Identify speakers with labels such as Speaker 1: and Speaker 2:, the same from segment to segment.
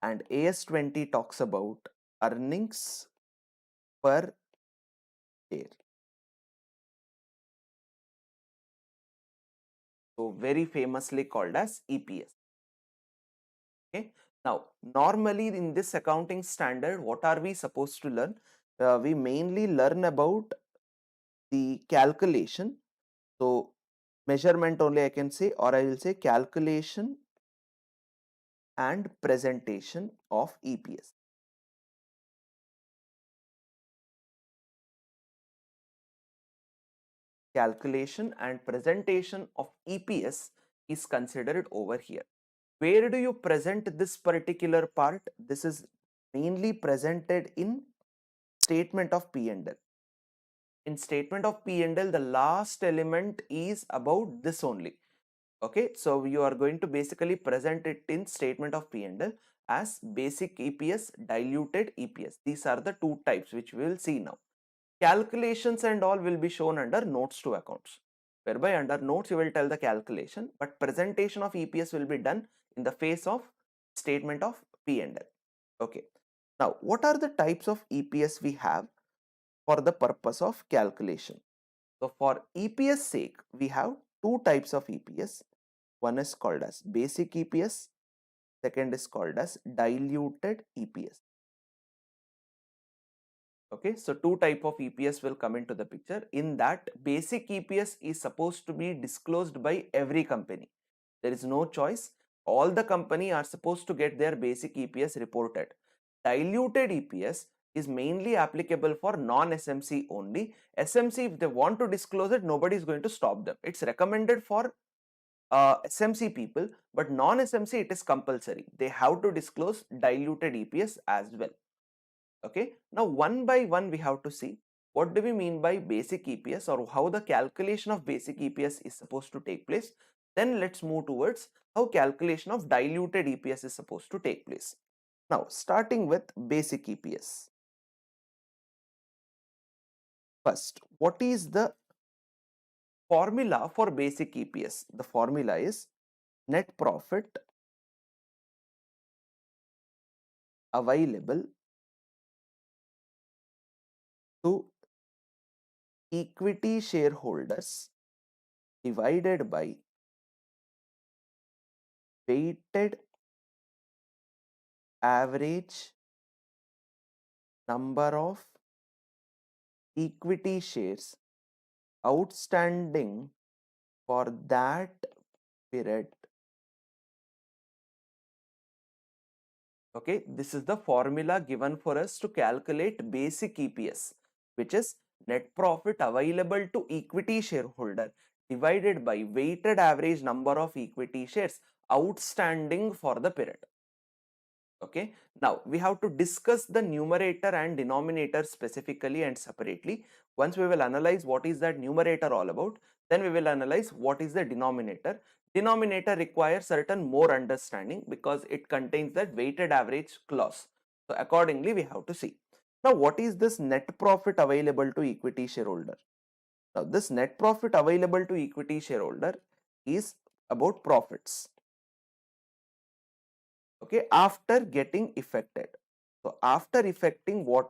Speaker 1: and AS20 talks about earnings per share. So very famously called as EPS. Okay. Now, normally in this accounting standard, what are we supposed to learn? We mainly learn about the calculation. So measurement only I can say, or I will say calculation and presentation of EPS. Calculation and presentation of EPS is considered over here. Where do you present this particular part? This is mainly presented in statement of P&L. In statement of P&L, the last element is about this only. Okay, so you are going to basically present it in statement of P&L as basic EPS, diluted EPS. These are the two types which we will see now. Calculations and all will be shown under notes to accounts, whereby under notes you will tell the calculation, but presentation of EPS will be done in the face of statement of P&L. Okay, now what are the types of EPS we have for the purpose of calculation? So for EPS sake, we have two types of EPS. One is called as basic EPS, second is called as diluted EPS. Okay, so two type of EPS will come into the picture. In that, basic EPS is supposed to be disclosed by every company. There is no choice. All the company are supposed to get their basic EPS reported. Diluted EPS is mainly applicable for non-SMC only. SMC, if they want to disclose it, nobody is going to stop them. It's recommended for SMC people, but non-SMC it is compulsory. They have to disclose diluted EPS as well. Okay, now one by one we have to see what do we mean by basic EPS or how the calculation of basic EPS is supposed to take place. Then let's move towards how calculation of diluted EPS is supposed to take place. Now starting with basic EPS. First, what is the formula for basic EPS? The formula is net profit available to equity shareholders divided by weighted average number of equity shares outstanding for that period. Okay, this is the formula given for us to calculate basic EPS, which is net profit available to equity shareholder divided by weighted average number of equity shares outstanding for the period. Okay, now we have to discuss the numerator and denominator specifically and separately. Once we will analyze what is that numerator all about, then we will analyze what is the denominator. Denominator requires certain more understanding because it contains that weighted average clause. So accordingly we have to see. Now what is this net profit available to equity shareholder? Now this net profit available to equity shareholder is about profits. Okay, after getting effected. So after effecting what?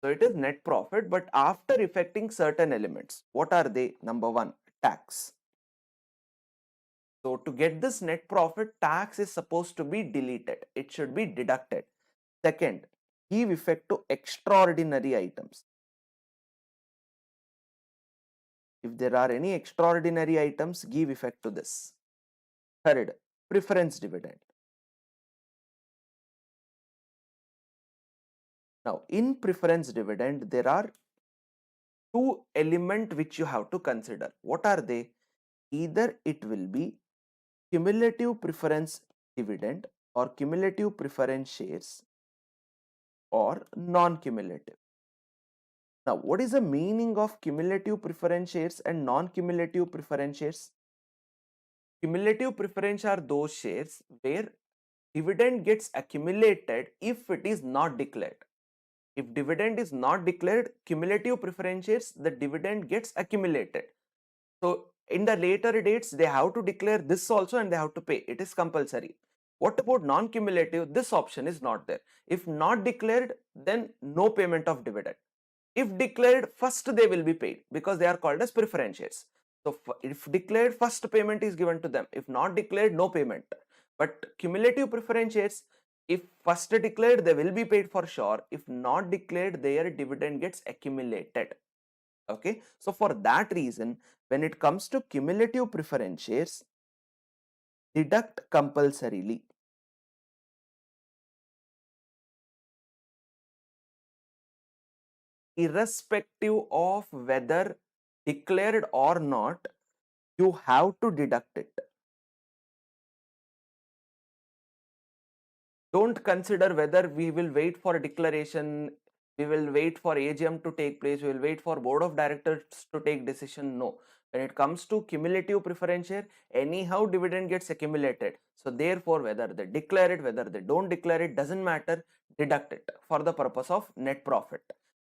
Speaker 1: So it is net profit, but after effecting certain elements. What are they? Number one, tax. So to get this net profit, tax is supposed to be deleted. It should be deducted. Second, give effect to extraordinary items. If there are any extraordinary items, give effect to this. Third, preference dividend. Now, in preference dividend, there are two elements which you have to consider. What are they? Either it will be cumulative preference dividend or cumulative preference shares or non-cumulative. Now, what is the meaning of cumulative preference shares and non-cumulative preference shares? Cumulative preference are those shares where dividend gets accumulated if it is not declared. If dividend is not declared, cumulative preference shares, the dividend gets accumulated. So in the later dates, they have to declare this also and they have to pay. It is compulsory. What about non-cumulative? This option is not there. If not declared, then no payment of dividend. If declared, first they will be paid because they are called as preference shares. So if declared, first payment is given to them. If not declared, no payment. But cumulative preference shares, if first declared, they will be paid for sure. If not declared, their dividend gets accumulated. Okay. So for that reason, when it comes to cumulative preference shares, deduct compulsorily. Irrespective of whether declared or not, you have to deduct it. Don't consider whether we will wait for a declaration, we will wait for AGM to take place, we will wait for board of directors to take decision. No. When it comes to cumulative preference share, anyhow dividend gets accumulated. So therefore, whether they declare it, whether they don't declare it, doesn't matter, deduct it for the purpose of net profit.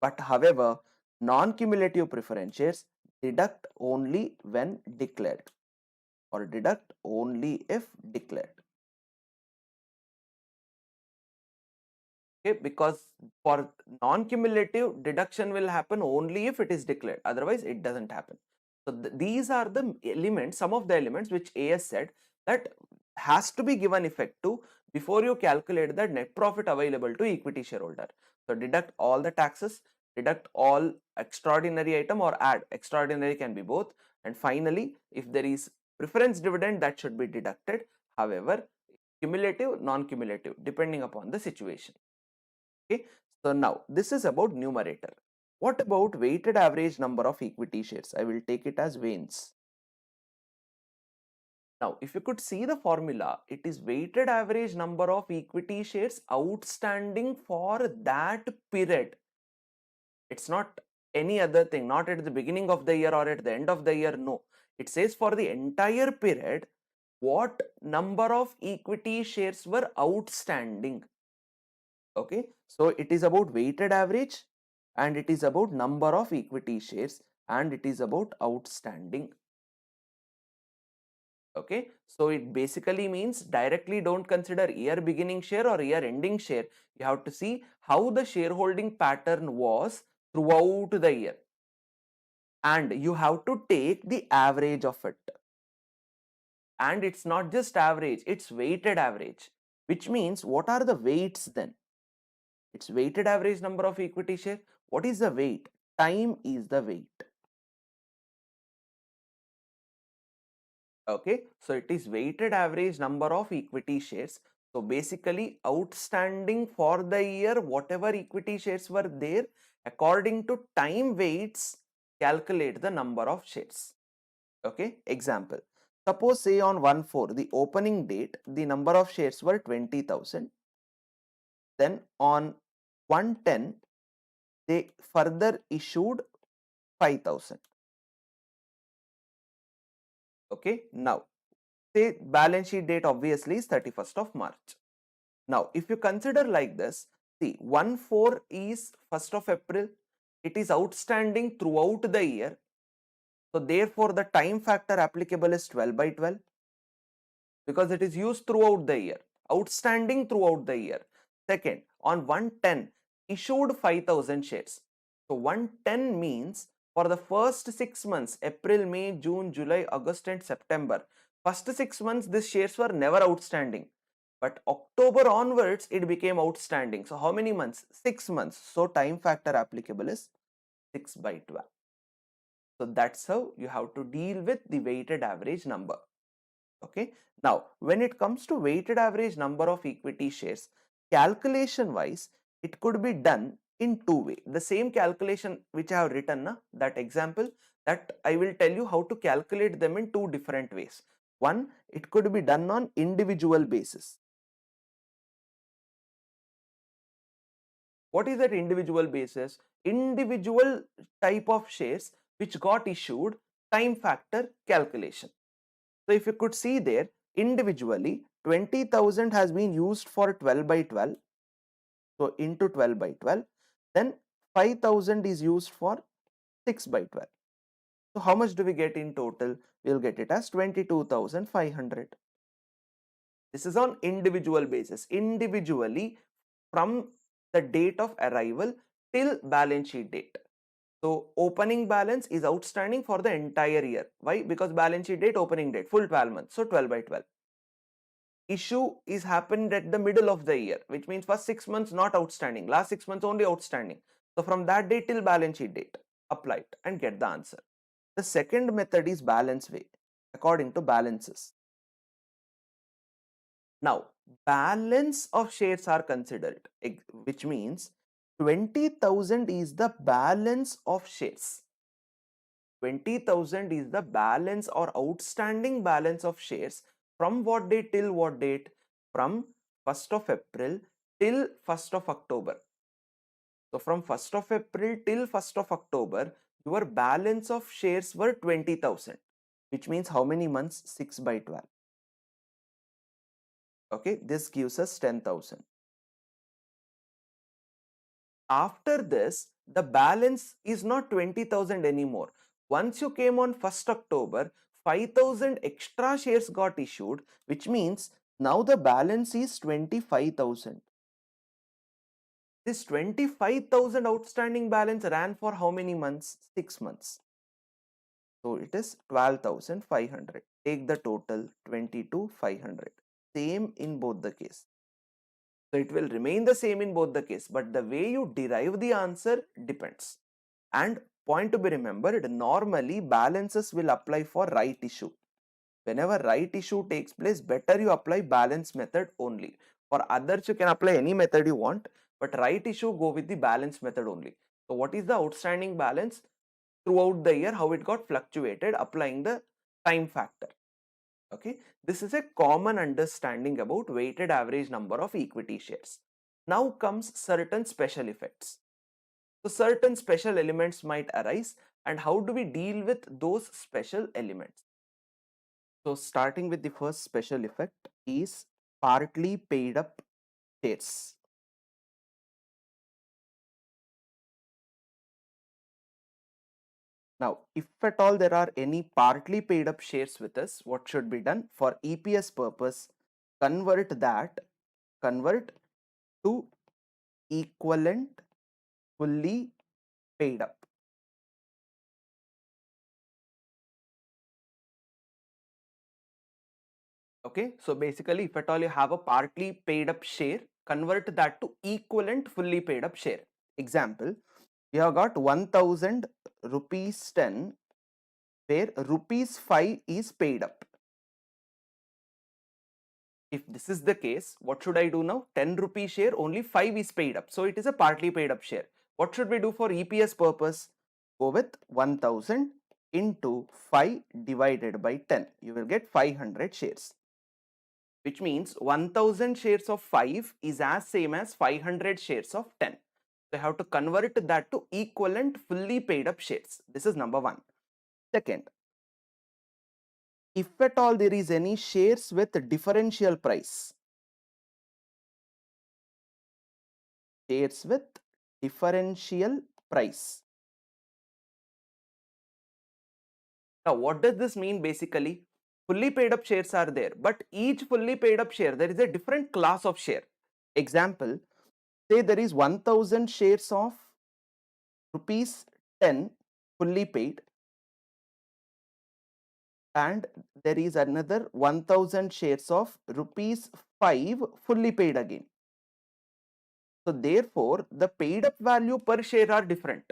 Speaker 1: But however, non-cumulative preference shares, deduct only when declared, or deduct only if declared. Okay, because for non-cumulative, deduction will happen only if it is declared, otherwise it doesn't happen. So these are the elements, some of the elements which AS said that has to be given effect to before you calculate the net profit available to equity shareholder. So deduct all the taxes, deduct all extraordinary item, or add, extraordinary can be both, and finally if there is preference dividend, that should be deducted. However, cumulative, non-cumulative, depending upon the situation. Okay, so now this is about numerator. What about weighted average number of equity shares? I will take it as VANES. Now, if you could see the formula, it is weighted average number of equity shares outstanding for that period. It's not any other thing, not at the beginning of the year or at the end of the year. No, it says for the entire period, what number of equity shares were outstanding. Okay, so it is about weighted average, and it is about number of equity shares, and it is about outstanding. Okay, so it basically means directly don't consider year beginning share or year ending share. You have to see how the shareholding pattern was throughout the year, and you have to take the average of it. And it's not just average, it's weighted average, which means what are the weights then? It's weighted average number of equity share. What is the weight? Time is the weight. Okay, so it is weighted average number of equity shares. So basically outstanding for the year, whatever equity shares were there, according to time weights, calculate the number of shares. Okay, example. Suppose say on 1/4, the opening date, the number of shares were 20,000. Then on 1/10, they further issued 5,000. Okay, now say balance sheet date obviously is 31st of March. Now, if you consider like this, see 1/4 is 1st of April. It is outstanding throughout the year. So therefore, the time factor applicable is 12/12 because it is used throughout the year, outstanding throughout the year. Second, on 1/10 issued 5,000 shares. So 1/10 means for the first 6 months, April, May, June, July, August and September, first 6 months these shares were never outstanding. But October onwards it became outstanding. So how many months? 6 months. So time factor applicable is 6/12. So that's how you have to deal with the weighted average number. Okay. Now, when it comes to weighted average number of equity shares, calculation wise, it could be done in two ways. The same calculation which I have written, that example, that I will tell you how to calculate them in two different ways. One, it could be done on individual basis. What is that individual basis? Individual type of shares which got issued, time factor calculation. So if you could see there, individually 20,000 has been used for 12/12. So into 12/12, then 5,000 is used for 6/12. So how much do we get in total? We'll get it as 22,500. This is on individual basis. Individually from the date of arrival till balance sheet date. So opening balance is outstanding for the entire year. Why? Because balance sheet date, opening date, full 12 months. So 12 by 12. Issue is happened at the middle of the year, which means first 6 months not outstanding, last 6 months only outstanding. So from that date till balance sheet date, apply it and get the answer. The second method is balance way, according to balances. Now, balance of shares are considered, which means 20,000 is the balance of shares. 20,000 is the balance or outstanding balance of shares from what date till what date? From 1st of April till 1st of October. So from 1st of April till 1st of October, your balance of shares were 20,000, which means how many months? 6 by 12. Okay, this gives us 10,000. After this, the balance is not 20,000 anymore. Once you came on 1st October, 5,000 extra shares got issued, which means now the balance is 25,000. This 25,000 outstanding balance ran for how many months? 6 months. So it is 12,500. Take the total 22,500. Same in both the case. So it will remain the same in both the case, but the way you derive the answer depends. And point to be remembered, normally balances will apply for right issue. Whenever right issue takes place, better you apply balance method only. For others, you can apply any method you want, but right issue, go with the balance method only. So what is the outstanding balance throughout the year, how it got fluctuated, applying the time factor. Okay, this is a common understanding about weighted average number of equity shares. Now comes certain special effects. So certain special elements might arise, and how do we deal with those special elements? So starting with the first special effect is partly paid up shares. Now, if at all there are any partly paid up shares with us, what should be done? For EPS purpose, convert to equivalent fully paid up. Okay, so basically if at all you have a partly paid up share, convert that to equivalent fully paid up share. Example, you have got 1000 rupees 10 where rupees 5 is paid up. If this is the case, what should I do now? 10 rupee share, only 5 is paid up. So it is a partly paid up share. What should we do for EPS purpose? Go with 1000 into 5 divided by 10. You will get 500 shares. Which means 1000 shares of 5 is as same as 500 shares of 10. So I have to convert that to equivalent fully paid up shares. This is number one. Second, if at all there is any shares with differential price, shares with differential price. Now, what does this mean basically? Fully paid up shares are there, but each fully paid up share, there is a different class of share. Example, say there is 1000 shares of rupees 10 fully paid, and there is another 1000 shares of rupees 5 fully paid again. So therefore, the paid up value per share are different,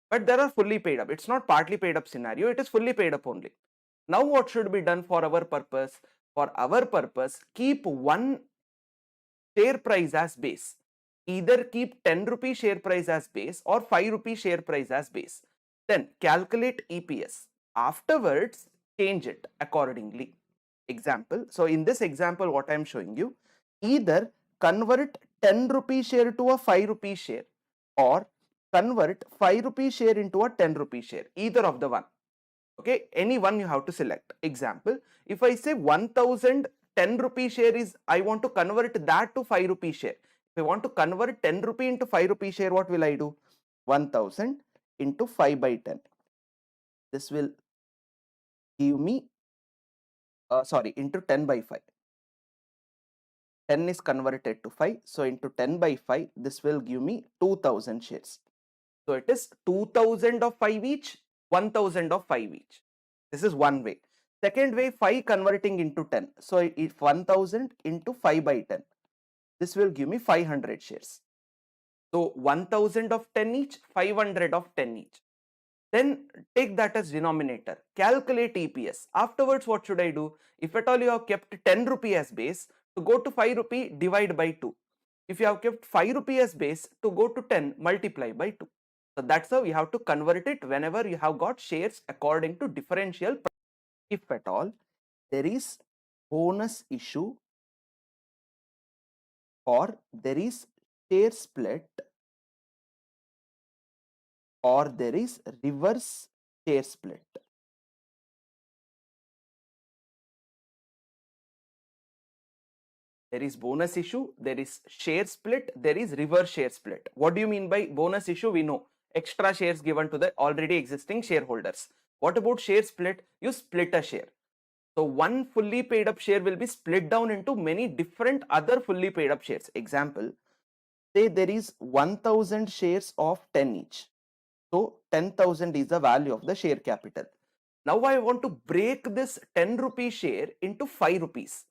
Speaker 1: but there are fully paid up. It's not partly paid up scenario, it is fully paid up only. Now what should be done for our purpose? For our purpose, keep one share price as base. Either keep 10 rupee share price as base or 5 rupee share price as base. Then calculate EPS. Afterwards, change it accordingly. Example. So in this example, what I am showing you, either convert 10 rupee share to a 5 rupee share or convert 5 rupee share into a 10 rupee share. Either of the one. Okay, any one you have to select. Example, if I say 1000 10 rupee share is, I want to convert that to 5 rupee share. If I want to convert 10 rupee into 5 rupee share, what will I do? 1000 into 5 by 10. this will give me, into 10 by 5. 10 is converted to 5. So into 10 by 5, this will give me 2000 shares. So it is 2000 of 5 each, 1000 of 5 each. This is one way. Second way, 5 converting into 10. So if 1000 into 5 by 10, this will give me 500 shares. So 1000 of 10 each, 500 of 10 each. Then take that as denominator. Calculate EPS. Afterwards, what should I do? If at all you have kept 10 rupee as base, to go to 5 rupee, divide by 2. If you have kept 5 rupee as base, to go to 10, multiply by 2. So that's how you have to convert it whenever you have got shares according to differential. If at all there is bonus issue or there is share split or there is reverse share split. There is bonus issue, there is share split, there is reverse share split. What do you mean by bonus issue? We know extra shares given to the already existing shareholders. What about share split? You split a share. So one fully paid up share will be split down into many different other fully paid up shares. Example, say there is 1000 shares of 10 each. So 10,000 is the value of the share capital. Now I want to break this 10 rupee share into 5 rupees.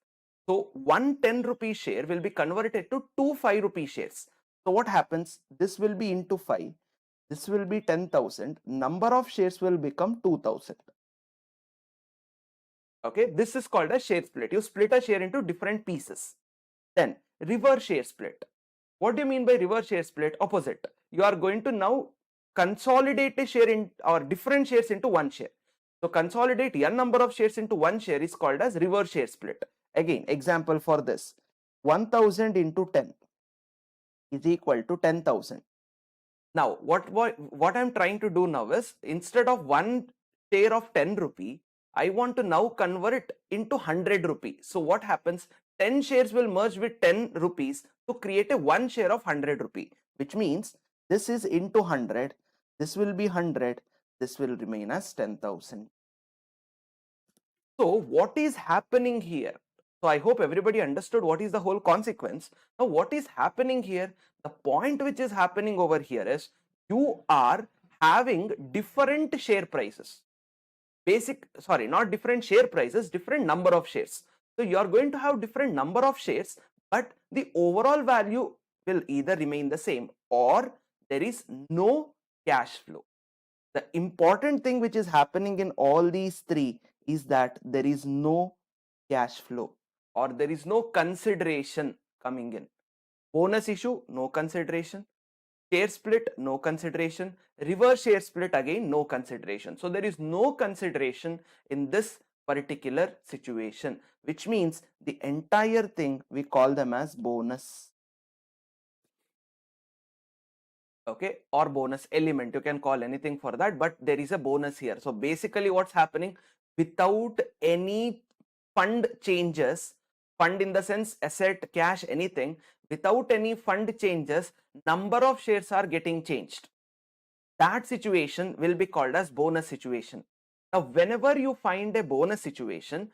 Speaker 1: So one 10 rupee share will be converted to two 5 rupee shares. So what happens? This will be into 5. This will be 10,000. Number of shares will become 2000. Okay, this is called a share split. You split a share into different pieces. Then reverse share split. What do you mean by reverse share split? Opposite. You are going to now consolidate a share in or different shares into one share. So consolidate n number of shares into one share is called as reverse share split. Again, example for this, 1000 into 10 is equal to 10,000. Now, what I'm trying to do now is, instead of one share of 10 rupee, I want to now convert into 100 rupee. So what happens? 10 shares will merge with 10 rupees to create a one share of 100 rupee, which means this is into 100, this will be 100, this will remain as 10,000. So what is happening here? So I hope everybody understood what is the whole consequence. Now what is happening here? The point which is happening over here is you are having different share prices. Not different share prices, different number of shares. So you are going to have different number of shares, but the overall value will either remain the same or there is no cash flow. The important thing which is happening in all these three is that there is no cash flow or there is no consideration coming in. Bonus issue, no consideration. Share split, no consideration. Reverse share split, again, no consideration. So there is no consideration in this particular situation, which means the entire thing we call them as bonus. Okay, or bonus element, you can call anything for that, but there is a bonus here. So basically what's happening, without any fund changes, fund in the sense asset, cash, anything, without any fund changes, number of shares are getting changed. That situation will be called as bonus situation. Now whenever you find a bonus situation,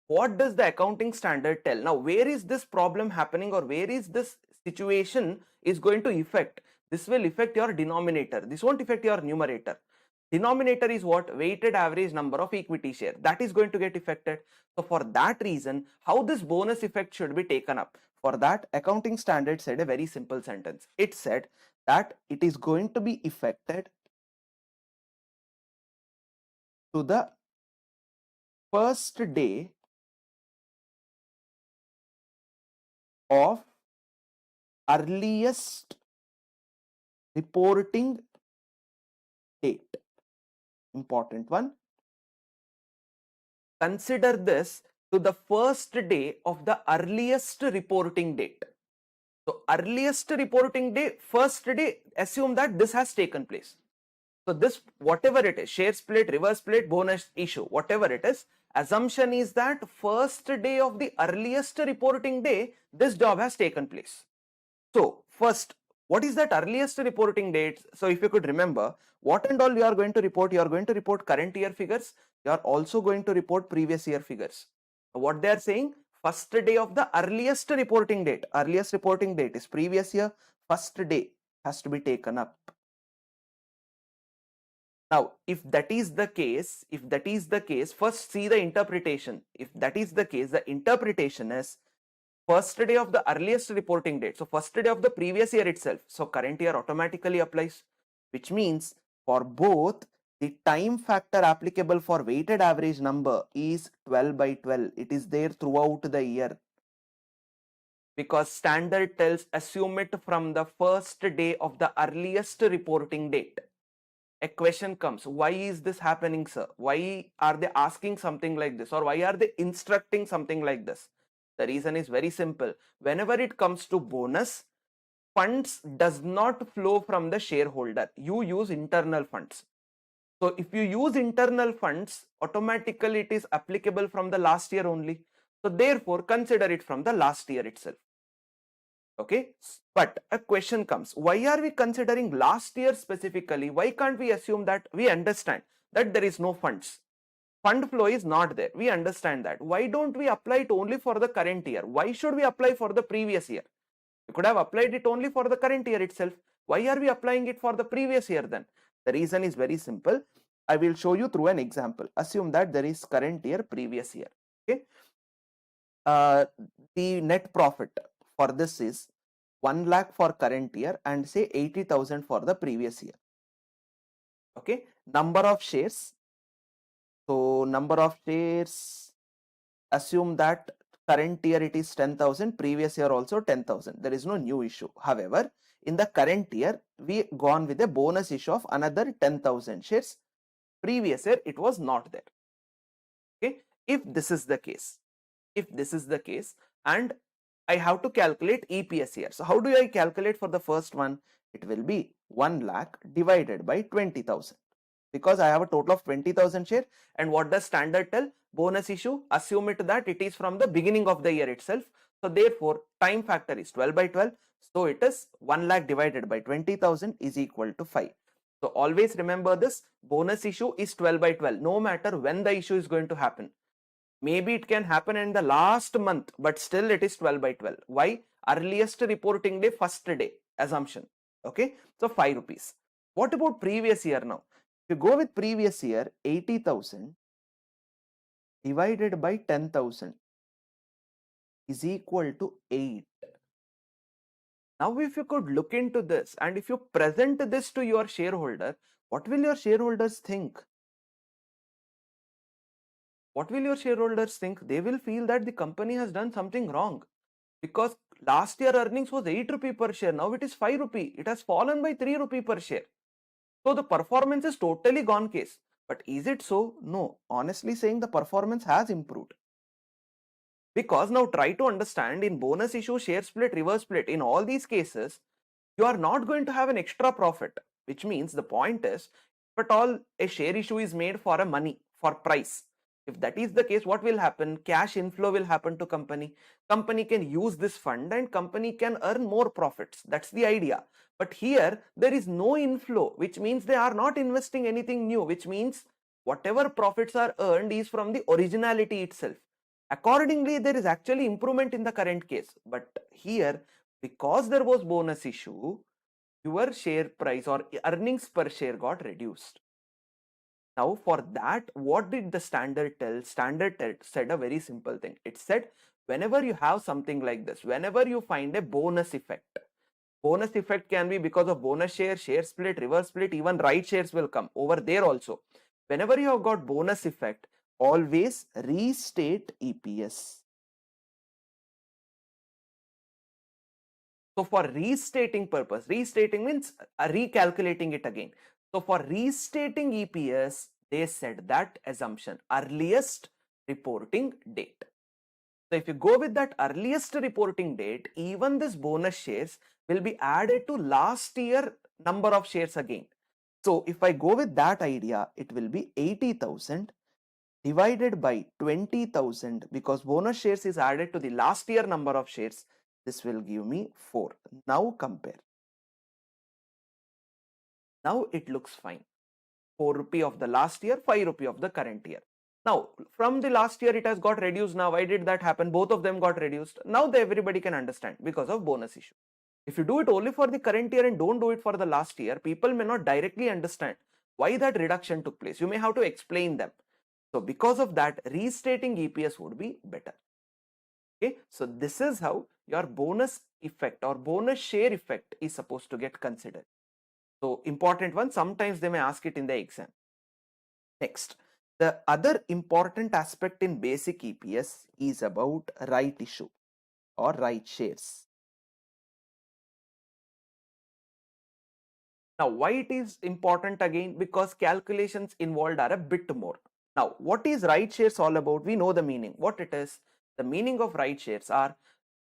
Speaker 1: what does the accounting standard tell? Now where is this problem happening or where is this situation is going to affect? This will affect your denominator. This won't affect your numerator. Denominator is what? Weighted average number of equity share. That is going to get affected. So for that reason, how this bonus effect should be taken up? For that, accounting standard said a very simple sentence. It said that it is going to be affected to the first day of earliest reporting date. Important one. Consider this to the first day of the earliest reporting date. So earliest reporting day, first day, assume that this has taken place. So this, whatever it is, share split, reverse split, bonus issue, whatever it is, assumption is that first day of the earliest reporting day, this job has taken place. So first, What is that earliest reporting date? So if you could remember, what and all you are going to report? You are going to report current year figures. You are also going to report previous year figures. What they are saying, first day of the earliest reporting date. Earliest reporting date is previous year. First day has to be taken up. Now, if that is the case, first see the interpretation. If that is the case, the interpretation is first day of the earliest reporting date. So first day of the previous year itself. So current year automatically applies, which means for both the time factor applicable for weighted average number is 12 by 12. It is there throughout the year, because standard tells assume it from the first day of the earliest reporting date. A question comes, why is this happening, sir? Why are they asking something like this, or why are they instructing something like this? The reason is very simple. Whenever it comes to bonus, funds does not flow from the shareholder. You use internal funds. So if you use internal funds, automatically it is applicable from the last year only. So therefore, consider it from the last year itself. Okay, but a question comes, why are we considering last year specifically? Why can't we assume that we understand that there is no funds? Fund flow is not there. We understand that. Why don't we apply it only for the current year? Why should we apply for the previous year? We could have applied it only for the current year itself. Why are we applying it for the previous year then? The reason is very simple. I will show you through an example. Assume that there is current year, previous year. Okay. The net profit for this is 1 lakh for current year and say 80,000 for the previous year. Okay. Number of shares. So number of shares, assume that current year it is 10,000, previous year also 10,000. There is no new issue. However, in the current year, we gone with a bonus issue of another 10,000 shares. Previous year, it was not there. Okay. If this is the case, and I have to calculate EPS here. So how do I calculate for the first one? It will be 1 lakh divided by 20,000, because I have a total of 20,000 share. And what does standard tell? Bonus issue, assume it that it is from the beginning of the year itself. So therefore, time factor is 12 by 12. So it is 1 lakh divided by 20,000 is equal to 5. So always remember this, bonus issue is 12 by 12, no matter when the issue is going to happen. Maybe it can happen in the last month, but still it is 12 by 12. Why? Earliest reporting day, first day assumption. Okay. So 5 rupees. What about previous year now? If you go with previous year, 80,000 divided by 10,000 is equal to 8. Now, if you could look into this and if you present this to your shareholder, what will your shareholders think? What will your shareholders think? They will feel that the company has done something wrong, because last year earnings was 8 rupee per share. Now it is 5 rupee. It has fallen by 3 rupee per share. So the performance is totally gone case. But is it so? No. Honestly saying, the performance has improved. Because now try to understand, in bonus issue, share split, reverse split, in all these cases, you are not going to have an extra profit, which means the point is, if at all a share issue is made for a money, for price, if that is the case, what will happen? Cash inflow will happen to company. Company can use this fund and company can earn more profits. That's the idea. But here there is no inflow, which means they are not investing anything new, which means whatever profits are earned is from the originality itself. Accordingly, there is actually improvement in the current case. But here, because there was bonus issue, your share price or earnings per share got reduced. Now for that, what did the standard tell? Standard said a very simple thing. It said, whenever you have something like this, whenever you find a bonus effect can be because of bonus share, share split, reverse split, even right shares will come over there also. Whenever you have got bonus effect, always restate EPS. So for restating purpose, restating means recalculating it again. So for restating EPS, they said that assumption, earliest reporting date. So if you go with that earliest reporting date, even this bonus shares will be added to last year number of shares again. So if I go with that idea, it will be 80,000 divided by 20,000, because bonus shares is added to the last year number of shares. This will give me 4. Now compare. Now it looks fine. 4 rupee of the last year, 5 rupee of the current year. Now from the last year it has got reduced. Now why did that happen? Both of them got reduced. Now everybody can understand, because of bonus issue. If you do it only for the current year and don't do it for the last year, people may not directly understand why that reduction took place. You may have to explain them. So because of that, restating EPS would be better. Okay, so this is how your bonus effect or bonus share effect is supposed to get considered. So important one, sometimes they may ask it in the exam. Next, the other important aspect in basic EPS is about right issue or right shares. Now, why it is important again? Because calculations involved are a bit more. Now, what is right shares all about? We know the meaning. What it is? The meaning of right shares are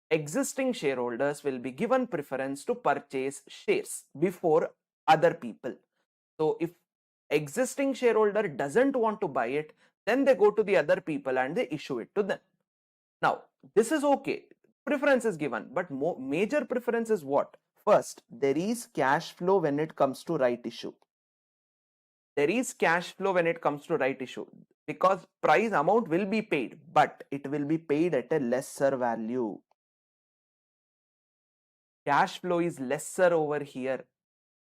Speaker 1: existing shareholders will be given preference to purchase shares before other people. So, if existing shareholder doesn't want to buy it, then they go to the other people and they issue it to them. Now, this is okay. Preference is given, but major preference is what? First, there is cash flow when it comes to right issue. There is cash flow when it comes to right issue, because price amount will be paid, but it will be paid at a lesser value. Cash flow is lesser over here,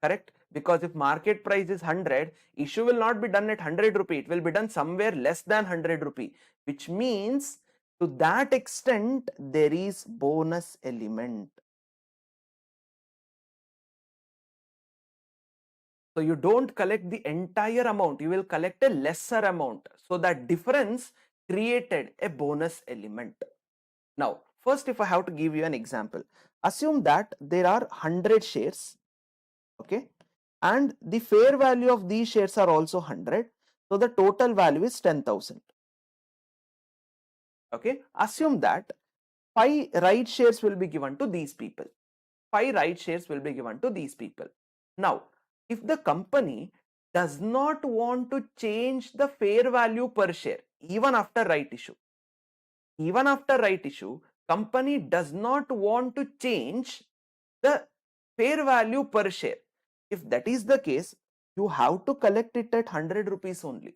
Speaker 1: correct? Because if market price is 100, issue will not be done at 100 rupee, it will be done somewhere less than 100 rupee, which means to that extent there is bonus element. So you don't collect the entire amount, you will collect a lesser amount. So that difference created a bonus element. Now, first, if I have to give you an example, assume that there are 100 shares, okay, and the fair value of these shares are also 100. So the total value is 10,000. Okay, assume that 5 right shares will be given to these people. 5 right shares will be given to these people. Now, if the company does not want to change the fair value per share, even after right issue, company does not want to change the fair value per share. If that is the case, you have to collect it at 100 rupees only.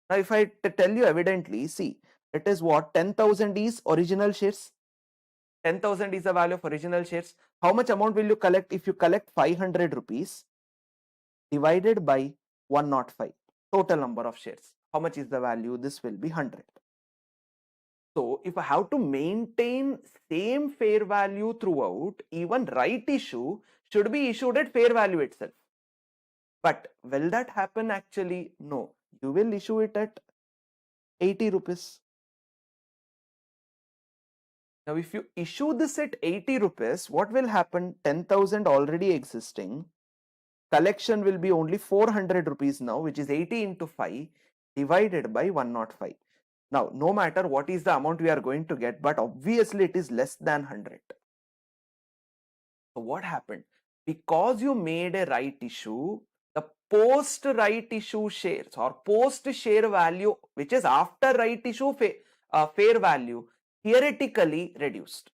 Speaker 1: Now, if I tell you evidently, see, it is what 10,000 is original shares. 10,000 is the value of original shares. How much amount will you collect? If you collect 500 rupees divided by 105, total number of shares, how much is the value? This will be 100. So if I have to maintain same fair value throughout, even right issue should be issued at fair value itself. But will that happen actually? No, you will issue it at 80 rupees. Now, if you issue this at 80 rupees, what will happen? 10,000 already existing. Collection will be only 400 rupees now, which is 80 into 5 divided by 105. Now, no matter what is the amount we are going to get, but obviously it is less than 100. So what happened? Because you made a right issue, the post right issue shares or post share value, which is after right issue fair value, theoretically reduced.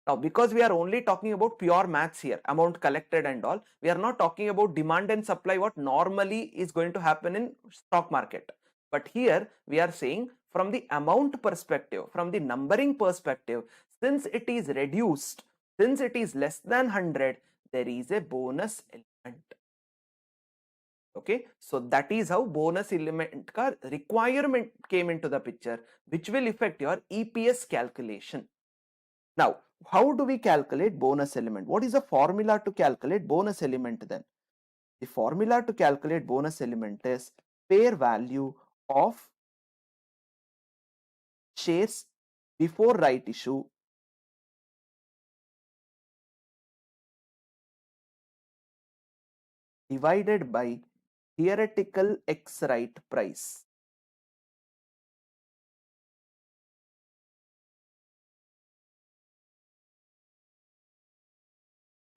Speaker 1: Now, because we are only talking about pure maths here, amount collected and all, we are not talking about demand and supply, what normally is going to happen in stock market. But here we are saying from the amount perspective, from the numbering perspective, since it is reduced, since it is less than 100, there is a bonus element. Okay, so that is how bonus element ka requirement came into the picture, which will affect your EPS calculation. Now, how do we calculate bonus element? What is the formula to calculate bonus element then? The formula to calculate bonus element is fair value of shares before right issue divided by theoretical X right price.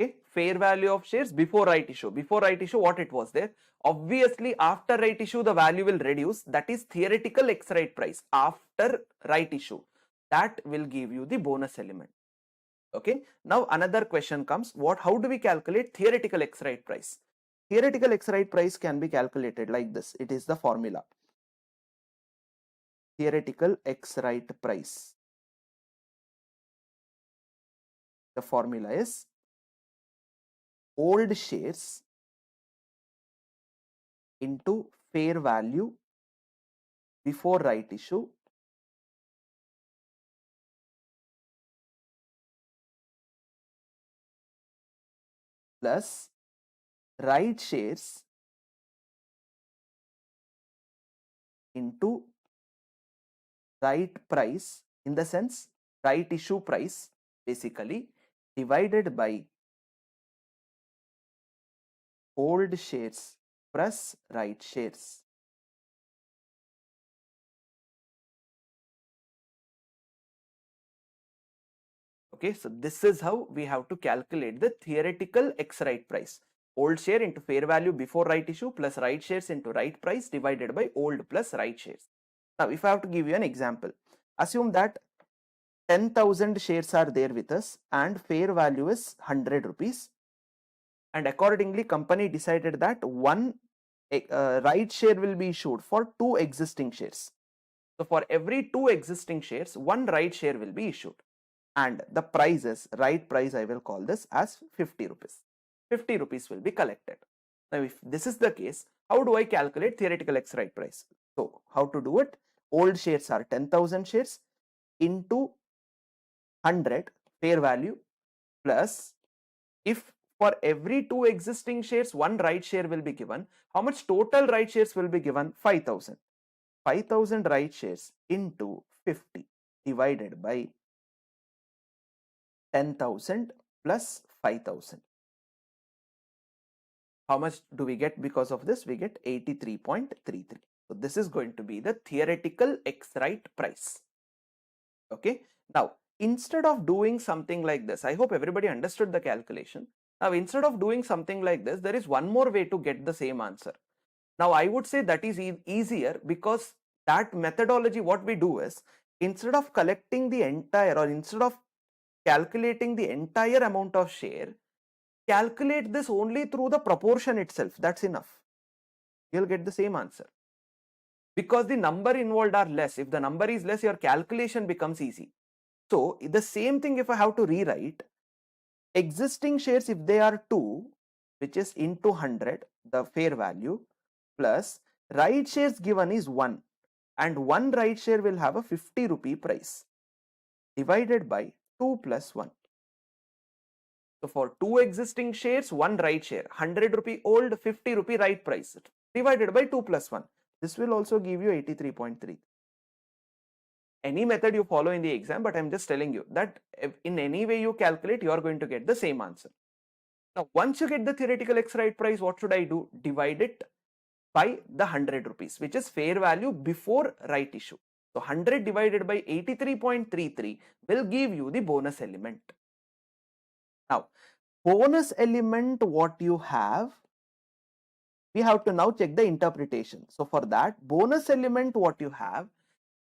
Speaker 1: Okay, fair value of shares before right issue. Before right issue, what it was there? Obviously, after right issue, the value will reduce. That is theoretical X right price after right issue. That will give you the bonus element. Okay, now another question comes, how do we calculate theoretical X right price? theoretical ex-right price can be calculated like this. It is the formula. Theoretical ex-right price. The formula is old shares into fair value before right issue plus right shares into right price, in the sense right issue price basically, divided by old shares plus right shares. Okay, so this is how we have to calculate the theoretical ex-right price. Old share into fair value before right issue plus right shares into right price divided by old plus right shares. Now, if I have to give you an example, assume that 10,000 shares are there with us and fair value is 100 rupees, and accordingly company decided that one right share will be issued for 2 existing shares. So for every 2 existing shares, one right share will be issued, and the price is, right price I will call this as 50 rupees. 50 rupees will be collected. Now if this is the case, how do I calculate theoretical ex-right price? So how to do it? Old shares are 10,000 shares into 100 fair value plus, if for every 2 existing shares one right share will be given, how much total right shares will be given? 5,000. 5,000 right shares into 50 divided by 10,000 plus 5,000. How much do we get because of this? We get 83.33. So this is going to be the theoretical ex-right price. Okay. Now, instead of doing something like this, I hope everybody understood the calculation. Now, instead of doing something like this, there is one more way to get the same answer. Now, I would say that is easier, because that methodology, what we do is, instead of collecting the entire, or instead of calculating the entire amount of share, calculate this only through the proportion itself. That's enough. You'll get the same answer. Because the number involved are less. If the number is less, your calculation becomes easy. So the same thing, if I have to rewrite, existing shares, if they are 2, which is into 100, the fair value, plus right shares given is 1, and one right share will have a 50 rupee price, divided by 2 plus 1. So for 2 existing shares, one right share, 100 rupee old, 50 rupee right price, divided by 2 plus 1. This will also give you 83.3. Any method you follow in the exam, but I'm just telling you that if in any way you calculate, you are going to get the same answer. Now, once you get the theoretical ex-right price, what should I do? Divide it by the 100 rupees, which is fair value before right issue. So 100 divided by 83.33 will give you the bonus element. Now, bonus element, what you have, we have to now check the interpretation. So for that, bonus element, what you have,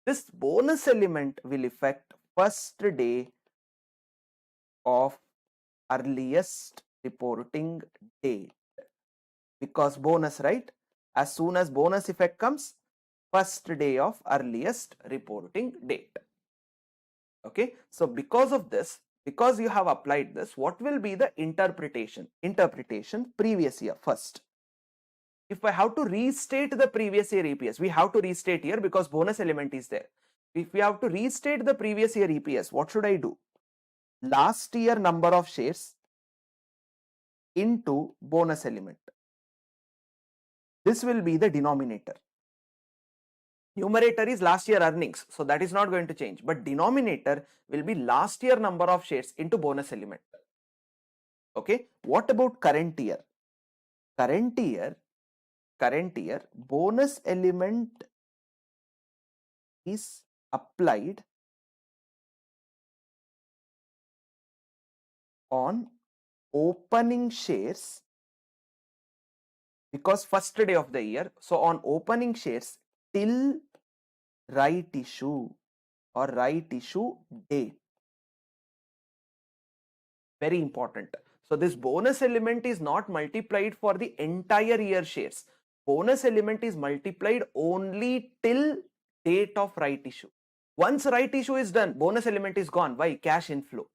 Speaker 1: this bonus element will affect first day of earliest reporting date, because bonus, right? As soon as bonus effect comes, first day of earliest reporting date. Okay, so because of this, because you have applied this, what will be the interpretation? Interpretation previous year first. If I have to restate the previous year EPS, we have to restate here because bonus element is there. If we have to restate the previous year EPS, what should I do? Last year number of shares into bonus element. This will be the denominator. Numerator is last year earnings, so that is not going to change, but denominator will be last year number of shares into bonus element. Okay, what about current year? Current year bonus element is applied on opening shares, because first day of the year. So on opening shares till right issue or right issue date. Very important. So this bonus element is not multiplied for the entire year shares. Bonus element is multiplied only till date of right issue. Once right issue is done, bonus element is gone. Why? Cash inflow.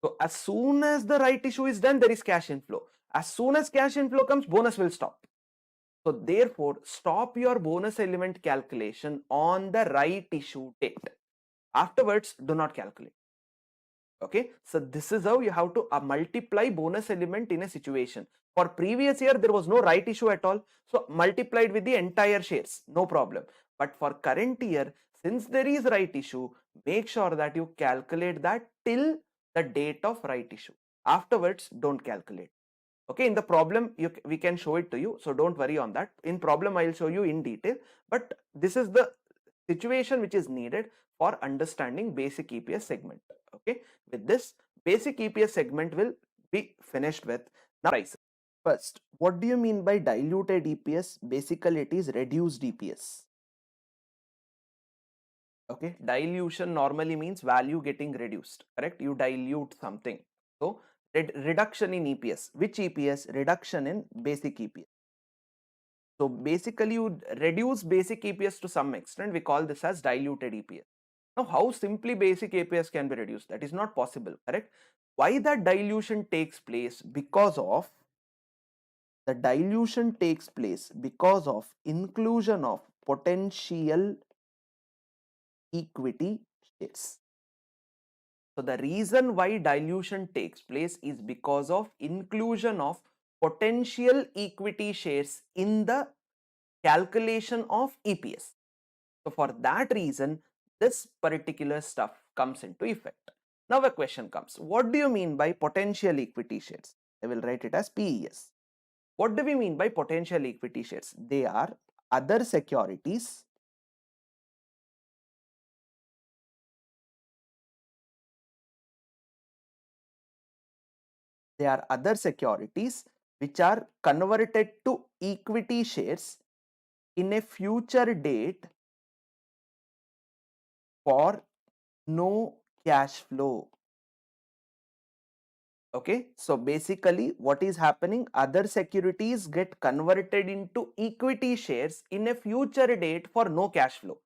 Speaker 1: So as soon as the right issue is done, there is cash inflow. As soon as cash inflow comes, bonus will stop. So therefore, stop your bonus element calculation on the right issue date. Afterwards, do not calculate. Okay, so this is how you have to multiply bonus element in a situation. For previous year, there was no right issue at all. So multiplied with the entire shares, no problem. But for current year, since there is right issue, make sure that you calculate that till the date of right issue. Afterwards, don't calculate. Okay, in the problem, we can show it to you. So don't worry on that. In problem, I'll show you in detail. But this is the situation which is needed for understanding basic EPS segment. Okay, with this, basic EPS segment will be finished with. Now prices. First, what do you mean by diluted EPS? Basically, it is reduced EPS. Okay, dilution normally means value getting reduced, correct? You dilute something. So reduction in EPS. Which EPS? Reduction in basic EPS. So basically you reduce basic EPS to some extent. We call this as diluted EPS. Now how simply basic EPS can be reduced? That is not possible, correct? Why that dilution takes place? Because of the dilution takes place because of inclusion of potential equity shares. So the reason why dilution takes place is because of inclusion of potential equity shares in the calculation of EPS. So for that reason, this particular stuff comes into effect. Now a question comes, what do you mean by potential equity shares? I will write it as PES. What do we mean by potential equity shares? They are other securities which are converted to equity shares in a future date for no cash flow. Okay, so basically what is happening, other securities get converted into equity shares in a future date for no cash flow.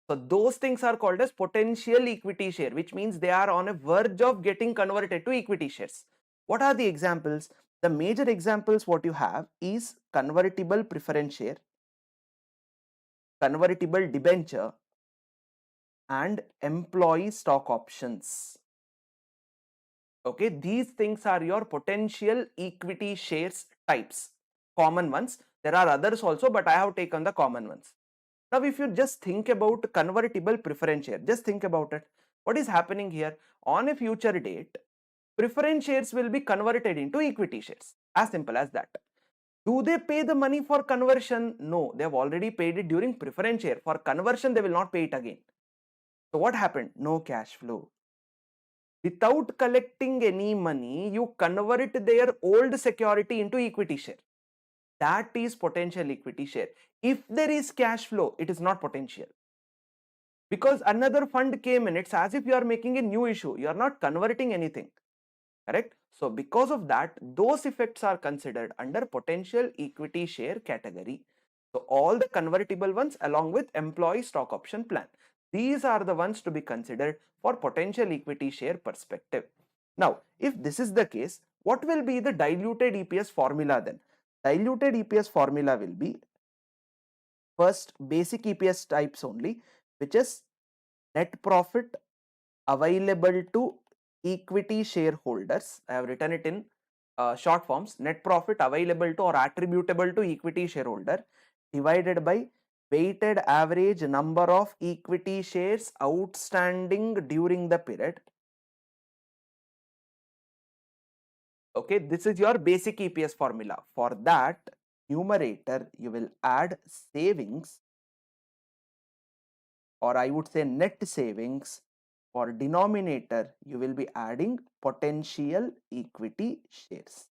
Speaker 1: So those things are called as potential equity share, which means they are on a verge of getting converted to equity shares. What are the examples? The major examples what you have is convertible preference share, convertible debenture, and employee stock options. Okay, these things are your potential equity shares types, common ones. There are others also, but I have taken the common ones. Now, if you just think about convertible preference share, just think about it. What is happening here? On a future date, preference shares will be converted into equity shares. As simple as that. Do they pay the money for conversion? No, they have already paid it during preference share. For conversion, they will not pay it again. So what happened? No cash flow. Without collecting any money, you convert their old security into equity share. That is potential equity share. If there is cash flow, it is not potential. Because another fund came in, it's as if you are making a new issue. You are not converting anything. Correct? So because of that, those effects are considered under potential equity share category. So all the convertible ones along with employee stock option plan. These are the ones to be considered for potential equity share perspective. Now, if this is the case, what will be the diluted EPS formula then? Diluted EPS formula will be first basic EPS types only, which is net profit available to equity shareholders. I have written it in short forms. Net profit available to or attributable to equity shareholder divided by weighted average number of equity shares outstanding during the period. Okay, this is your basic EPS formula. For that, numerator you will add savings, or I would say net savings. For denominator, you will be adding potential equity shares.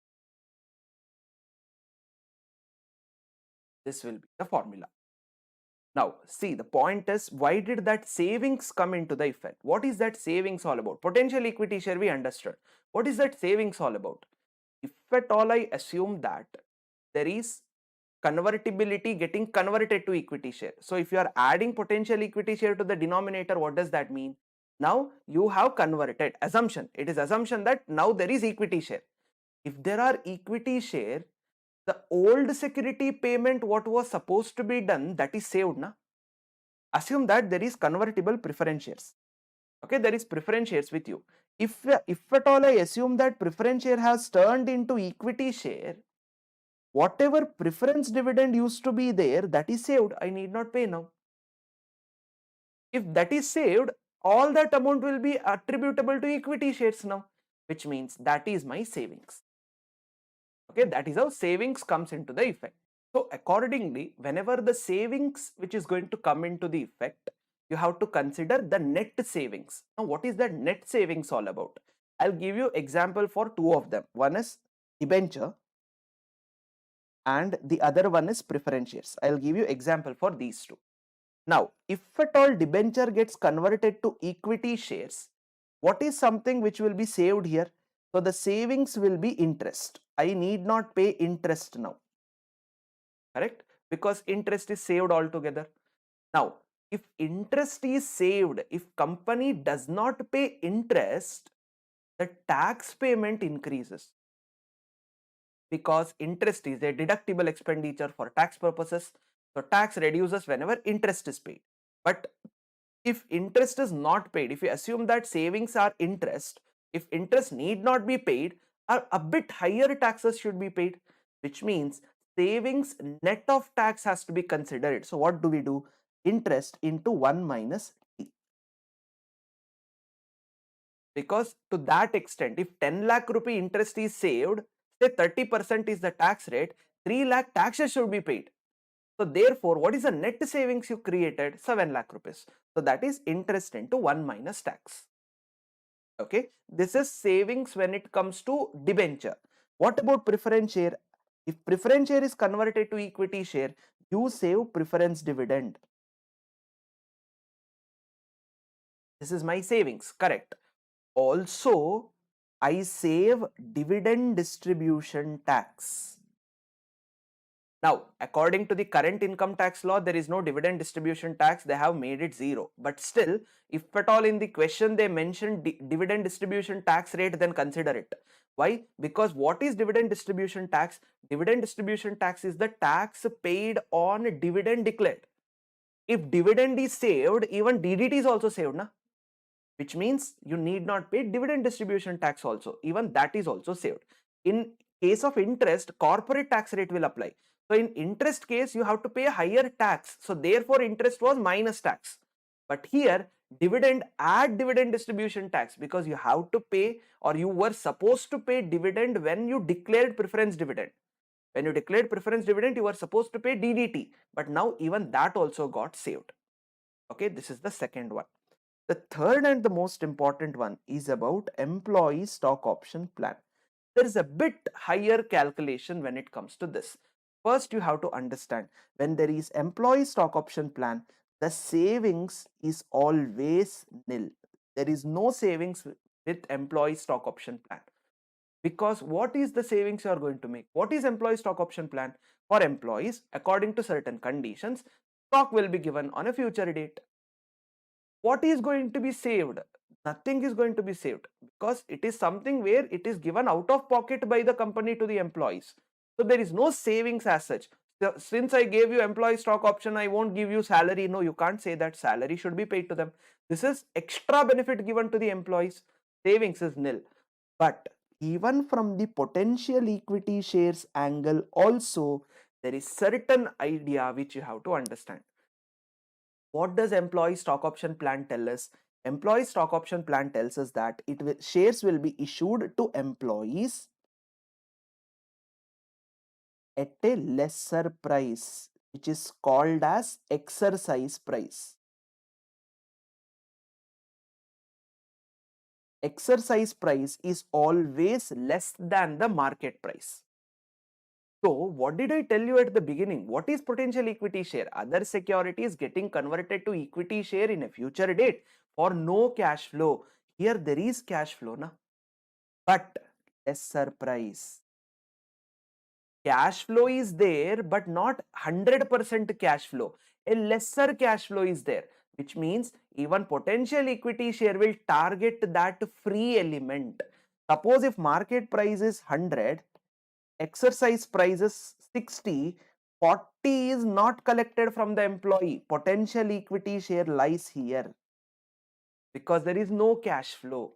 Speaker 1: This will be the formula. Now, see, the point is, why did that savings come into the effect? What is that savings all about? Potential equity share we understood. What is that savings all about? If at all I assume that there is convertibility getting converted to equity share. So if you are adding potential equity share to the denominator, what does that mean? Now you have converted, assumption. It is assumption that now there is equity share. If there are equity share, the old security payment, what was supposed to be done, that is saved. Na? Assume that there is convertible preference shares. Okay, there is preference shares with you. If at all I assume that preference share has turned into equity share, whatever preference dividend used to be there, that is saved. I need not pay now. If that is saved, all that amount will be attributable to equity shares now, which means that is my savings. Okay, that is how savings comes into the effect. So accordingly, whenever the savings which is going to come into the effect, you have to consider the net savings. Now, what is that net savings all about? I'll give you example for two of them. One is debenture and the other one is preference shares. I'll give you example for these two. Now, if at all debenture gets converted to equity shares, what is something which will be saved here? So the savings will be interest. I need not pay interest now. Correct? Because interest is saved altogether. Now, if interest is saved, if company does not pay interest, the tax payment increases. Because interest is a deductible expenditure for tax purposes. So tax reduces whenever interest is paid. But if interest is not paid, if you assume that savings are interest, if interest need not be paid, a bit higher taxes should be paid, which means savings net of tax has to be considered. So what do we do? Interest into 1 minus T. Because to that extent, if 10 lakh rupee interest is saved, say 30% is the tax rate, 3 lakh taxes should be paid. So therefore, what is the net savings you created? 7 lakh rupees. So that is interest into 1 minus tax. Okay, this is savings when it comes to debenture. What about preference share? If preference share is converted to equity share, you save preference dividend. This is my savings, correct. Also, I save dividend distribution tax. Now, according to the current income tax law, there is no dividend distribution tax. They have made it zero. But still, if at all in the question they mention dividend distribution tax rate, then consider it. Why? Because what is dividend distribution tax? Dividend distribution tax is the tax paid on dividend declared. If dividend is saved, even DDT is also saved, na? Which means you need not pay dividend distribution tax also. Even that is also saved. In case of interest, corporate tax rate will apply. So in interest case, you have to pay a higher tax. So therefore, interest was minus tax. But here, dividend, add dividend distribution tax, because you have to pay, or you were supposed to pay dividend when you declared preference dividend. When you declared preference dividend, you were supposed to pay DDT. But now even that also got saved. Okay, this is the second one. The third and the most important one is about employee stock option plan. There is a bit higher calculation when it comes to this. First, you have to understand, when there is employee stock option plan, the savings is always nil. There is no savings with employee stock option plan. Because what is the savings you are going to make? What is employee stock option plan? For employees, according to certain conditions, stock will be given on a future date. What is going to be saved? Nothing is going to be saved, because it is something where it is given out of pocket by the company to the employees. So there is no savings as such. So since I gave you employee stock option, I won't give you salary. No, you can't say that. Salary should be paid to them. This is extra benefit given to the employees. Savings is nil. But even from the potential equity shares angle also, there is certain idea which you have to understand. What does employee stock option plan tell us? Employee stock option plan tells us that shares will be issued to employees at a lesser price, which is called as exercise price. Exercise price is always less than the market price. So what did I tell you at the beginning? What is potential equity share? Other securities getting converted to equity share in a future date for no cash flow. Here there is cash flow, na? But lesser price. Cash flow is there, but not 100% cash flow. A lesser cash flow is there, which means even potential equity share will target that free element. Suppose if market price is 100, exercise price is 60, 40 is not collected from the employee. Potential equity share lies here because there is no cash flow.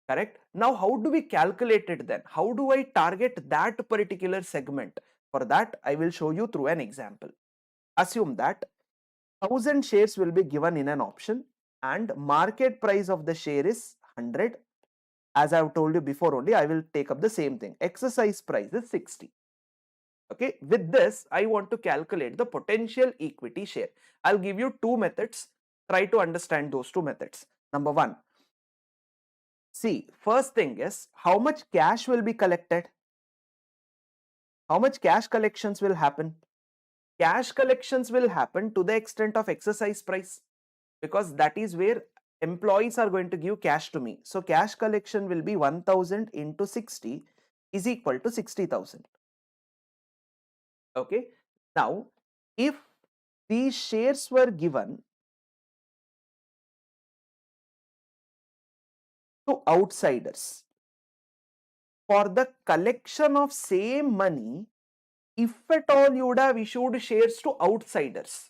Speaker 1: Correct? Now, how do we calculate it then? How do I target that particular segment? For that, I will show you through an example. Assume that 1000 shares will be given in an option and market price of the share is 100. As I have told you before only, I will take up the same thing. Exercise price is 60. Okay, with this, I want to calculate the potential equity share. I'll give you two methods. Try to understand those two methods. Number one, see, first thing is how much cash will be collected. How much cash collections will happen? Cash collections will happen to the extent of exercise price because that is where employees are going to give cash to me. So cash collection will be 1000 into 60 is equal to 60,000. Okay. Now, if these shares were given to outsiders for the collection of same money, if at all you would have issued shares to outsiders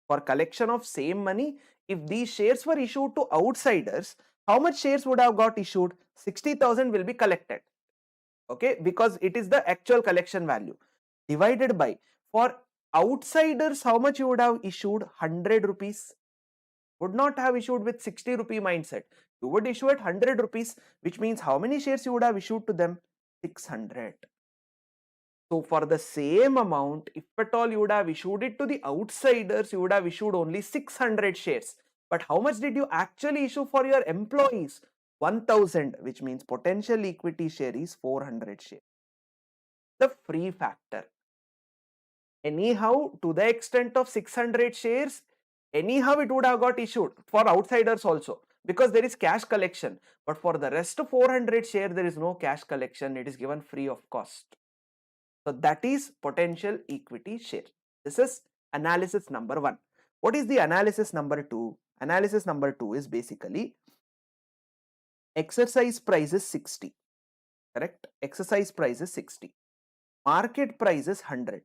Speaker 1: for collection of same money, if these shares were issued to outsiders, how much shares would have got issued? 60,000 will be collected. Okay, because it is the actual collection value divided by, for outsiders, how much you would have issued? 100 rupees. Would not have issued with 60 rupee mindset. You would issue at 100 rupees, which means how many shares you would have issued to them? 600. So for the same amount, if at all you would have issued it to the outsiders, you would have issued only 600 shares. But how much did you actually issue for your employees? 1000, which means potential equity share is 400 shares. The free factor. Anyhow, to the extent of 600 shares, anyhow it would have got issued for outsiders also because there is cash collection. But for the rest 400 share, there is no cash collection. It is given free of cost. So that is potential equity share. This is analysis number one. What is the analysis number two? Analysis number two is basically exercise price is 60. Correct? Exercise price is 60. Market price is 100.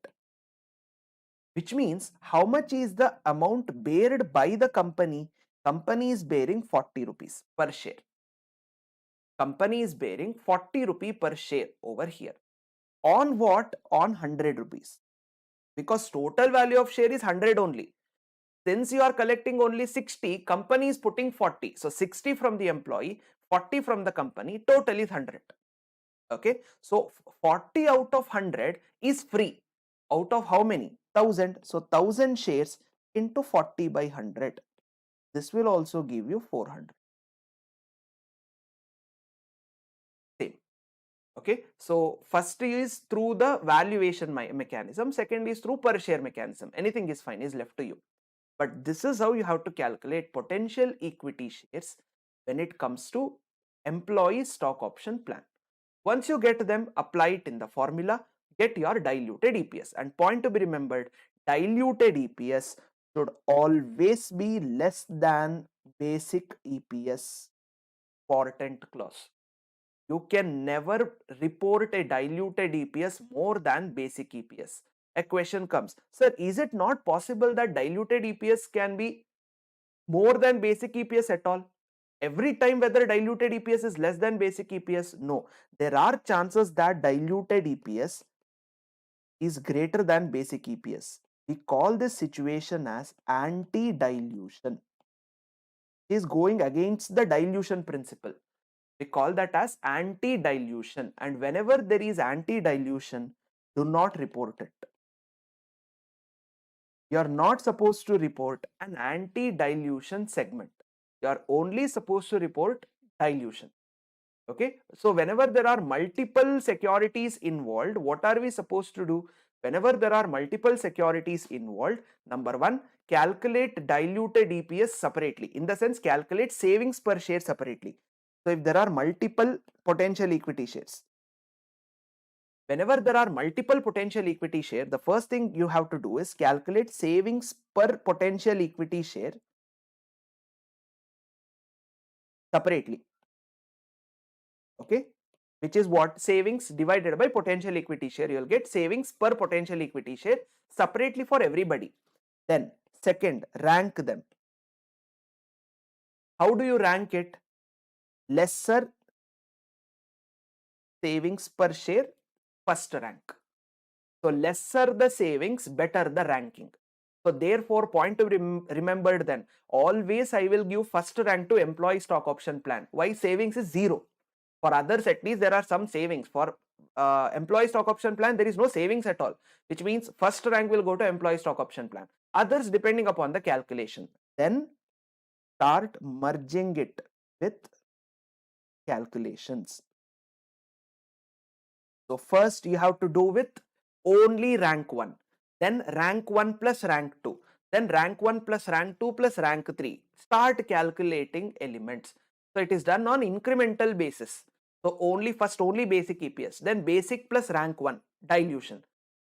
Speaker 1: Which means how much is the amount bared by the company? Company is bearing 40 rupees per share. Company is bearing 40 rupee per share over here. On what? On 100 rupees. Because total value of share is 100 only. Since you are collecting only 60, company is putting 40. So 60 from the employee, 40 from the company, total is 100. Okay. So 40 out of 100 is free. Out of how many? 1000. So 1000 shares into 40 by 100. This will also give you 400. Same. Okay. So first is through the valuation mechanism. Second is through per share mechanism. Anything is fine, is left to you. But this is how you have to calculate potential equity shares when it comes to employee stock option plan. Once you get them, apply it in the formula, get your diluted EPS. And point to be remembered, diluted EPS should always be less than basic EPS. Important clause. You can never report a diluted EPS more than basic EPS. A question comes, sir, is it not possible that diluted EPS can be more than basic EPS at all? Every time whether diluted EPS is less than basic EPS? No. There are chances that diluted EPS is greater than basic EPS. We call this situation as anti-dilution. It is going against the dilution principle. We call that as anti-dilution, and whenever there is anti-dilution, do not report it. You are not supposed to report an anti-dilution segment. You are only supposed to report dilution. Okay, so whenever there are multiple securities involved, what are we supposed to do? Whenever there are multiple securities involved, number one, calculate diluted EPS separately. In the sense, calculate savings per share separately. So if there are multiple potential equity shares, whenever there are multiple potential equity share, the first thing you have to do is calculate savings per potential equity share separately. Okay, which is what? Savings divided by potential equity share. You will get savings per potential equity share separately for everybody. Then second, rank them. How do you rank it? Lesser savings per share, first rank. So lesser the savings, better the ranking. So therefore, point to be remembered then, always I will give first rank to employee stock option plan. Why? Savings is 0. For others, at least there are some savings. For employee stock option plan, there is no savings at all, which means first rank will go to employee stock option plan. Others, depending upon the calculation. Then start merging it with calculations. So first you have to do with only rank 1, then rank 1 plus rank 2, then rank 1 plus rank 2 plus rank 3. Start calculating elements. So it is done on incremental basis. So only basic EPS, then basic plus rank 1 dilution,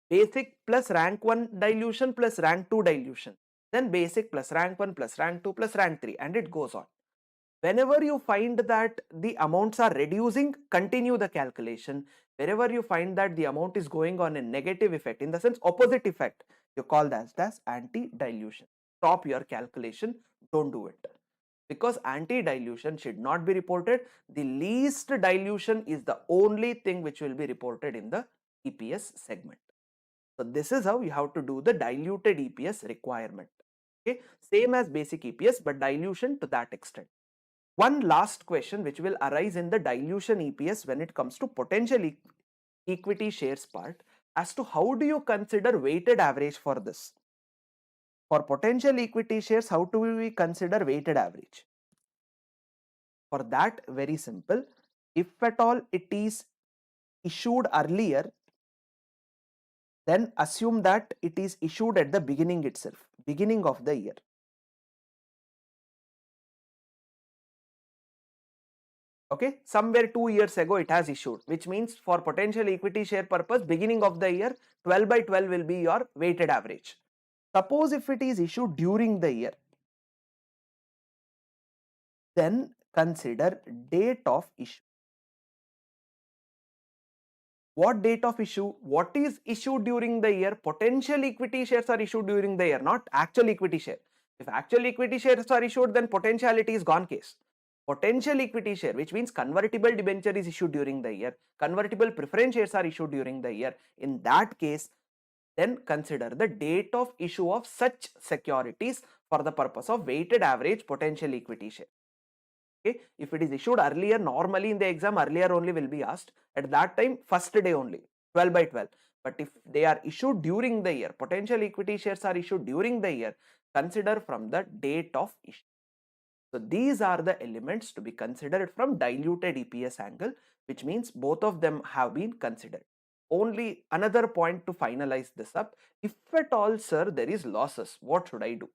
Speaker 1: basic plus rank 1 dilution plus rank 2 dilution, then basic plus rank 1 plus rank 2 plus rank 3, and it goes on. Whenever you find that the amounts are reducing, continue the calculation. Wherever you find that the amount is going on a negative effect, in the sense opposite effect, you call that as anti-dilution. Stop your calculation, don't do it. Because anti-dilution should not be reported. The least dilution is the only thing which will be reported in the EPS segment. So this is how you have to do the diluted EPS requirement. Okay, same as basic EPS, but dilution to that extent. One last question which will arise in the dilution EPS when it comes to potential equity shares part, as to how do you consider weighted average for this? For potential equity shares, how do we consider weighted average? For that, very simple. If at all it is issued earlier, then assume that it is issued at the beginning itself, beginning of the year. Okay, somewhere 2 years ago it has issued, which means for potential equity share purpose, beginning of the year, 12 by 12 will be your weighted average. Suppose if it is issued during the year, then consider date of issue. What date of issue? What is issued during the year? Potential equity shares are issued during the year, not actual equity share. If actual equity shares are issued, then potentiality is gone case. Potential equity share, which means convertible debenture, is issued during the year, convertible preference shares are issued during the year. In that case, then consider the date of issue of such securities for the purpose of weighted average potential equity share. Okay, if it is issued earlier, normally in the exam earlier only will be asked, at that time first day only, 12 by 12. But if they are issued during the year, potential equity shares are issued during the year, consider from the date of issue. So these are the elements to be considered from diluted EPS angle, which means both of them have been considered. Only another point to finalize this up, if at all sir there is losses, what should I do?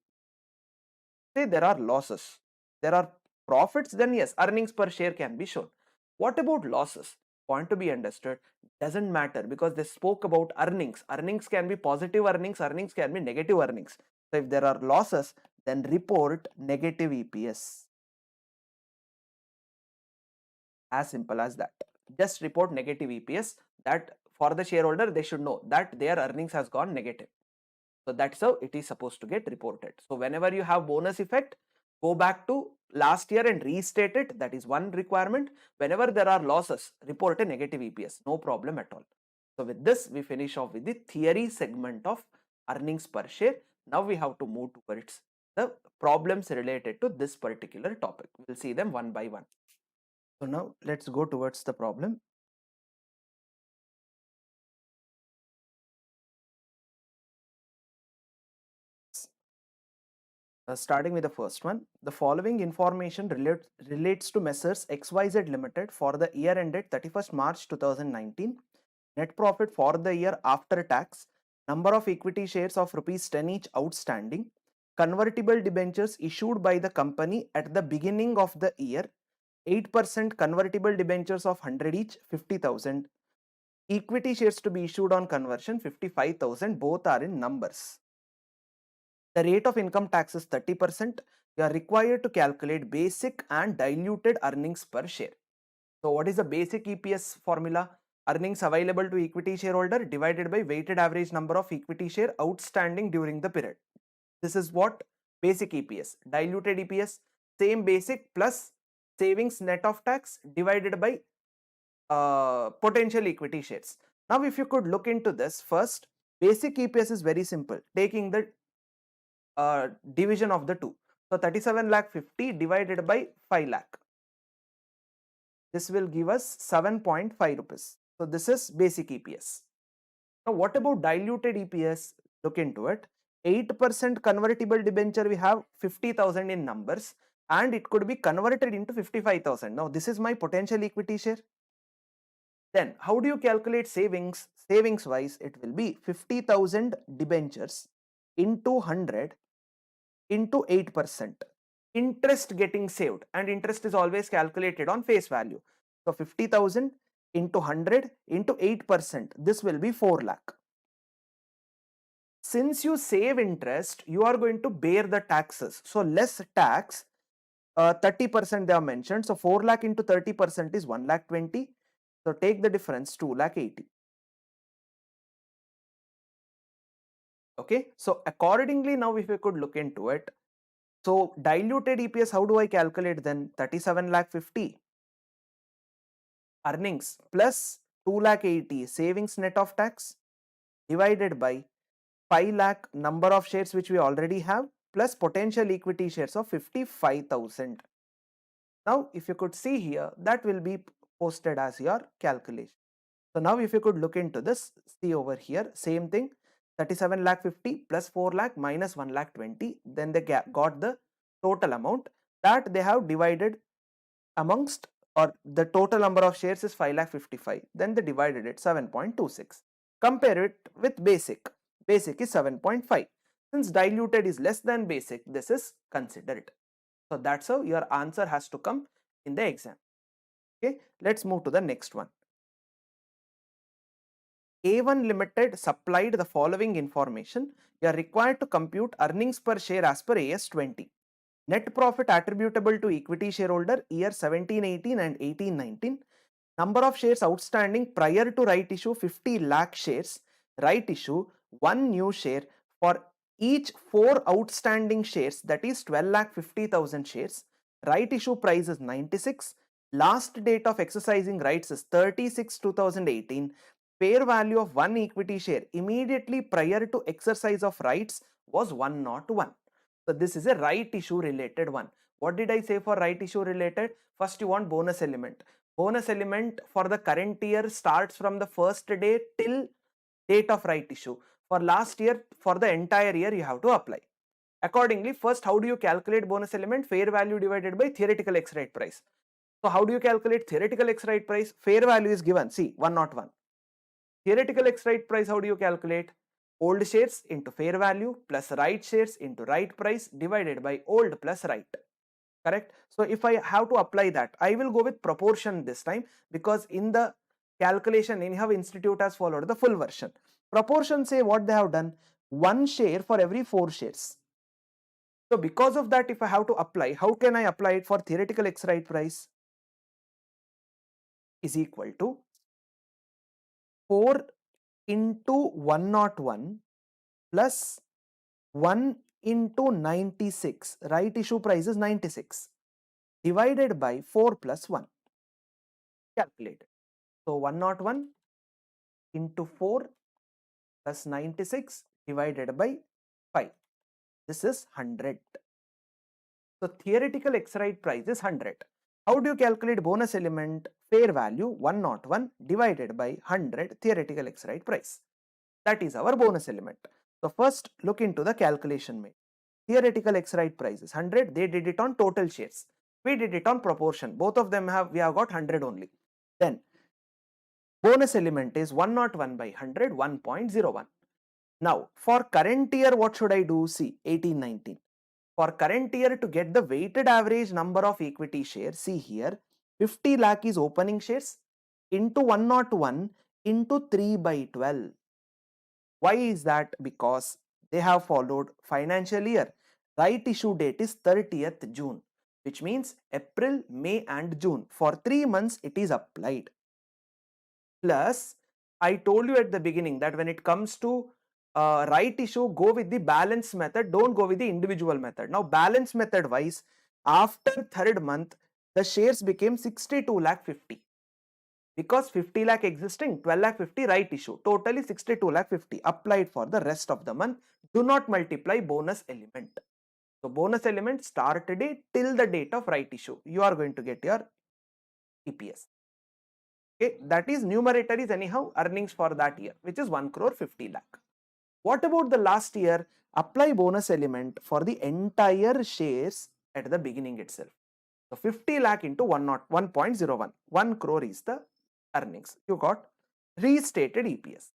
Speaker 1: Say there are losses, there are profits, then yes, earnings per share can be shown. What about losses? Point to be understood, doesn't matter, because they spoke about earnings. Earnings can be positive earnings, earnings can be negative earnings. So if there are losses, then report negative EPS. As simple as that. Just report negative EPS, that for the shareholder they should know that their earnings has gone negative. So that's how it is supposed to get reported. So whenever you have bonus effect, go back to last year and restate it. That is one requirement. Whenever there are losses, report a negative EPS. No problem at all. So with this, we finish off with the theory segment of earnings per share. Now we have to move towards the problems related to this particular topic. We'll see them one by one. So now let's go towards the problem. Starting with the first one, the following information relates to Messrs. XYZ Limited for the year ended 31st March 2019. Net profit for the year after tax, number of equity shares of rupees 10 each outstanding, convertible debentures issued by the company at the beginning of the year, 8% convertible debentures of 100 each, 50,000. Equity shares to be issued on conversion, 55,000. Both are in numbers. The rate of income tax is 30%. You are required to calculate basic and diluted earnings per share. So what is the basic EPS formula? Earnings available to equity shareholder divided by weighted average number of equity share outstanding during the period. This is what basic EPS. Diluted EPS, same basic plus savings net of tax divided by potential equity shares. Now if you could look into this first, basic EPS is very simple, taking the division of the two. So 37 lakh 50 divided by 5 lakh. This will give us 7.5 rupees. So this is basic EPS. Now what about diluted EPS? Look into it. 8% convertible debenture, we have 50,000 in numbers and it could be converted into 55,000. Now this is my potential equity share. Then how do you calculate savings? Savings wise, it will be 50,000 debentures into 100 into 8%. Interest getting saved, and interest is always calculated on face value. So 50,000 into 100 into 8%, this will be 4 lakh. Since you save interest, you are going to bear the taxes. So less tax, 30% they have mentioned. So 4 lakh into 30% is 1 lakh 20. So take the difference, 2 lakh 80. Okay, so accordingly, now if you could look into it, so diluted EPS, how do I calculate then? 37 lakh 50 earnings plus 2 lakh 80 savings net of tax divided by 5 lakh number of shares which we already have plus potential equity shares of 55,000. Now if you could see here, that will be posted as your calculation. So now if you could look into this, see over here, same thing, 37 lakh 50 plus 4 lakh minus 1 lakh 20, then they got the total amount that they have divided amongst, or the total number of shares is 5 lakh 55, then they divided it 7.26. Compare it with basic. Basic is 7.5. Since diluted is less than basic, this is considered. So that's how your answer has to come in the exam. Okay, let's move to the next one. A1 Limited supplied the following information. You are required to compute earnings per share as per AS 20. Net profit attributable to equity shareholder year 1718 and 1819. Number of shares outstanding prior to right issue 50 lakh shares. Right issue 1 new share for each 4 outstanding shares, that is 12 lakh 50,000 shares. Right issue price is 96. Last date of exercising rights is 36/2018. Fair value of one equity share immediately prior to exercise of rights was 101. So this is a right issue related one. What did I say for right issue related? First you want bonus element. Bonus element for the current year starts from the first day till date of right issue. For last year, for the entire year, you have to apply. Accordingly, first how do you calculate bonus element? Fair value divided by theoretical ex-right price. So how do you calculate theoretical ex-right price? Fair value is given, see 101. Theoretical ex-right price, how do you calculate? Old shares into fair value plus right shares into right price divided by old plus right. Correct? So if I have to apply that, I will go with proportion this time, because in the calculation anyhow institute has followed the full version. Proportion say what they have done, 1 share for every 4 shares. So because of that, if I have to apply, how can I apply it for theoretical ex-right price? Is equal to 4 into 101 plus 1 into 96, right issue price is 96, divided by 4 plus 1. Calculate it. So 101 into 4 plus 96 divided by 5. This is 100. So theoretical ex-right price is 100. How do you calculate bonus element? Fair value 101 divided by 100 theoretical ex-right price. That is our bonus element. So first look into the calculation made. theoretical exercise price is 100. They did it on total shares. We did it on proportion. Both of them we have got 100 only. Then bonus element is 101 by 100, 1.01. Now for current year, what should I do? See 1819. For current year, to get the weighted average number of equity shares, see here 50 lakh is opening shares into 101 into 3 by 12. Why is that? Because they have followed financial year. Right issue date is 30th June, which means April, May and June. For 3 months it is applied. Plus, I told you at the beginning that when it comes to right issue, go with the balance method, don't go with the individual method. Now, balance method wise, after third month, the shares became 62 lakh 50. Because 50 lakh existing, 12 lakh 50 right issue, totally 62 lakh 50 applied for the rest of the month. Do not multiply bonus element. So bonus element start date till the date of right issue. You are going to get your EPS. Okay, that is numerator is anyhow earnings for that year, which is 1 crore 50 lakh. What about the last year? Apply bonus element for the entire shares at the beginning itself. So 50 lakh into 1.01. 1 crore is the earnings. You got restated EPS.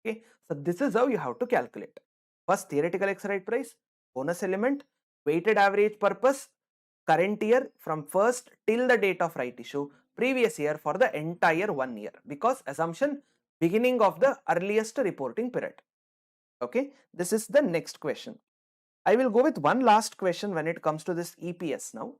Speaker 1: Okay, so this is how you have to calculate. First, theoretical exercise price, bonus element, weighted average purpose, current year from first till the date of right issue, previous year for the entire 1 year, because assumption beginning of the earliest reporting period. Okay, this is the next question. I will go with one last question when it comes to this EPS now.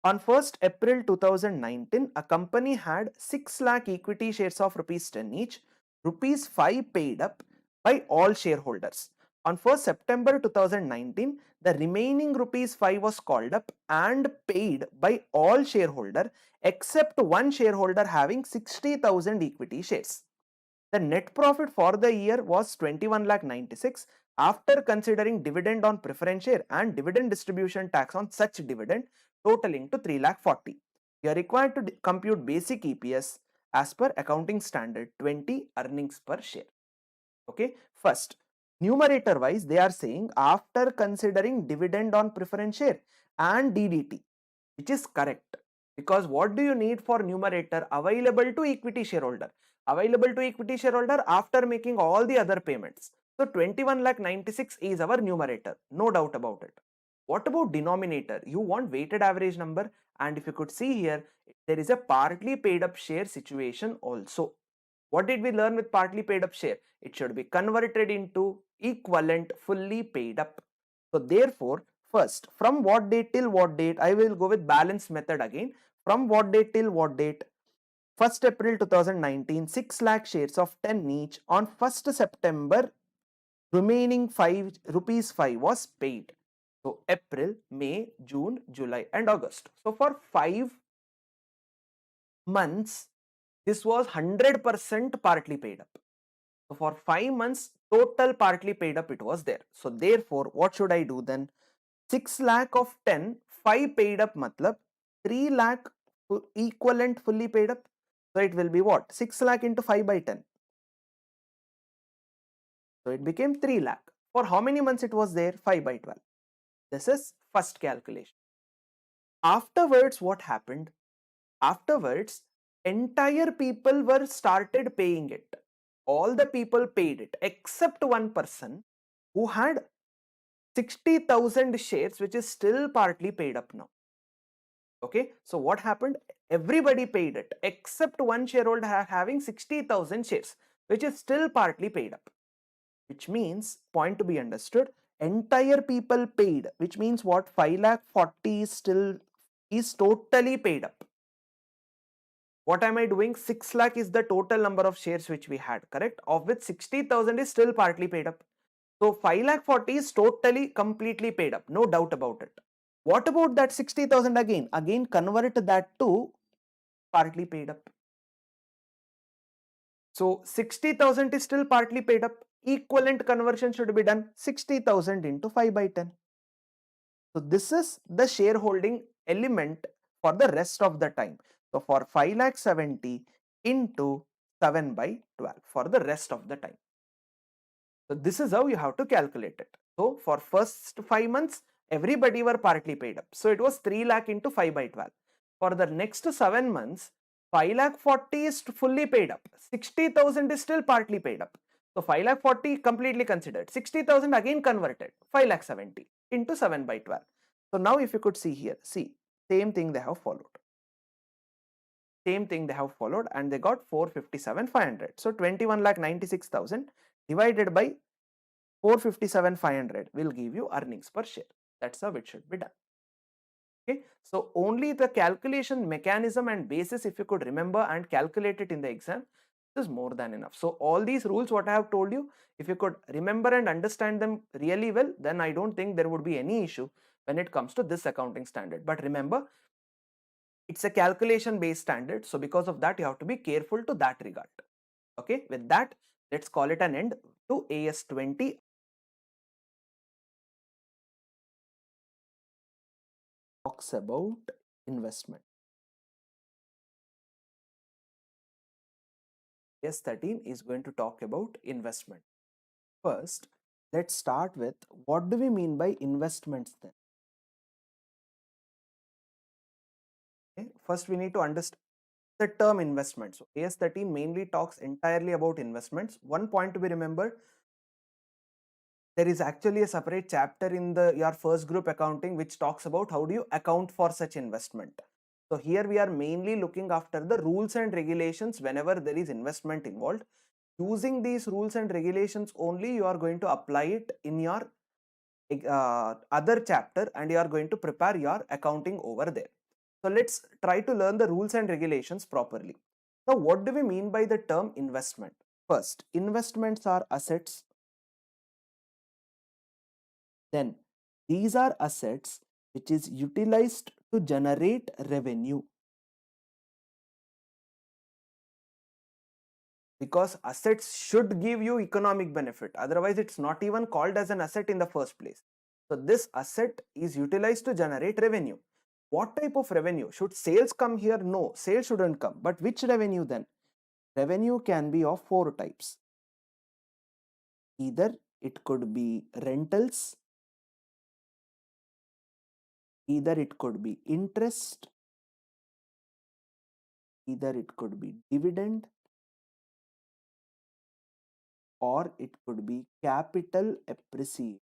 Speaker 1: On 1st April 2019, a company had 6 lakh equity shares of rupees 10 each, rupees 5 paid up by all shareholders. On 1st September 2019, the remaining rupees 5 was called up and paid by all shareholders except one shareholder having 60,000 equity shares. The net profit for the year was 21 lakh 96 after considering dividend on preference share and dividend distribution tax on such dividend totaling to 3 lakh 40. You are required to compute basic EPS as per accounting standard 20 earnings per share. Okay, first numerator wise they are saying after considering dividend on preference share and DDT, which is correct, because what do you need for numerator? Available to equity shareholder. Available to equity shareholder after making all the other payments. So 21 lakh 96 is our numerator, no doubt about it. What about denominator? You want weighted average number, and if you could see here, there is a partly paid up share situation also. What did we learn with partly paid up share? It should be converted into equivalent fully paid up. So therefore, first, from what date till what date? I will go with balance method again. From what date till what date? 1st April 2019, 6 lakh shares of 10 each. On 1st September, remaining 5 rupees 5 was paid. So April, May, June, July and August. So for 5 months, this was 100% partly paid up. So for 5 months, total partly paid up it was there. So therefore, what should I do then? 6 lakh of 10, 5 paid up matlab 3 lakh equivalent fully paid up. So it will be what? 6 lakh into 5 by 10. So it became 3 lakh. For how many months it was there? 5 by 12. This is first calculation. Afterwards, what happened? Afterwards, entire people were started paying it. All the people paid it except one person who had 60,000 shares, which is still partly paid up now. Okay, so what happened? Everybody paid it except one shareholder having 60,000 shares, which is still partly paid up. Which means, point to be understood, entire people paid, which means what? 5 lakh 40 is totally paid up. What am I doing? 6 lakh is the total number of shares which we had, correct? Of which 60,000 is still partly paid up. So 5 lakh 40 is totally completely paid up, no doubt about it. What about that 60,000 again? Again convert that to partly paid up. So 60,000 is still partly paid up. Equivalent conversion should be done. 60,000 into 5 by 10. So this is the shareholding element for the rest of the time. So for 5 lakh 70 into 7 by 12 for the rest of the time. So this is how you have to calculate it. So for first 5 months, everybody were partly paid up. So it was 3 lakh into 5 by 12. For the next 7 months, 5 lakh 40 is fully paid up. 60,000 is still partly paid up. So 5 lakh 40 completely considered. 60,000 again converted. 5 lakh 70 into 7 by 12. So now if you could see here, see, same thing they have followed. Same thing they have followed and they got 457,500. So 21 lakh 96,000 divided by 457,500 will give you earnings per share. That's how it should be done. Okay, so only the calculation mechanism and basis, if you could remember and calculate it in the exam, this is more than enough. So all these rules what I have told you, if you could remember and understand them really well, then I don't think there would be any issue when it comes to this accounting standard. But remember, it's a calculation based standard, so because of that you have to be careful to that regard. Okay, with that, let's call it an end to AS 20. Talks about investment. AS 13 is going to talk about investment. First, let's start with what do we mean by investments then? Okay, first we need to understand the term investment. So AS 13 mainly talks entirely about investments. One point to be remembered, there is actually a separate chapter in your first group accounting which talks about how do you account for such investment. So here we are mainly looking after the rules and regulations whenever there is investment involved. Using these rules and regulations only you are going to apply it in your other chapter and you are going to prepare your accounting over there. So let's try to learn the rules and regulations properly. Now what do we mean by the term investment? First, investments are assets. Then these are assets which is utilized to generate revenue. Because assets should give you economic benefit, otherwise it's not even called as an asset in the first place. So this asset is utilized to generate revenue. What type of revenue? Should sales come here? No, sales shouldn't come. But which revenue then? Revenue can be of 4 types. Either it could be rentals, either it could be interest, either it could be dividend, or it could be capital appreciation.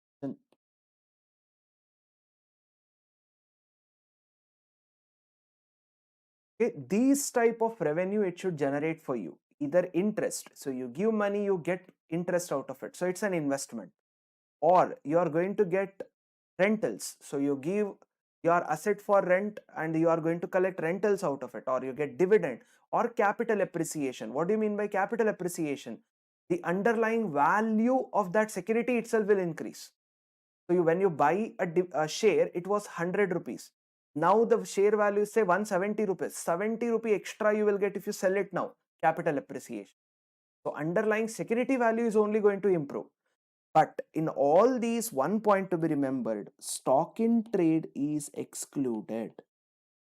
Speaker 1: Okay, these type of revenue it should generate for you. Either interest, so you give money, you get interest out of it, so it's an investment. Or you are going to get rentals, so you give your asset for rent and you are going to collect rentals out of it, or you get dividend. Or capital appreciation. What do you mean by capital appreciation? The underlying value of that security itself will increase. So when you buy a share, it was 100 rupees. Now the share value is say 170 rupees. 70 rupee extra you will get if you sell it now. Capital appreciation. So underlying security value is only going to improve. But in all these, one point to be remembered, stock in trade is excluded.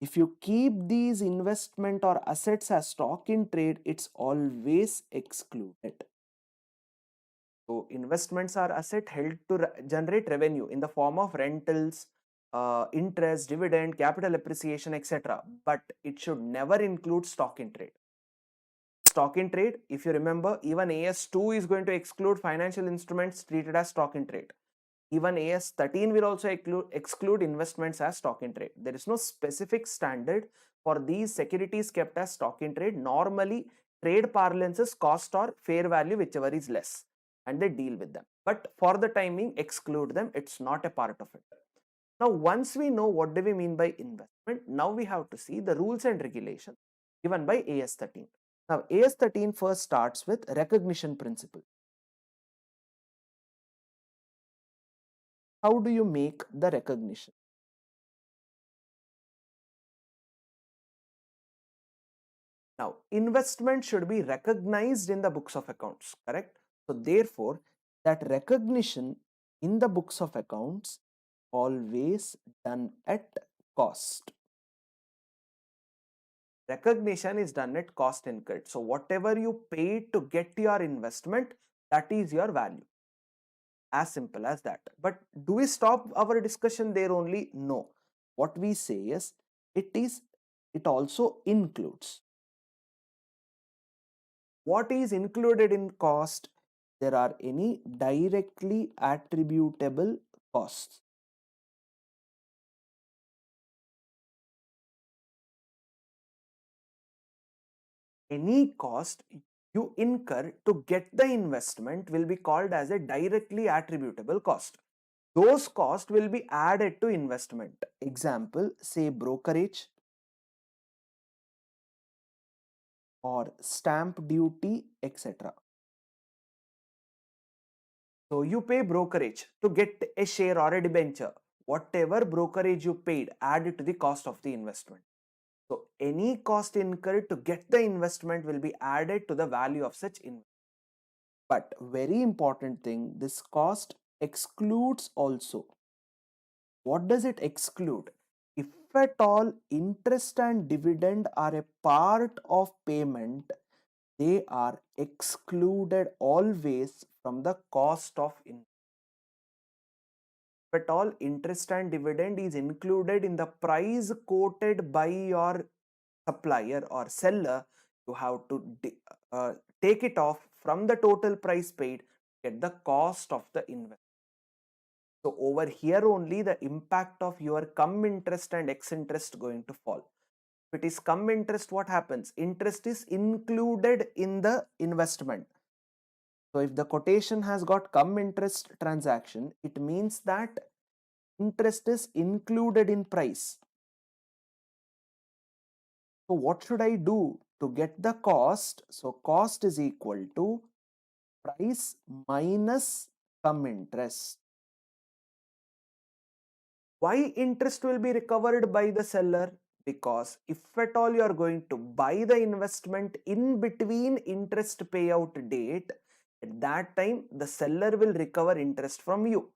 Speaker 1: If you keep these investment or assets as stock in trade, it's always excluded. So investments are asset held to generate revenue in the form of rentals, interest, dividend, capital appreciation, etc. But it should never include stock in trade. Stock in trade, if you remember, even AS2 is going to exclude financial instruments treated as stock in trade. Even AS13 will also exclude investments as stock in trade. There is no specific standard for these securities kept as stock in trade. Normally, trade parlances cost or fair value, whichever is less, and they deal with them. But for the timing, exclude them. It's not a part of it. Now, once we know what do we mean by investment, now we have to see the rules and regulations given by AS13. Now, AS13 first starts with recognition principle. How do you make the recognition? Now, investment should be recognized in the books of accounts, correct? So, therefore, that recognition in the books of accounts always done at cost. Recognition is done at cost incurred. So, whatever you paid to get your investment, that is your value. As simple as that. But do we stop our discussion there only? No. What we say is it also includes. What is included in cost? There are any directly attributable costs. Any cost you incur to get the investment will be called as a directly attributable cost. Those costs will be added to investment. Example, say brokerage or stamp duty, etc. So you pay brokerage to get a share or a debenture. Whatever brokerage you paid, add it to the cost of the investment. So any cost incurred to get the investment will be added to the value of such investment. But very important thing, this cost excludes also. What does it exclude? If at all interest and dividend are a part of payment, they are excluded always from the cost of investment. If at all interest and dividend is included in the price quoted by your supplier or seller, you have to take it off from the total price paid, get the cost of the investment. So over here only the impact of your cum interest and ex interest going to fall. If it is cum interest, what happens? Interest is included in the investment. So if the quotation has got cum interest transaction, it means that interest is included in price. So what should I do to get the cost? So cost is equal to price minus cum interest. Why interest will be recovered by the seller? Because if at all you are going to buy the investment in between interest payout date, at that time the seller will recover interest from you.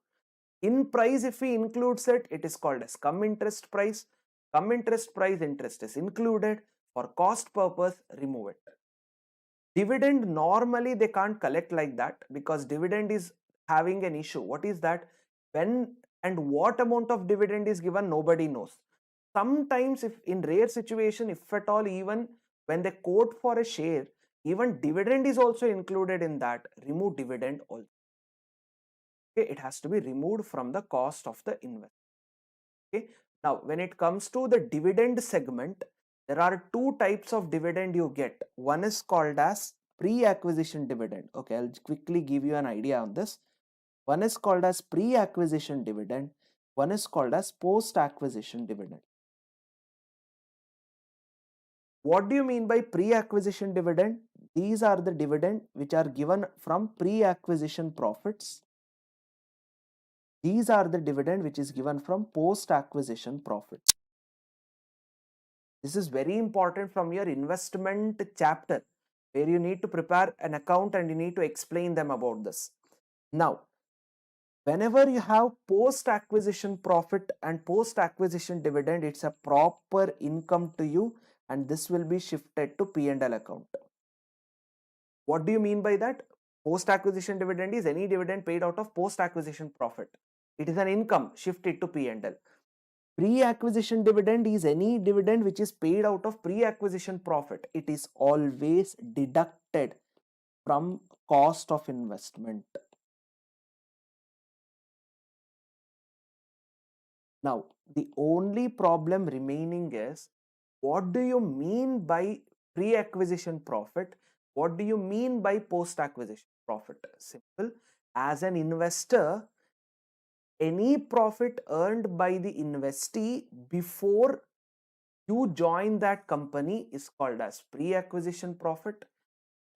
Speaker 1: In price, if he includes it, it is called as cum interest price. Cum interest price, interest is included. For cost purpose, remove it. Dividend, normally they can't collect like that because dividend is having an issue. What is that? When and what amount of dividend is given, nobody knows. Sometimes, if in rare situation, if at all, even when they quote for a share, even dividend is also included in that. Remove dividend also. Okay, it has to be removed from the cost of the investment. Okay, now when it comes to the dividend segment, there are two types of dividend you get. One is called as pre-acquisition dividend. Okay, I'll quickly give you an idea on this. One is called as pre-acquisition dividend. One is called as post-acquisition dividend. What do you mean by pre-acquisition dividend? These are the dividend which are given from pre-acquisition profits. These are the dividend which is given from post-acquisition profits. This is very important from your investment chapter where you need to prepare an account and you need to explain them about this. Now, whenever you have post-acquisition profit and post-acquisition dividend, it's a proper income to you and this will be shifted to P&L account. What do you mean by that? Post-acquisition dividend is any dividend paid out of post-acquisition profit. It is an income shifted to P&L. Pre-acquisition dividend is any dividend which is paid out of pre-acquisition profit. It is always deducted from cost of investment. Now, the only problem remaining is, what do you mean by pre-acquisition profit? What do you mean by post-acquisition profit? Simple. As an investor, any profit earned by the investee before you join that company is called as pre-acquisition profit.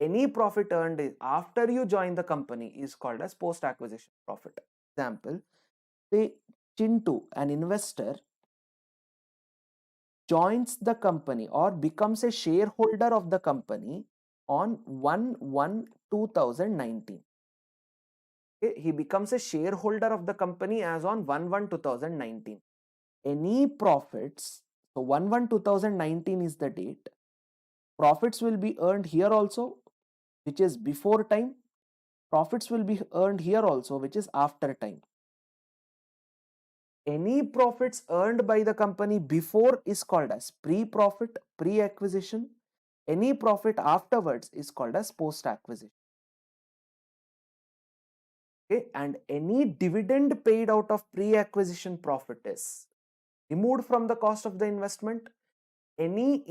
Speaker 1: Any profit earned after you join the company is called as post-acquisition profit. Example, say Chintu, an investor, joins the company or becomes a shareholder of the company on 1/1/2019. Okay, he becomes a shareholder of the company as on 1/1/2019. Any profits, so 1/1/2019 is the date. Profits will be earned here also, which is before time. Profits will be earned here also, which is after time. Any profits earned by the company before is called as pre-profit, pre-acquisition. Any profit afterwards is called as post-acquisition. Okay, and any dividend paid out of pre-acquisition profit is removed from the cost of the investment. Any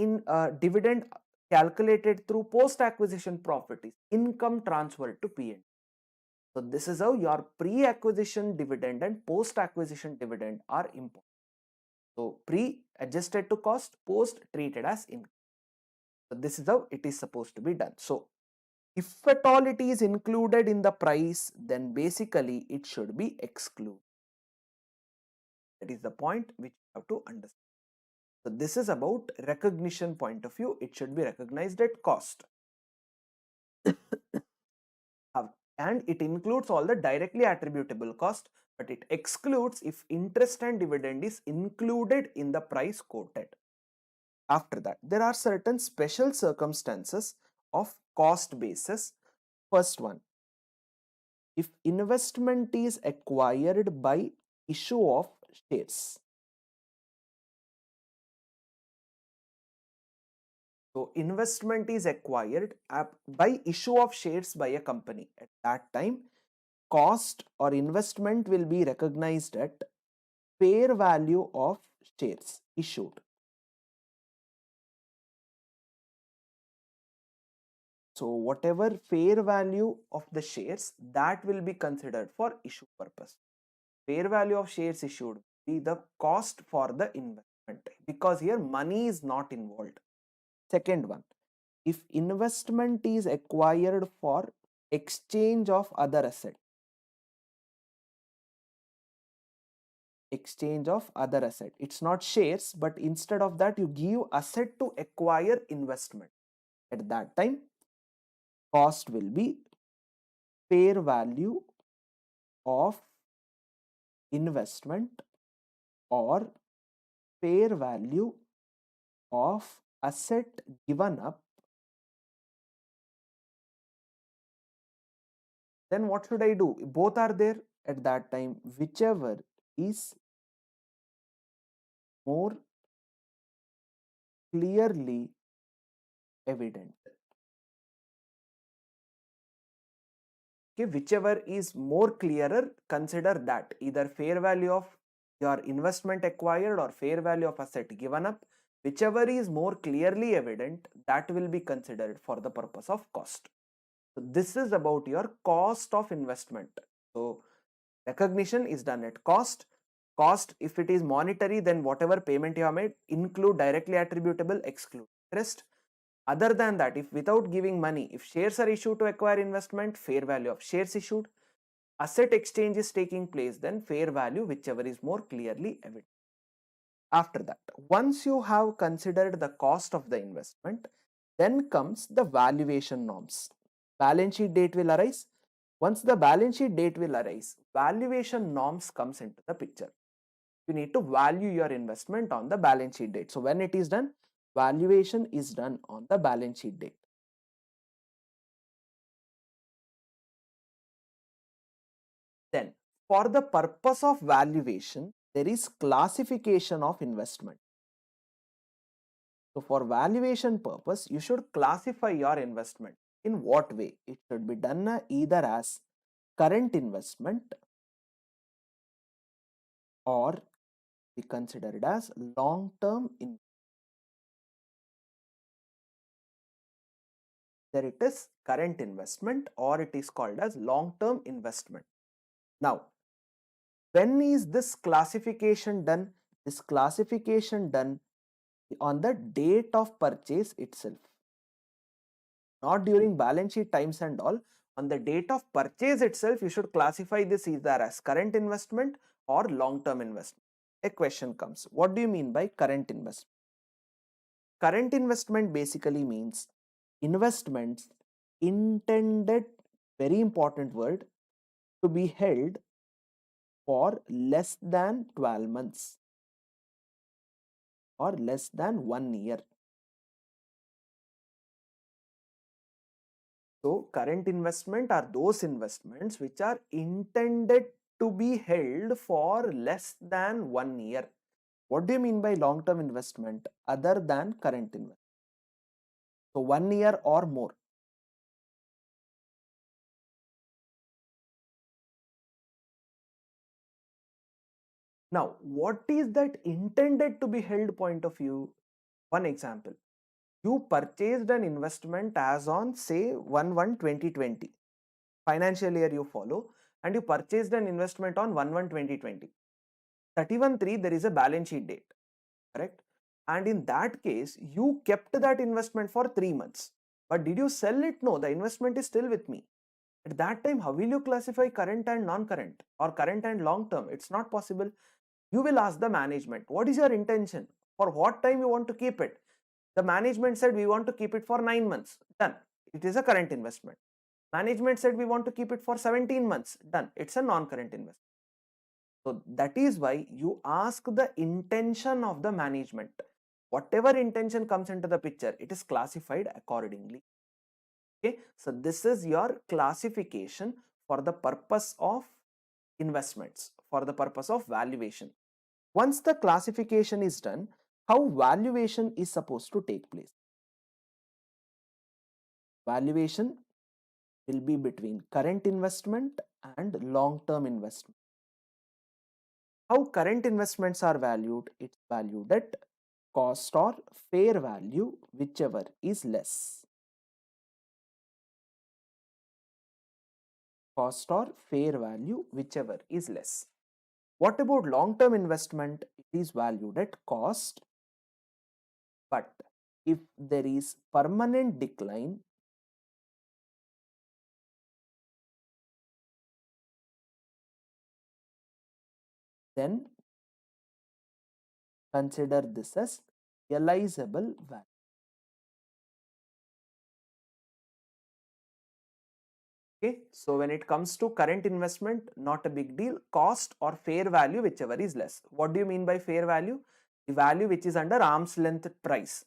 Speaker 1: dividend calculated through post-acquisition profit is income transferred to P&L. So this is how your pre-acquisition dividend and post-acquisition dividend are important. So pre adjusted to cost, post treated as income. So this is how it is supposed to be done. So if at all it is included in the price, then basically it should be excluded. That is the point which you have to understand. So this is about recognition point of view. It should be recognized at cost. And it includes all the directly attributable cost, but it excludes if interest and dividend is included in the price quoted. After that, there are certain special circumstances of cost basis. First one, if investment is acquired by issue of shares. So investment is acquired by issue of shares by a company. At that time, cost or investment will be recognized at fair value of shares issued. So whatever fair value of the shares, that will be considered for issue purpose. Fair value of shares issued be the cost for the investment, because here money is not involved. Second one, if investment is acquired for exchange of other asset, it's not shares, but instead of that you give asset to acquire investment. At that time, cost will be fair value of investment or fair value of asset given up. Then what should I do? Both are there at that time, whichever is more clearly evident. Okay, whichever is more clearer, consider that either fair value of your investment acquired or fair value of asset given up, whichever is more clearly evident, that will be considered for the purpose of cost. So this is about your cost of investment. So recognition is done at cost. Cost, if it is monetary, then whatever payment you have made, include directly attributable, exclude interest. Other than that, if without giving money, if shares are issued to acquire investment, fair value of shares issued. Asset exchange is taking place, then fair value, whichever is more clearly evident. After that, once you have considered the cost of the investment, then comes the valuation norms. Balance sheet date will arise. Once the balance sheet date will arise, valuation norms comes into the picture. You need to value your investment on the balance sheet date. So when it is done, valuation is done on the balance sheet date. Then for the purpose of valuation, there is classification of investment. So for valuation purpose, you should classify your investment. In what way? It should be done either as current investment or be considered as long-term investment. There it is, current investment, or it is called as long-term investment. Now, when is this classification done? This classification done on the date of purchase itself. Not during balance sheet times and all. On the date of purchase itself, you should classify this either as current investment or long-term investment. A question comes, what do you mean by current investment? Current investment basically means investments intended, very important word, to be held for less than 12 months or less than 1 year. So current investment are those investments which are intended to be held for less than 1 year. What do you mean by long-term investment other than current investment? So 1 year or more. Now, what is that intended to be held point of view? One example. You purchased an investment as on say 1/1/2020. Financial year you follow, and you purchased an investment on 1/1/2020. 31/3 there is a balance sheet date, correct? And in that case, you kept that investment for 3 months. But did you sell it? No, the investment is still with me. At that time, how will you classify current and non-current or current and long term? It's not possible. You will ask the management, what is your intention? For what time you want to keep it? The management said we want to keep it for 9 months. Done. It is a current investment. Management said we want to keep it for 17 months. Done. It's a non-current investment. So that is why you ask the intention of the management. Whatever intention comes into the picture, it is classified accordingly. Okay, so this is your classification for the purpose of investments, for the purpose of valuation. Once the classification is done, how valuation is supposed to take place? Valuation will be between current investment and long-term investment. How current investments are valued? It's valued at cost or fair value, whichever is less. Cost or fair value, whichever is less. What about long-term investment? It is valued at cost, but if there is permanent decline, then consider this as realizable value. Okay, so when it comes to current investment, not a big deal. Cost or fair value, whichever is less. What do you mean by fair value? The value which is under arm's length price,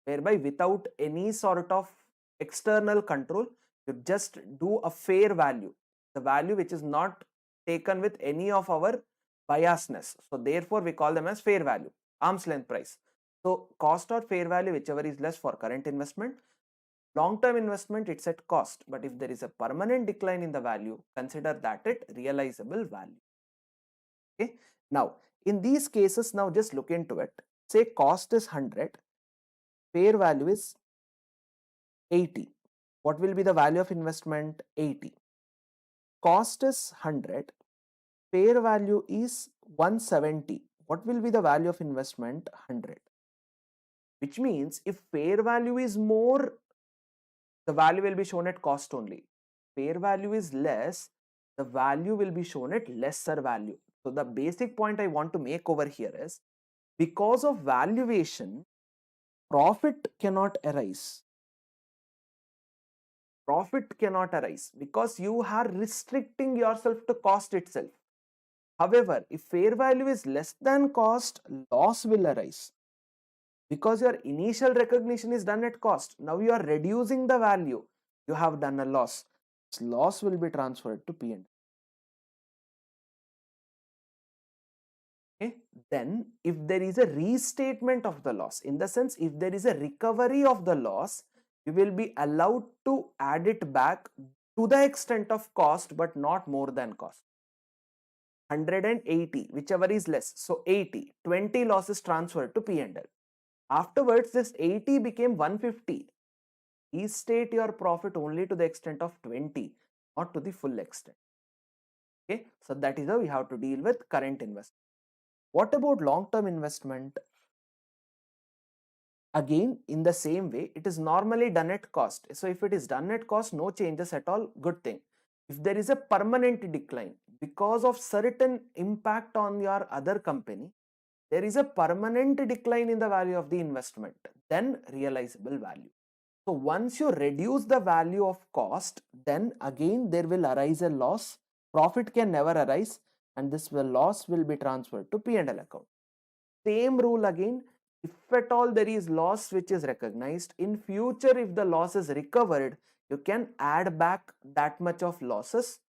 Speaker 1: whereby without any sort of external control, you just do a fair value, the value which is not taken with any of our biasness. So therefore we call them as fair value, arm's length price. So cost or fair value, whichever is less for current investment. Long-term investment, it's at cost, but if there is a permanent decline in the value, consider that at realizable value. Okay. Now, in these cases, now just look into it. Say cost is 100, fair value is 80. What will be the value of investment? 80. Cost is 100, fair value is 170. What will be the value of investment? 100. Which means if fair value is more, the value will be shown at cost only. Fair value is less, the value will be shown at lesser value. So the basic point I want to make over here is, because of valuation, profit cannot arise. Profit cannot arise because you are restricting yourself to cost itself. However, if fair value is less than cost, loss will arise. Because your initial recognition is done at cost, now you are reducing the value, you have done a loss. This loss will be transferred to P&L. Okay. Then if there is a restatement of the loss, in the sense if there is a recovery of the loss, you will be allowed to add it back to the extent of cost, but not more than cost. 180, whichever is less. So 80, 20 loss is transferred to P&L. Afterwards, this 80 became 150. Restate your profit only to the extent of 20, not to the full extent. Okay, so that is how we have to deal with current investment. What about long-term investment? Again, in the same way, it is normally done at cost. So if it is done at cost, no changes at all, good thing. If there is a permanent decline because of certain impact on your other company, there is a permanent decline in the value of the investment, then realizable value. So once you reduce the value of cost, then again there will arise a loss. Profit can never arise, and this loss will be transferred to P&L account. Same rule again, if at all there is loss which is recognized, in future if the loss is recovered, you can add back that much of losses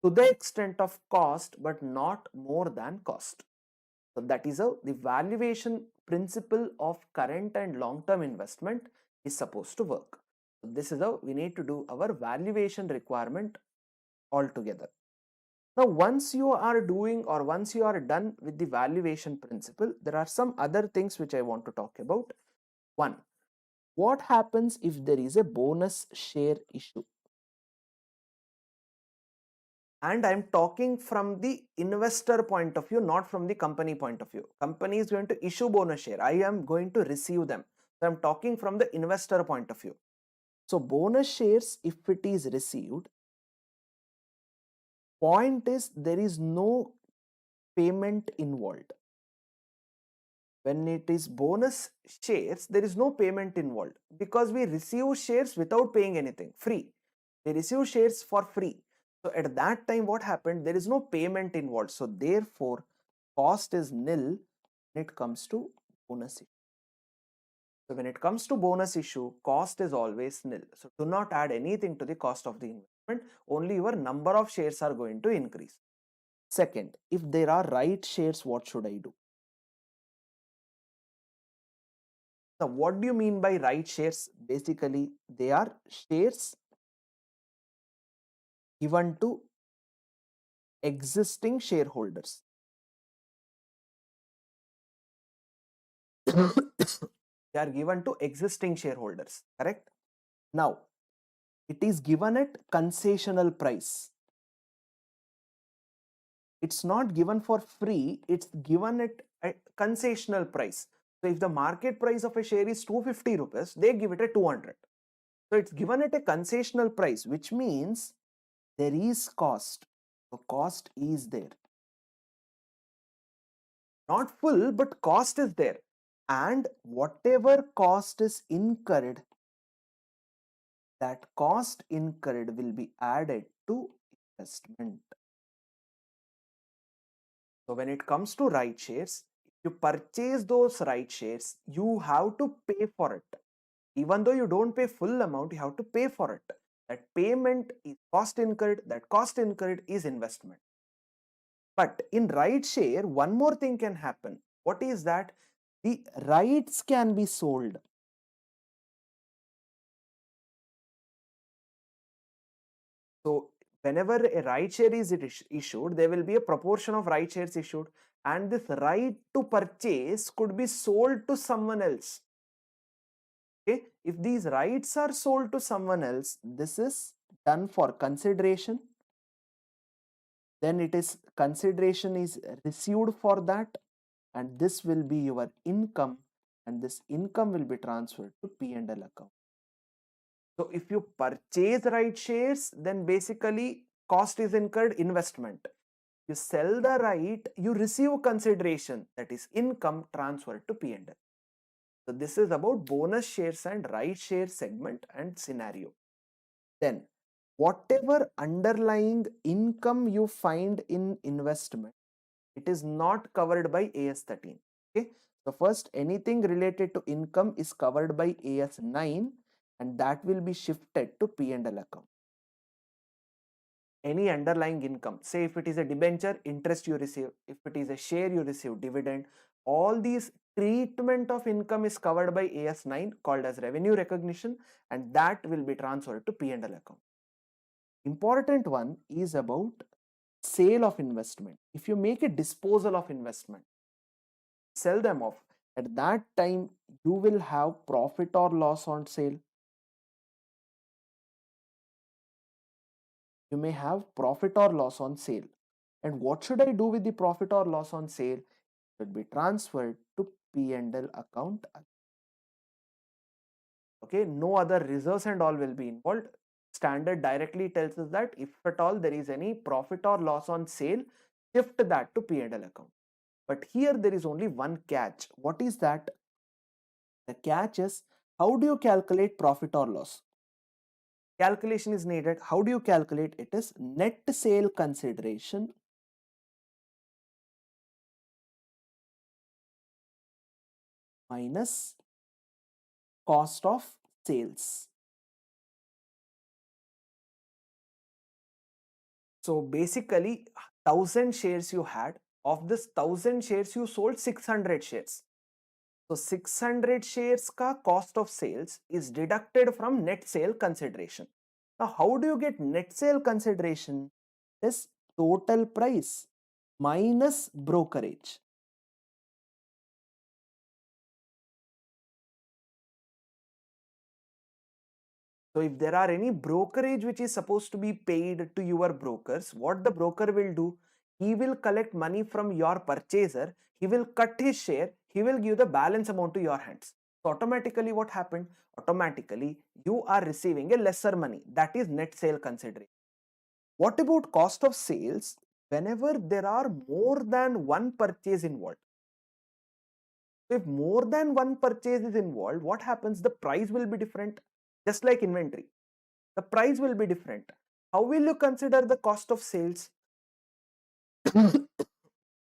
Speaker 1: to the extent of cost, but not more than cost. So that is how the valuation principle of current and long-term investment is supposed to work. So this is how we need to do our valuation requirement altogether. Now, once you are doing or once you are done with the valuation principle, there are some other things which I want to talk about. One, what happens if there is a bonus share issue? And I'm talking from the investor point of view, not from the company point of view. Company is going to issue bonus share. I am going to receive them. So I'm talking from the investor point of view. So bonus shares, if it is received, point is there is no payment involved. When it is bonus shares, there is no payment involved because we receive shares without paying anything, free. We receive shares for free. So at that time, what happened? There is no payment involved. So therefore, cost is nil when it comes to bonus issue. So when it comes to bonus issue, cost is always nil. So do not add anything to the cost of the investment. Only your number of shares are going to increase. Second, if there are right shares, what should I do? Now, what do you mean by right shares? Basically, they are shares given to existing shareholders. They are given to existing shareholders, correct? Now, it is given at concessional price. It's not given for free, it's given at a concessional price. So if the market price of a share is 250 rupees, they give it at 200. So it's given at a concessional price, which means there is cost. So cost is there. Not full, but cost is there. And whatever cost is incurred, that cost incurred will be added to investment. So when it comes to right shares, if you purchase those right shares, you have to pay for it. Even though you don't pay full amount, you have to pay for it. That payment is cost incurred, that cost incurred is investment. But in right share, one more thing can happen. What is that? The rights can be sold. So whenever a right share is issued, there will be a proportion of right shares issued, and this right to purchase could be sold to someone else. Okay, if these rights are sold to someone else, this is done for consideration. Then it is consideration is received for that, and this will be your income, and this income will be transferred to P&L account. So if you purchase right shares, then basically cost is incurred, investment. You sell the right, you receive consideration, that is income transferred to P&L. So this is about bonus shares and right share segment and scenario. Then whatever underlying income you find in investment, it is not covered by AS 13. Okay. So first, anything related to income is covered by AS 9, and that will be shifted to P&L account. Any underlying income, say if it is a debenture, interest you receive, if it is a share, you receive dividend. All these treatment of income is covered by AS 9, called as revenue recognition, and that will be transferred to P&L account. Important one is about sale of investment. If you make a disposal of investment, sell them off, at that time you will have profit or loss on sale. You may have profit or loss on sale. And what should I do with the profit or loss on sale? It should be transferred to P&L account. Okay, no other reserves and all will be involved. Standard directly tells us that if at all there is any profit or loss on sale, shift that to P&L account. But here there is only one catch. What is that? The catch is, how do you calculate profit or loss? Calculation is needed. How do you calculate? It is net sale consideration minus cost of sales. So basically 1000 shares you had, of this 1000 shares you sold 600 shares. So 600 shares ka cost of sales is deducted from net sale consideration. Now how do you get net sale consideration? Is total price minus brokerage. So if there are any brokerage which is supposed to be paid to your brokers, what the broker will do? He will collect money from your purchaser, he will cut his share, he will give the balance amount to your hands. So automatically what happened? Automatically you are receiving a lesser money. That is net sale consideration. What about cost of sales? Whenever there are more than one purchase involved. So if more than one purchase is involved, what happens? The price will be different, just like inventory. The price will be different. How will you consider the cost of sales?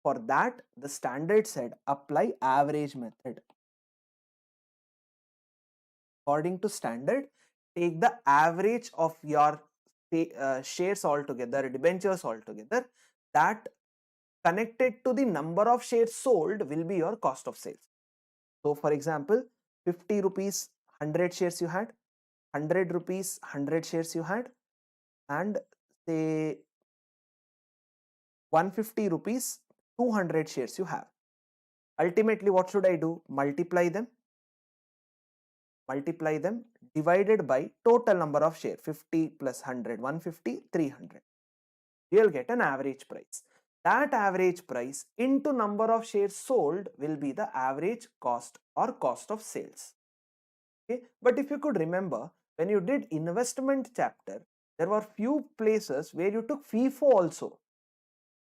Speaker 1: For that, the standard said apply average method. According to standard, take the average of your shares altogether, debentures altogether, that connected to the number of shares sold will be your cost of sales. So for example, 50 rupees 100 shares you had, 100 rupees 100 shares you had, and say 150 rupees 200 shares you have. Ultimately what should I do? Multiply them divided by total number of shares, 50 plus 100, 150, 300. You'll get an average price. That average price into number of shares sold will be the average cost or cost of sales. Okay, but if you could remember, when you did investment chapter, there were few places where you took FIFO also.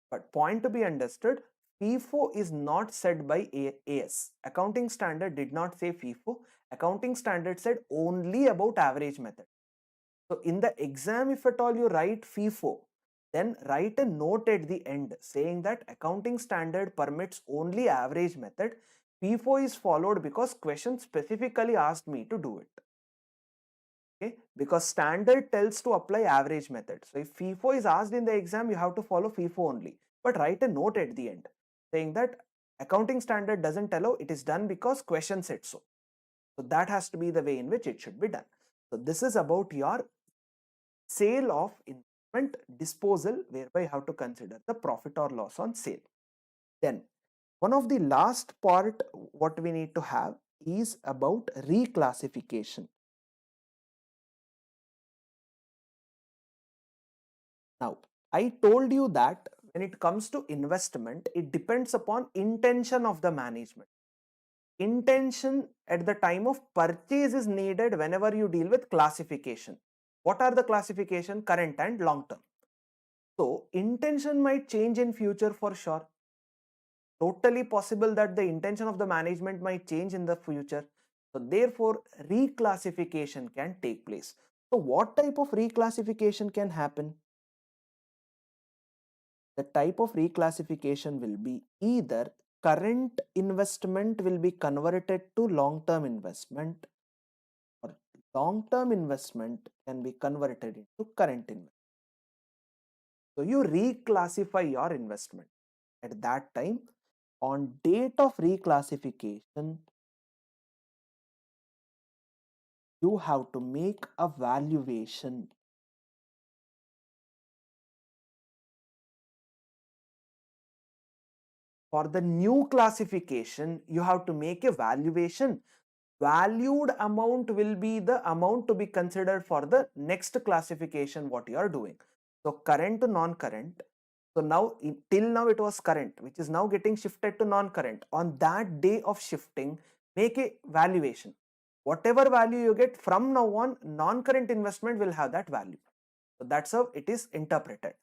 Speaker 1: But point to be understood, FIFO is not said by AS. Accounting standard did not say FIFO. Accounting standard said only about average method. So in the exam, if at all you write FIFO, then write a note at the end saying that accounting standard permits only average method. FIFO is followed because question specifically asked me to do it. Okay, because standard tells to apply average method. So if FIFO is asked in the exam, you have to follow FIFO only, but write a note at the end saying that accounting standard doesn't allow, it is done because question said so. So that has to be the way in which it should be done. So this is about your sale of investment disposal, whereby you have to consider the profit or loss on sale. Then one of the last part what we need to have is about reclassification. Now, I told you that when it comes to investment, it depends upon intention of the management. Intention at the time of purchase is needed whenever you deal with classification. What are the classification? Current and long term. So, intention might change in future for sure. Totally possible that the intention of the management might change in the future. So, therefore, reclassification can take place. So, what type of reclassification can happen? The type of reclassification will be either current investment will be converted to long-term investment, or long-term investment can be converted into current investment. So you reclassify your investment. At that time, on date of reclassification, you have to make a valuation. For the new classification, you have to make a valuation. Valued amount will be the amount to be considered for the next classification what you are doing. So current to non-current. So now till now it was current, which is now getting shifted to non-current. On that day of shifting, make a valuation. Whatever value you get from now on, non-current investment will have that value. So that's how it is interpreted.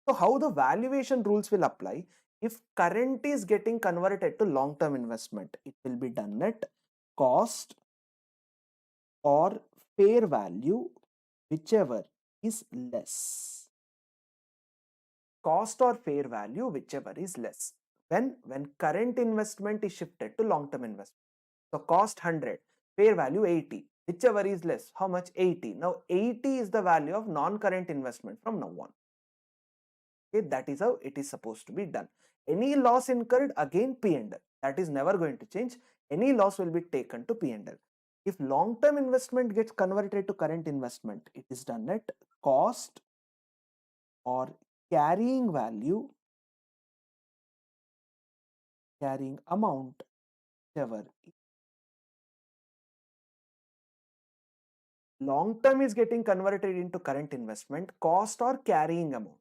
Speaker 1: So how the valuation rules will apply? If current is getting converted to long-term investment, it will be done at cost or fair value, whichever is less. Cost or fair value, whichever is less. When current investment is shifted to long-term investment. So cost 100, fair value 80, whichever is less. How much? 80. Now 80 is the value of non-current investment from now on. Okay, that is how it is supposed to be done. Any loss incurred, again P&L. That is never going to change. Any loss will be taken to P&L. If long-term investment gets converted to current investment, it is done at cost or carrying value, carrying amount, whichever. Long term is getting converted into current investment, cost or carrying amount.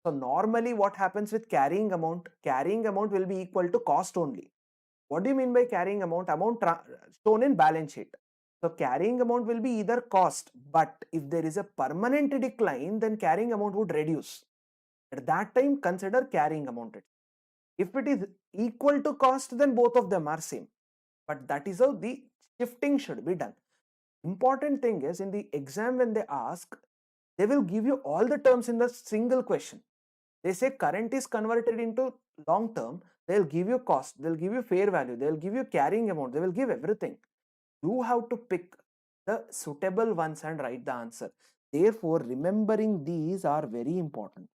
Speaker 1: So normally what happens with carrying amount? Carrying amount will be equal to cost only. What do you mean by carrying amount? Amount shown in balance sheet. So carrying amount will be either cost, but if there is a permanent decline, then carrying amount would reduce. At that time, consider carrying amount. If it is equal to cost, then both of them are same. But that is how the shifting should be done. Important thing is, in the exam when they ask, they will give you all the terms in the single question. They say current is converted into long term, they'll give you cost, they'll give you fair value, they'll give you carrying amount, they will give everything. You have to pick the suitable ones and write the answer. Therefore, remembering these are very important.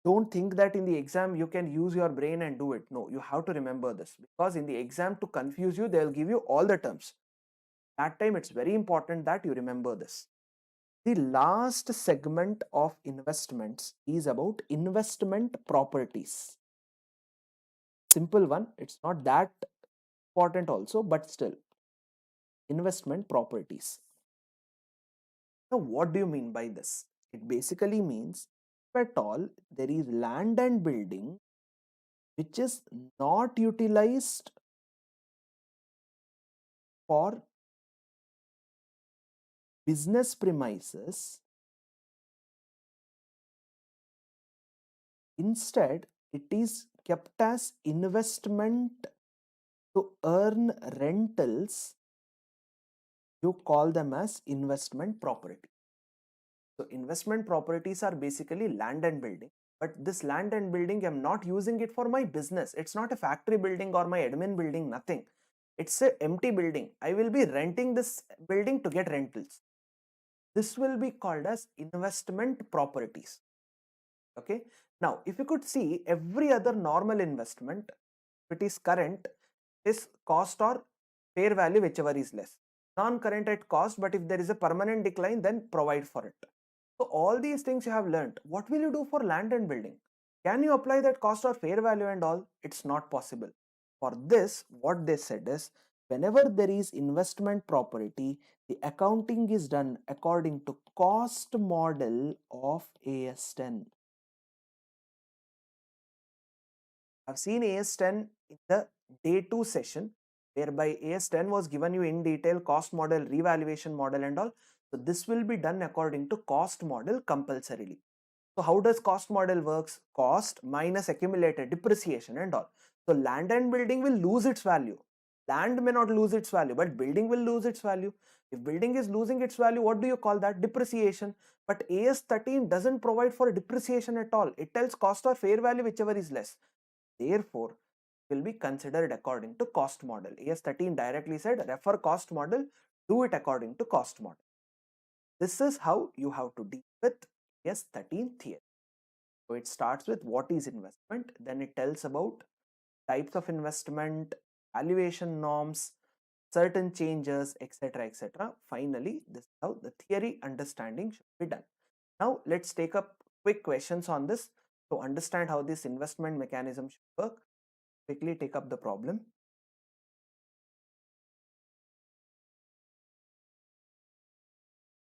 Speaker 1: Don't think that in the exam you can use your brain and do it. No, you have to remember this, because in the exam, to confuse you, they'll give you all the terms. That time it's very important that you remember this. The last segment of investments is about investment properties. Simple one, it's not that important also, but still, investment properties. Now, what do you mean by this? It basically means, if at all there is land and building which is not utilized for business premises, instead it is kept as investment to earn rentals, you call them as investment property. So investment properties are basically land and building, but this land and building, I'm not using it for my business. It's not a factory building or my admin building, nothing. It's an empty building. I will be renting this building to get rentals. This will be called as investment properties. Okay. Now, if you could see, every other normal investment, if it is current, is cost or fair value, whichever is less. Non-current at cost, but if there is a permanent decline, then provide for it. So all these things you have learned. What will you do for land and building? Can you apply that cost or fair value and all? It's not possible. For this, what they said is, whenever there is investment property, the accounting is done according to cost model of AS10. I've seen AS10 in the day 2 session, whereby AS10 was given you in detail cost model, revaluation model and all. So this will be done according to cost model compulsorily. So how does cost model works? Cost minus accumulated depreciation and all. So land and building will lose its value. Land may not lose its value, but building will lose its value. If building is losing its value, what do you call that? Depreciation. But AS13 doesn't provide for depreciation at all. It tells cost or fair value, whichever is less. Therefore, will be considered according to cost model. AS13 directly said, refer cost model, do it according to cost model. This is how you have to deal with AS13 theory. So it starts with what is investment, then it tells about types of investment, valuation norms, certain changes, etc. etc. Finally, this is how the theory understanding should be done. Now let's take up quick questions on this to understand how this investment mechanism should work. Quickly take up the problem.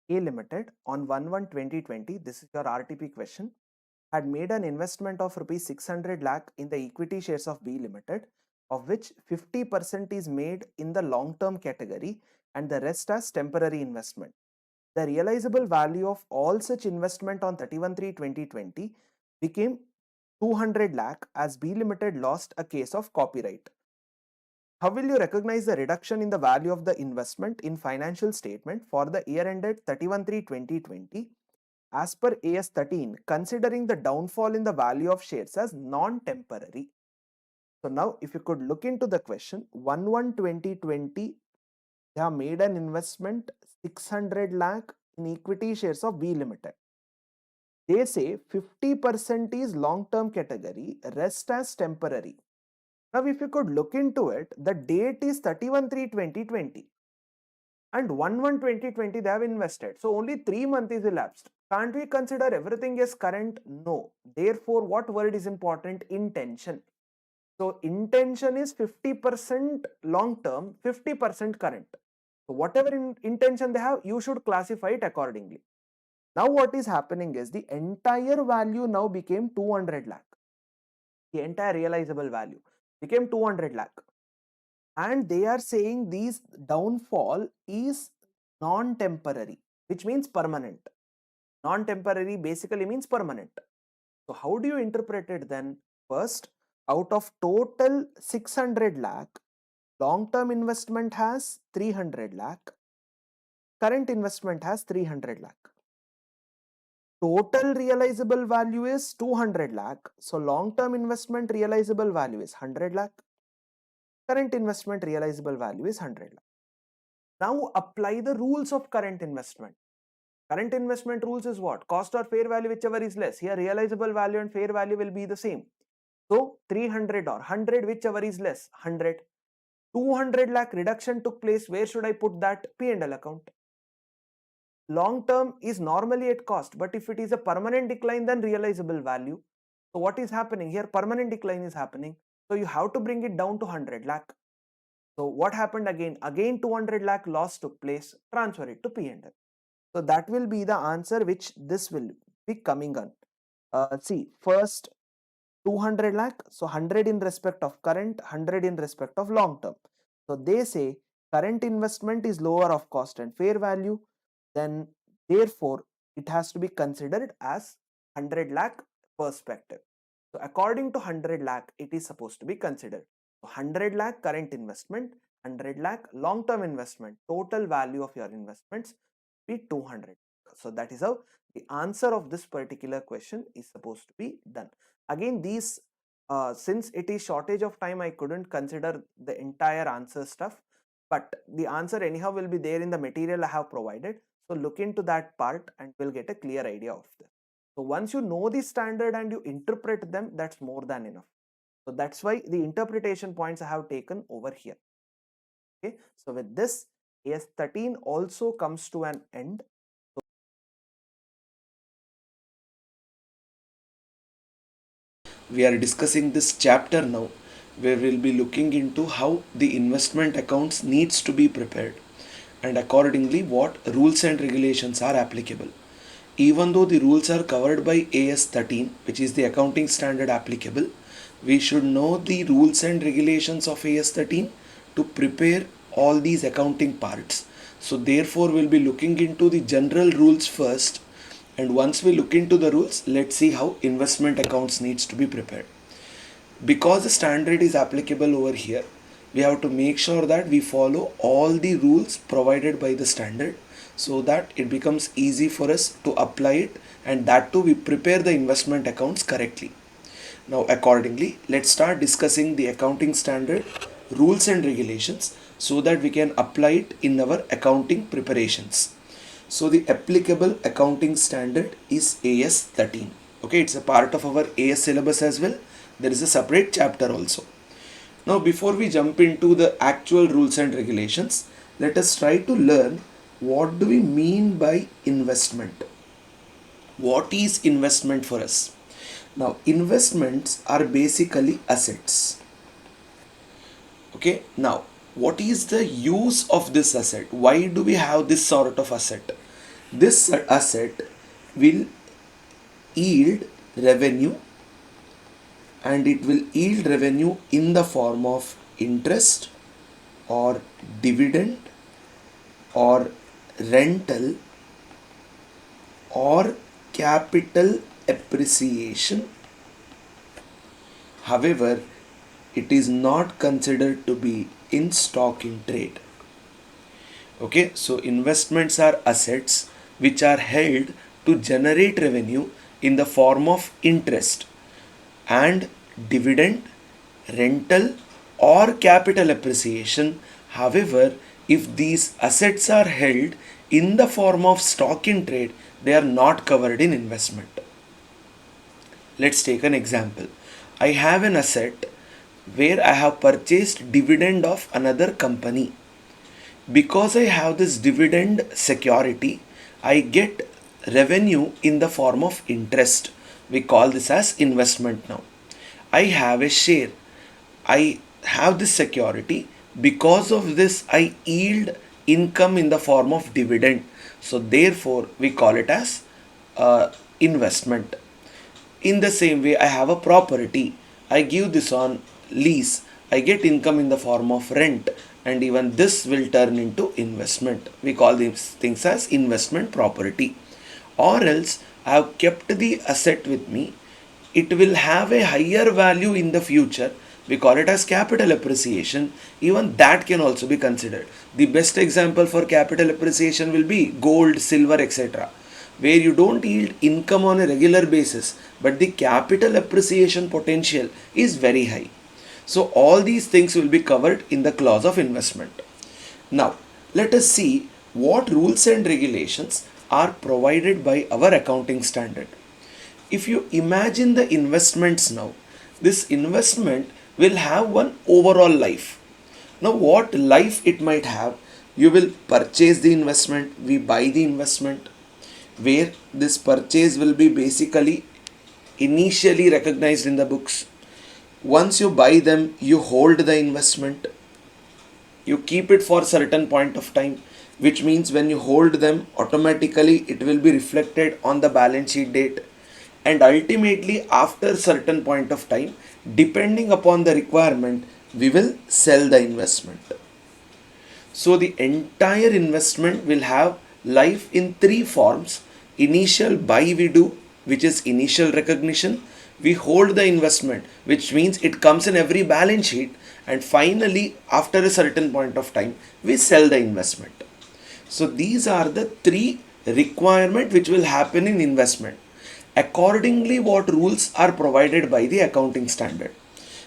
Speaker 1: A Limited on 1/1/2020, this is your RTP question, had made an investment of rupees 600 lakh in the equity shares of B Limited, of which 50% is made in the long-term category and the rest as temporary investment. The realizable value of all such investment on 31/3/2020 became 200 lakh as B Limited lost a case of copyright. How will you recognize the reduction in the value of the investment in financial statement for the year ended 31/3/2020 as per AS13, considering the downfall in the value of shares as non-temporary? So now if you could look into the question, 1/1/2020, they have made an investment 600 lakh in equity shares of B Limited. They say 50% is long-term category, rest as temporary. Now, if you could look into it, the date is 31/3/2020 and 1/1/2020 they have invested. So only 3 months is elapsed. Can't we consider everything as current? No. Therefore, what word is important? Intention. So intention is 50% long-term, 50% current. So whatever intention they have, you should classify it accordingly. Now what is happening is the entire value now became 200 lakh. The entire realizable value became 200 lakh. And they are saying these downfall is non-temporary, which means permanent. Non-temporary basically means permanent. So how do you interpret it then? First, out of total 600 lakh, long-term investment has 300 lakh, current investment has 300 lakh. Total realizable value is 200 lakh. So long-term investment realizable value is 100 lakh. Current investment realizable value is 100 lakh. Now apply the rules of current investment. Current investment rules is what? Cost or fair value, whichever is less. Here realizable value and fair value will be the same. So 300 or 100, whichever is less, 100. 200 lakh reduction took place. Where should I put that? P&L account. Long term is normally at cost, but if it is a permanent decline, then realizable value. So what is happening here? Permanent decline is happening. So you have to bring it down to 100 lakh. So what happened again? Again 200 lakh loss took place. Transfer it to P&L. So that will be the answer which this will be coming on. See, first 200 lakh. So 100 in respect of current, 100 in respect of long term. So they say current investment is lower of cost and fair value. Then therefore it has to be considered as 100 lakh perspective. So according to 100 lakh, it is supposed to be considered. So 100 lakh current investment, 100 lakh long-term investment, total value of your investments be 200. So that is how the answer of this particular question is supposed to be done. Again, these since it is shortage of time, I couldn't consider the entire answer stuff, but the answer anyhow will be there in the material I have provided. So look into that part and we'll get a clear idea of this. So once you know the standard and you interpret them, that's more than enough. So that's why the interpretation points I have taken over here. Okay, so with this, AS 13 also comes to an end. We are discussing this chapter now, where we'll be looking into how the investment accounts needs to be prepared and accordingly what rules and regulations are applicable. Even though the rules are covered by AS 13, which is the accounting standard applicable, we should know the rules and regulations of AS 13 to prepare all these accounting parts. So therefore we'll be looking into the general rules first, and once we look into the rules, let's see how investment accounts needs to be prepared. Because the standard is applicable over here, we have to make sure that we follow all the rules provided by the standard so that it becomes easy for us to apply it, and that too we prepare the investment accounts correctly. Now accordingly, let's start discussing the accounting standard rules and regulations so that we can apply it in our accounting preparations. So the applicable accounting standard is AS 13. Okay, it's a part of our AS syllabus as well. There is a separate chapter also. Now before we jump into the actual rules and regulations, let us try to learn what do we mean by investment. What is investment for us? Now investments are basically assets. Okay, now what is the use of this asset? Why do we have this sort of asset? This asset will yield revenue, and it will yield revenue in the form of interest or dividend or rental or capital appreciation. However, it is not considered to be in stock in trade. Okay, so investments are assets which are held to generate revenue in the form of interest and dividend, rental or capital appreciation. However, if these assets are held in the form of stock in trade, they are not covered in investment. Let's take an example. I have an asset where I have purchased dividend of another company. Because I have this dividend security, I get revenue in the form of interest. We call this as investment now. I have a share. I have this security. Because of this, I yield income in the form of dividend. So therefore, we call it as investment. In the same way, I have a property. I give this on lease. I get income in the form of rent, and even this will turn into investment. We call these things as investment property. Or else, I have kept the asset with me. It will have a higher value in the future. We call it as capital appreciation. Even that can also be considered. The best example for capital appreciation will be gold, silver, etc., where you don't yield income on a regular basis, but the capital appreciation potential is very high. So all these things will be covered in the clause of investment. Now, let us see what rules and regulations are provided by our accounting standard. If you imagine the investments now, this investment will have one overall life. Now, what life it might have? You will purchase the investment, we buy the investment, where this purchase will be basically initially recognized in the books. Once you buy them, you hold the investment, you keep it for a certain point of time, which means when you hold them, automatically it will be reflected on the balance sheet date, and ultimately after a certain point of time, depending upon the requirement, we will sell the investment. So the entire investment will have life in three forms. Initial buy we do, which is initial recognition. We hold the investment, which means it comes in every balance sheet. And finally, after a certain point of time, we sell the investment. So these are the three requirements which will happen in investment. Accordingly, what rules are provided by the accounting standard?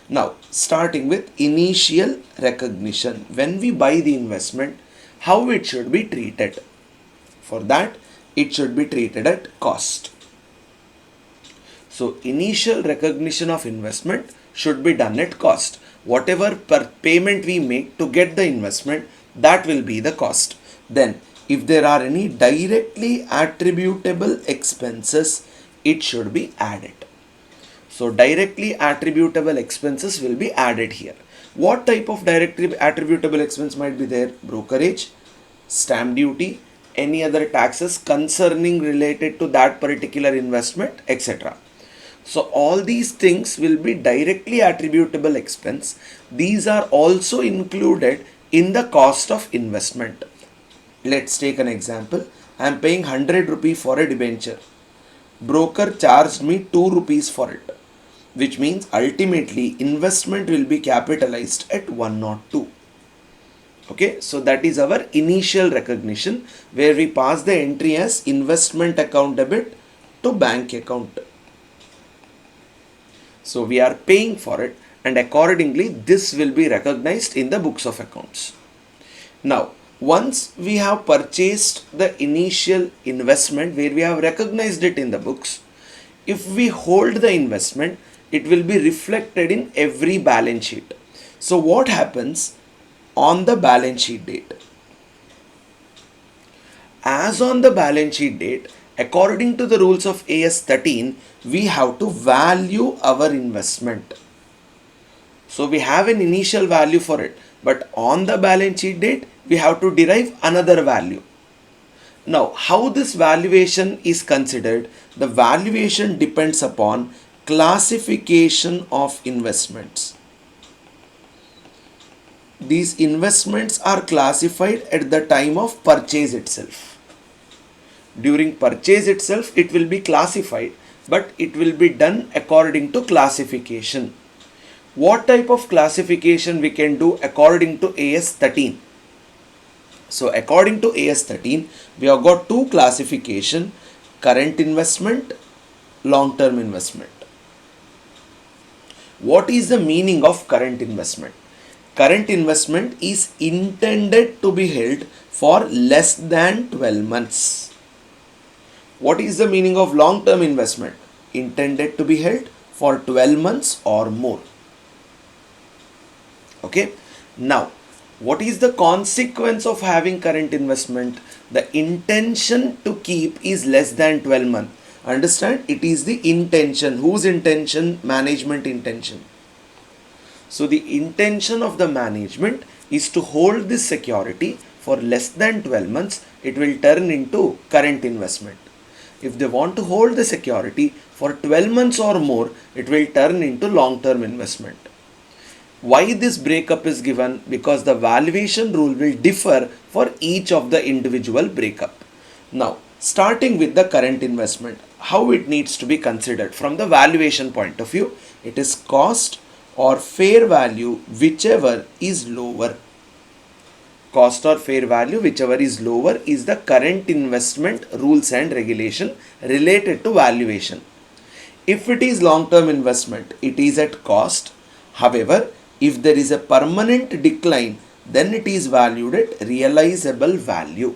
Speaker 1: Now, starting with initial recognition. When we buy the investment, how it should be treated? For that, it should be treated at cost. So, initial recognition of investment should be done at cost. Whatever payment we make to get the investment, that will be the cost. Then, if there are any directly attributable expenses, it should be added. So directly attributable expenses will be added here. What type of directly attributable expense might be there? Brokerage, stamp duty, any other taxes concerning related to that particular investment, etc. So all these things will be directly attributable expense. These are also included in the cost of investment. Let's take an example. I am paying 100 rupees for a debenture. Broker charged me 2 rupees for it, which means ultimately investment will be capitalized at 102. Okay, so that is our initial recognition, where we pass the entry as investment account debit to bank account. So we are paying for it, and accordingly this will be recognized in the books of accounts. Now, once we have purchased the initial investment where we have recognized it in the books, if we hold the investment, it will be reflected in every balance sheet. So what happens on the balance sheet date? As on the balance sheet date, according to the rules of AS 13, we have to value our investment. So we have an initial value for it, but on the balance sheet date, we have to derive another value. Now, how this valuation is considered? The valuation depends upon classification of investments. These investments are classified at the time of purchase itself. During purchase itself, it will be classified, but it will be done according to classification. What type of classification we can do according to AS 13? So according to AS 13, we have got two classification: current investment, long-term investment. What is the meaning of current investment? Current investment is intended to be held for less than 12 months. What is the meaning of long-term investment? intended to be held for 12 months or more. Okay. Now, what is the consequence of having current investment? The intention to keep is less than 12 months. Understand? It is the intention. Whose intention? Management intention. So the intention of the management is to hold this security for less than 12 months. It will turn into current investment. If they want to hold the security for 12 months or more, it will turn into long-term investment. Why this breakup is given? Because the valuation rule will differ for each of the individual breakup. Now, starting with the current investment, how it needs to be considered from the valuation point of view, it is cost or fair value, whichever is lower. Cost or fair value, whichever is lower, is the current investment rules and regulation related to valuation. If it is long-term investment, it is at cost. However, if there is a permanent decline, then it is valued at realizable value.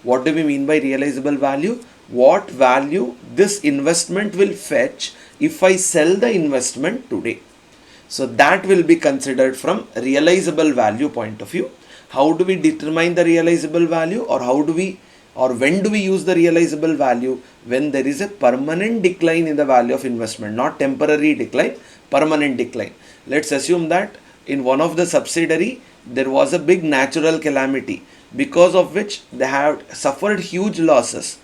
Speaker 1: What do we mean by realizable value? What value this investment will fetch if I sell the investment today. So that will be considered from realizable value point of view. How do we determine the realizable value, or when do we use the realizable value? When there is a permanent decline in the value of investment, not temporary decline, permanent decline. Let's assume that in one of the subsidiary there was a big natural calamity, because of which they have suffered huge losses.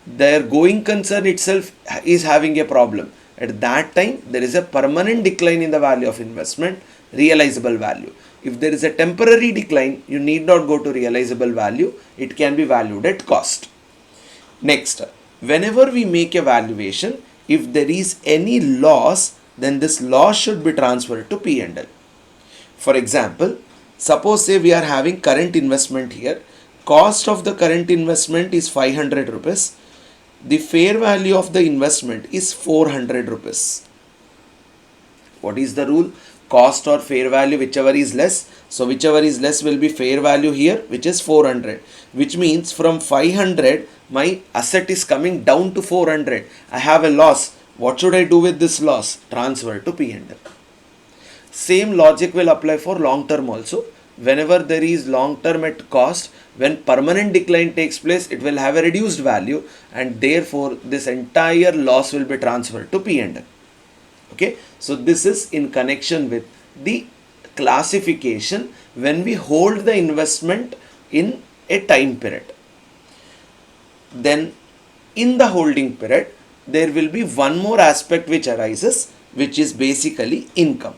Speaker 1: Their going concern itself is having a problem. At that time, there is a permanent decline in the value of investment, realizable value. If there is a temporary decline, you need not go to realizable value. It can be valued at cost. Next, whenever we make a valuation, if there is any loss, then this loss should be transferred to P&L. For example, suppose say we are having current investment here. Cost of the current investment is 500 rupees. The fair value of the investment is 400 rupees. What is the rule? Cost or fair value, whichever is less. So whichever is less will be fair value here, which is 400. Which means from 500, my asset is coming down to 400. I have a loss. What should I do with this loss? Transfer to P&L. Same logic will apply for long term also. Whenever there is long term at cost, when permanent decline takes place, it will have a reduced value, and therefore this entire loss will be transferred to P&L. Okay, so this is in connection with the classification when we hold the investment in a time period. Then in the holding period, there will be one more aspect which arises, which is basically income.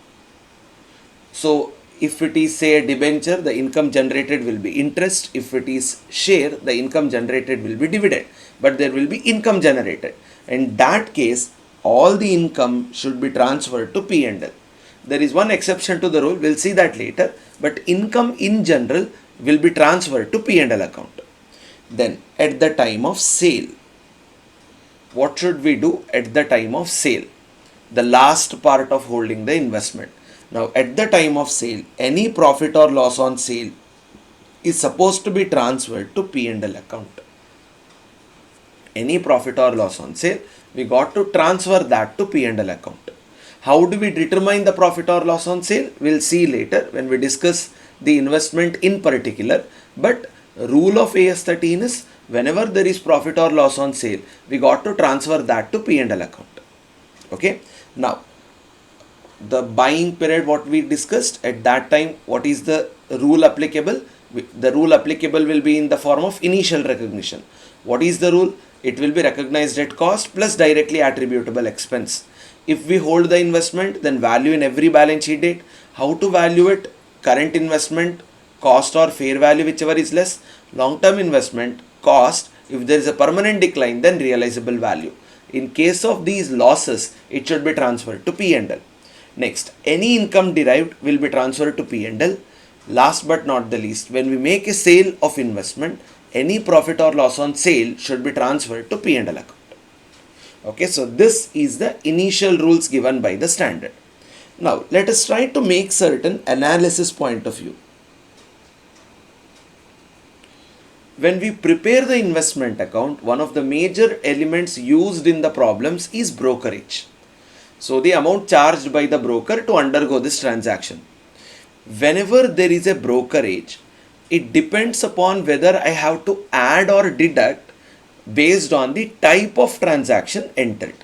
Speaker 1: So if it is say a debenture, the income generated will be interest. If it is share, the income generated will be dividend. But there will be income generated. In that case, all the income should be transferred to P&L. There is one exception to the rule, we'll see that later, but income in general will be transferred to P&L account. Then at the time of sale, what should we do at the time of sale? The last part of holding the investment. Now at the time of sale, any profit or loss on sale is supposed to be transferred to P&L account. Any profit or loss on sale, we got to transfer that to P&L account. How do we determine the profit or loss on sale? We'll see later when we discuss the investment in particular. But rule of AS 13 is whenever there is profit or loss on sale, we got to transfer that to P&L account. Okay. Now, the buying period, what we discussed at that time, what is the rule applicable? The rule applicable will be in the form of initial recognition. What is the rule? It will be recognized at cost plus directly attributable expense. If we hold the investment, then value in every balance sheet date. How to value it? Current investment, cost or fair value, whichever is less. Long-term investment, cost. If there is a permanent decline, then realizable value. In case of these losses, it should be transferred to P&L. Next, any income derived will be transferred to P&L. Last but not the least, when we make a sale of investment, any profit or loss on sale should be transferred to P&L account. Okay, so this is the initial rules given by the standard. Now, let us try to make certain analysis point of view. when we prepare the investment account, one of the major elements used in the problems is brokerage. So the amount charged by the broker to undergo this transaction. Whenever there is a brokerage, it depends upon whether I have to add or deduct based on the type of transaction entered.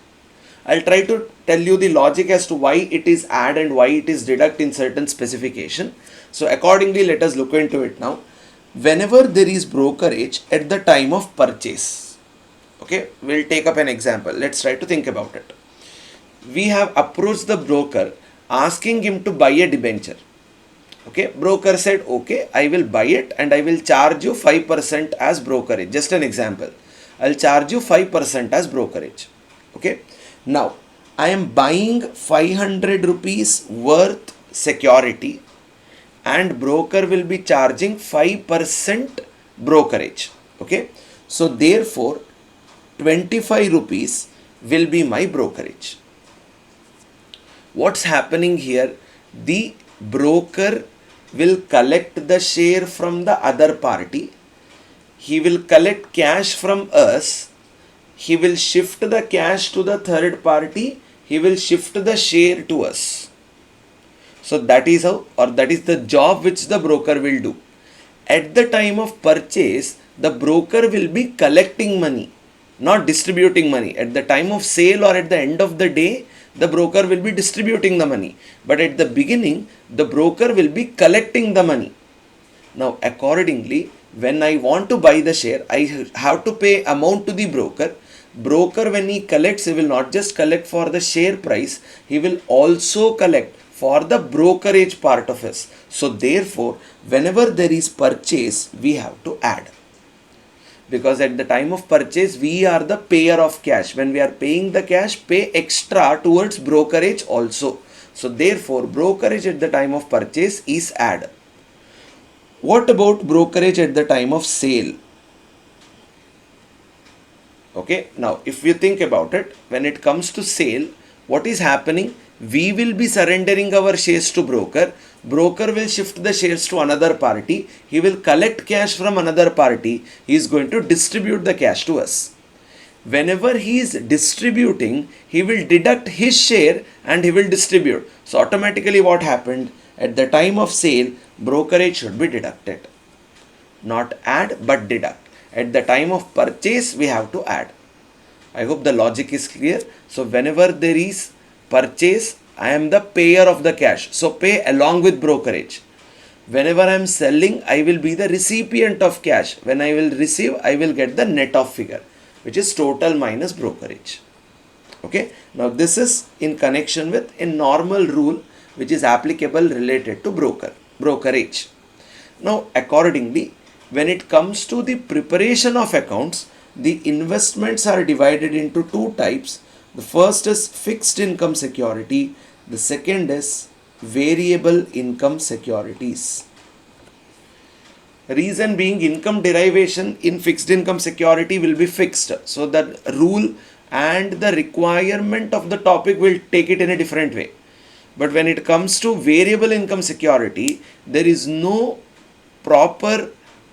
Speaker 1: I'll try to tell you the logic as to why it is add and why it is deduct in certain specification. So accordingly, let us look into it now. Whenever there is brokerage at the time of purchase, okay, we'll take up an example. Let's try to think about it. We have approached the broker asking him to buy a debenture. Okay, broker said, okay, I will buy it and I will charge you 5% as brokerage. Just an example. I'll charge you 5% as brokerage. Okay. Now, I am buying 500 rupees worth security and broker will be charging 5% brokerage. Okay. So, therefore, 25 rupees will be my brokerage. What's happening here? The broker will collect the share from the other party. He will collect cash from us. He will shift the cash to the third party. He will shift the share to us. So that is how, or that is the job which the broker will do. At the time of purchase, the broker will be collecting money, not distributing money. At the time of sale or at the end of the day, the broker will be distributing the money. But at the beginning, the broker will be collecting the money. Now, accordingly, when I want to buy the share, I have to pay amount to the broker. Broker, when he collects, he will not just collect for the share price, he will also collect for the brokerage part of it. So, therefore, whenever there is purchase, we have to add. Because at the time of purchase, we are the payer of cash. When we are paying the cash, pay extra towards brokerage also. So therefore, brokerage at the time of purchase is add. What about brokerage at the time of sale? Okay, now if you think about it, when it comes to sale, what is happening? We will be surrendering our shares to broker. Broker will shift the shares to another party. He will collect cash from another party. He is going to distribute the cash to us. Whenever he is distributing, he will deduct his share and he will distribute. So automatically what happened? At the time of sale, brokerage should be deducted. Not add but deduct. At the time of purchase, we have to add. I hope the logic is clear. So whenever there is purchase, I am the payer of the cash. So pay along with brokerage. Whenever I am selling, I will be the recipient of cash. When I will receive, I will get the net of figure, which is total minus brokerage. Okay. Now this is in connection with a normal rule which is applicable related to brokerage. Now accordingly, when it comes to the preparation of accounts, the investments are divided into two types. The first is fixed income security. The second is variable income securities. Reason being, income derivation in fixed income security will be fixed. So the rule and the requirement of the topic will take it in a different way. But when it comes to variable income security, there is no proper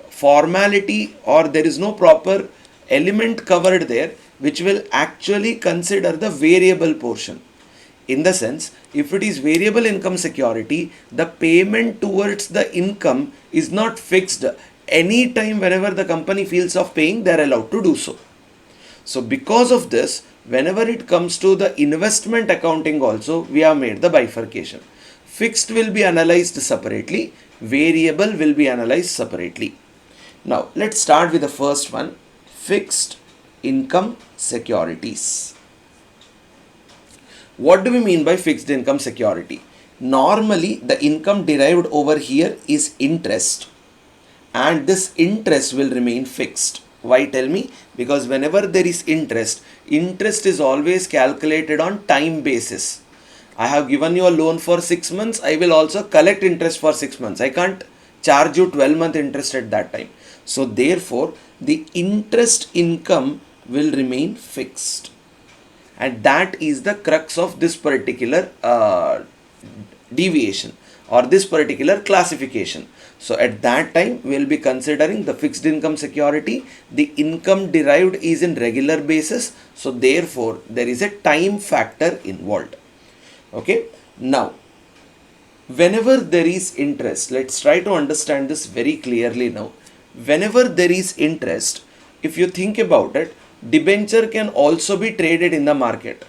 Speaker 1: formality or there is no proper element covered there which will actually consider the variable portion. In the sense, if it is variable income security, the payment towards the income is not fixed. Any time whenever the company feels of paying, they are allowed to do so. So because of this, whenever it comes to the investment accounting also, we have made the bifurcation. Fixed will be analyzed separately, variable will be analyzed separately. Now let's start with the first one, fixed income securities. What do we mean by fixed income security? Normally the income derived over here is interest, and this interest will remain fixed. Why, tell me? Because whenever there is interest is always calculated on time basis. I have given you a loan for 6 months, I will also collect interest for 6 months. I can't charge you 12-month interest at that time. So therefore, the interest income will remain fixed. And that is the crux of this particular deviation. or this particular classification. So at that time, we will be considering the fixed income security. The income derived is in regular basis. So therefore, there is a time factor involved. Okay. Now, whenever there is interest, let's try to understand this very clearly now. Whenever there is interest, if you think about it, debenture can also be traded in the market.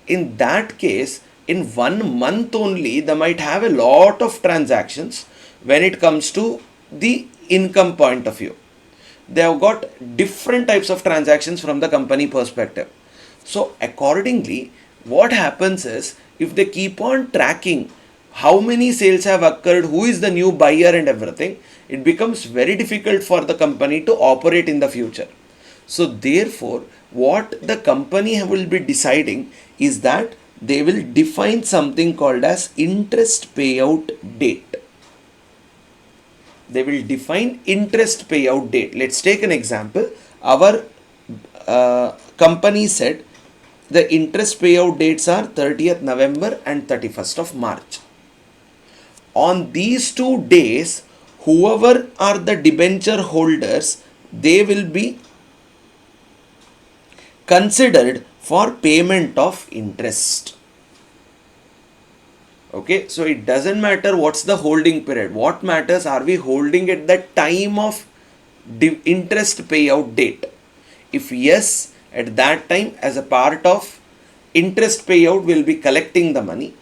Speaker 1: In that case, in 1 month only, they might have a lot of transactions when it comes to the income point of view. They have got different types of transactions from the company perspective. So accordingly, what happens is, if they keep on tracking how many sales have occurred, who is the new buyer and everything, it becomes very difficult for the company to operate in the future. So therefore, what the company will be deciding is that they will define something called as interest payout date. They will define interest payout date. Let's take an example. Our company said the interest payout dates are 30th November and 31st of March. On these 2 days, whoever are the debenture holders, they will be considered for payment of interest. Okay, so it doesn't matter what's the holding period. What matters, are we holding at the time of interest payout date? If yes, at that time, as a part of interest payout, we'll be collecting the money.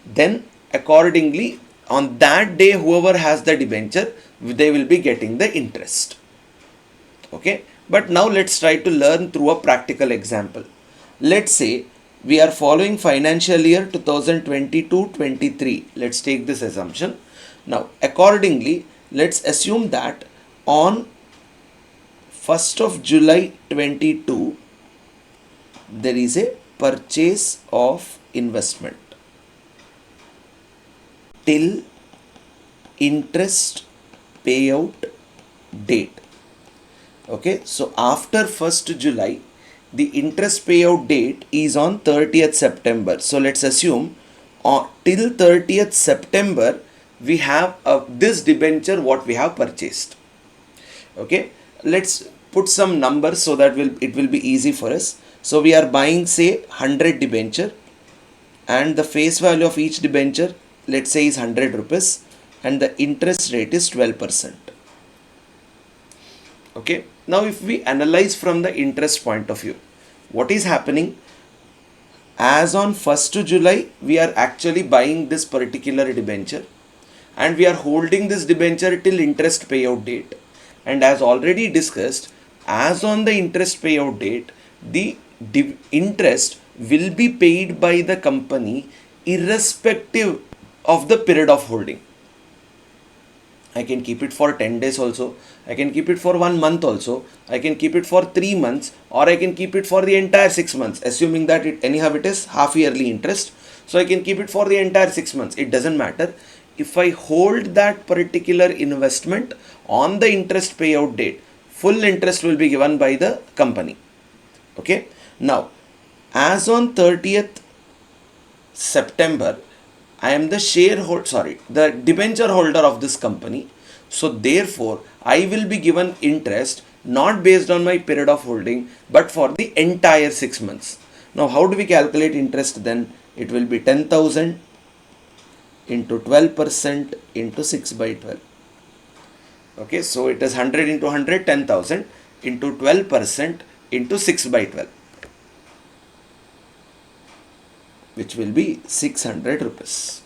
Speaker 1: Then accordingly, on that day, whoever has the debenture, they will be getting the interest. Okay, but now let's try to learn through a practical example. Let's say we are following financial year 2022-23. Let's take this assumption. Now accordingly, let's assume that on 1st of July 22, there is a purchase of investment till interest payout date. Okay, so after 1st July, the interest payout date is on 30th September. So let's assume till 30th September, we have this debenture what we have purchased. Okay, let's put some numbers so that it will be easy for us. So we are buying, say, 100 debenture, and the face value of each debenture, let's say, is 100 rupees, and the interest rate is 12%. Okay, now if we analyze from the interest point of view, what is happening? As on 1st July, we are actually buying this particular debenture, and we are holding this debenture till interest payout date. And as already discussed, as on the interest payout date, the interest will be paid by the company irrespective of the period of holding. I can keep it for 10 days also, I can keep it for 1 month also, I can keep it for 3 months, or I can keep it for the entire 6 months, assuming that anyhow it is half yearly interest. So I can keep it for the entire 6 months. It doesn't matter. If I hold that particular investment on the interest payout date, full interest will be given by the company. Okay. Now, as on 30th September, I am the the debenture holder of this company. So therefore, I will be given interest not based on my period of holding, but for the entire 6 months. Now, how do we calculate interest then? It will be 10,000 into 12% into 6 by 12. Okay, so it is 100 into 100, 10,000 into 12% into 6 by 12, which will be 600 rupees.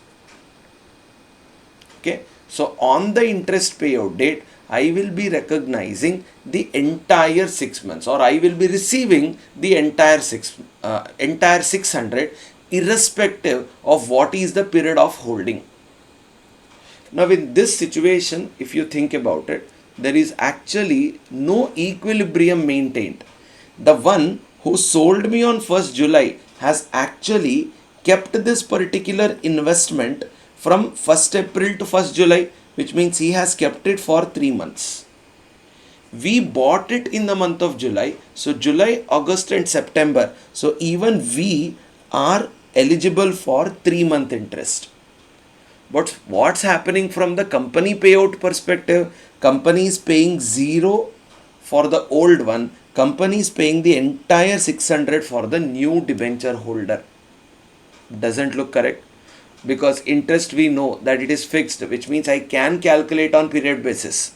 Speaker 1: Okay, so on the interest payout date, I will be recognizing the entire 6 months, or I will be receiving the entire 600, irrespective of what is the period of holding. Now in this situation, if you think about it, there is actually no equilibrium maintained. The one who sold me on 1st July has actually kept this particular investment from 1st April to 1st July, which means he has kept it for 3 months. We bought it in the month of July. So July, August and September. So even we are eligible for 3-month interest. But what's happening from the company payout perspective? Company is paying 0 for the old one. Company is paying the entire 600 for the new debenture holder. Doesn't look correct, because interest we know that it is fixed, which means I can calculate on period basis.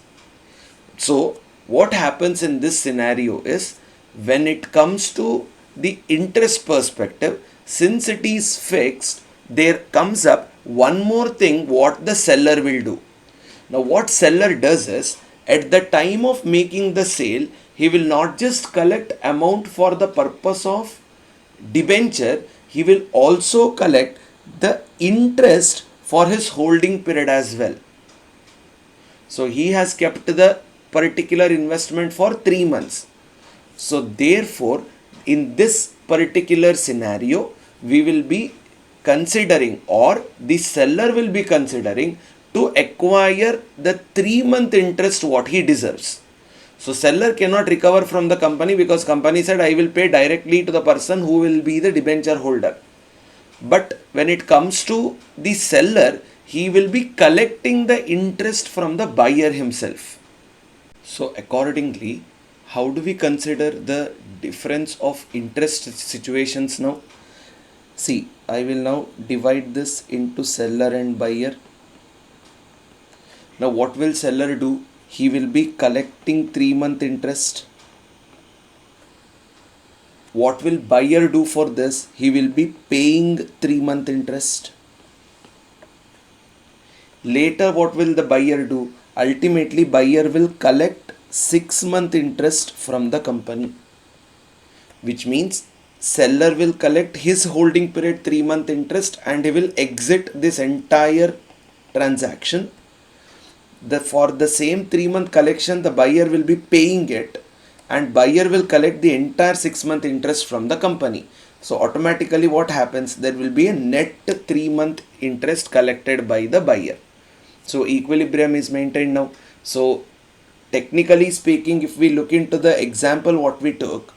Speaker 1: So what happens in this scenario is, when it comes to the interest perspective, since it is fixed, there comes up one more thing what the seller will do. Now what seller does is, at the time of making the sale, he will not just collect amount for the purpose of debenture, he will also collect the interest for his holding period as well. So he has kept the particular investment for 3 months. So therefore, in this particular scenario, we will be considering, or the seller will be considering, to acquire the 3-month interest what he deserves. So seller cannot recover from the company, because company said I will pay directly to the person who will be the debenture holder. But when it comes to the seller, he will be collecting the interest from the buyer himself. So accordingly, how do we consider the difference of interest situations now? See, I will now divide this into seller and buyer. Now what will seller do? He will be collecting 3-month interest. What will buyer do for this? He will be paying 3-month interest. Later what will the buyer do? Ultimately buyer will collect 6-month interest from the company, which means seller will collect his holding period 3-month interest, and he will exit this entire transaction. For the same 3-month collection, the buyer will be paying it, and buyer will collect the entire 6-month interest from the company. So automatically what happens? There will be a net 3-month interest collected by the buyer. So equilibrium is maintained now. So technically speaking, if we look into the example what we took,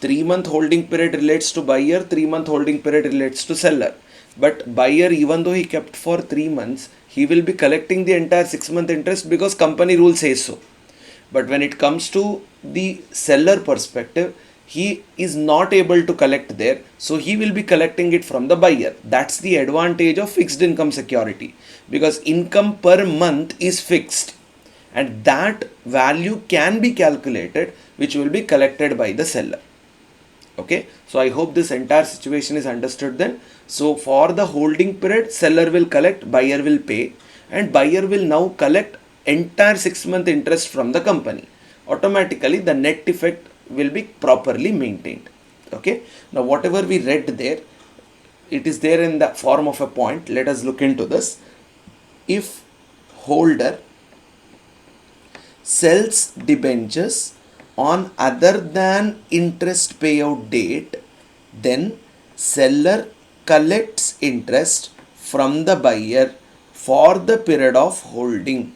Speaker 1: 3-month holding period relates to buyer, 3-month holding period relates to seller. But buyer, even though he kept for 3 months, he will be collecting the entire 6-month interest, because company rule says so. But when it comes to the seller perspective, he is not able to collect there, so he will be collecting it from the buyer. That's the advantage of fixed income security, because income per month is fixed, and that value can be calculated, which will be collected by the seller. Okay, so I hope this entire situation is understood then. So for the holding period, seller will collect, buyer will pay, and buyer will now collect entire 6-month interest from the company. Automatically the net effect will be properly maintained. Okay, now whatever we read there, it is there in the form of a point. Let us look into this. If holder sells debentures on other than interest payout date, then seller collects interest from the buyer for the period of holding.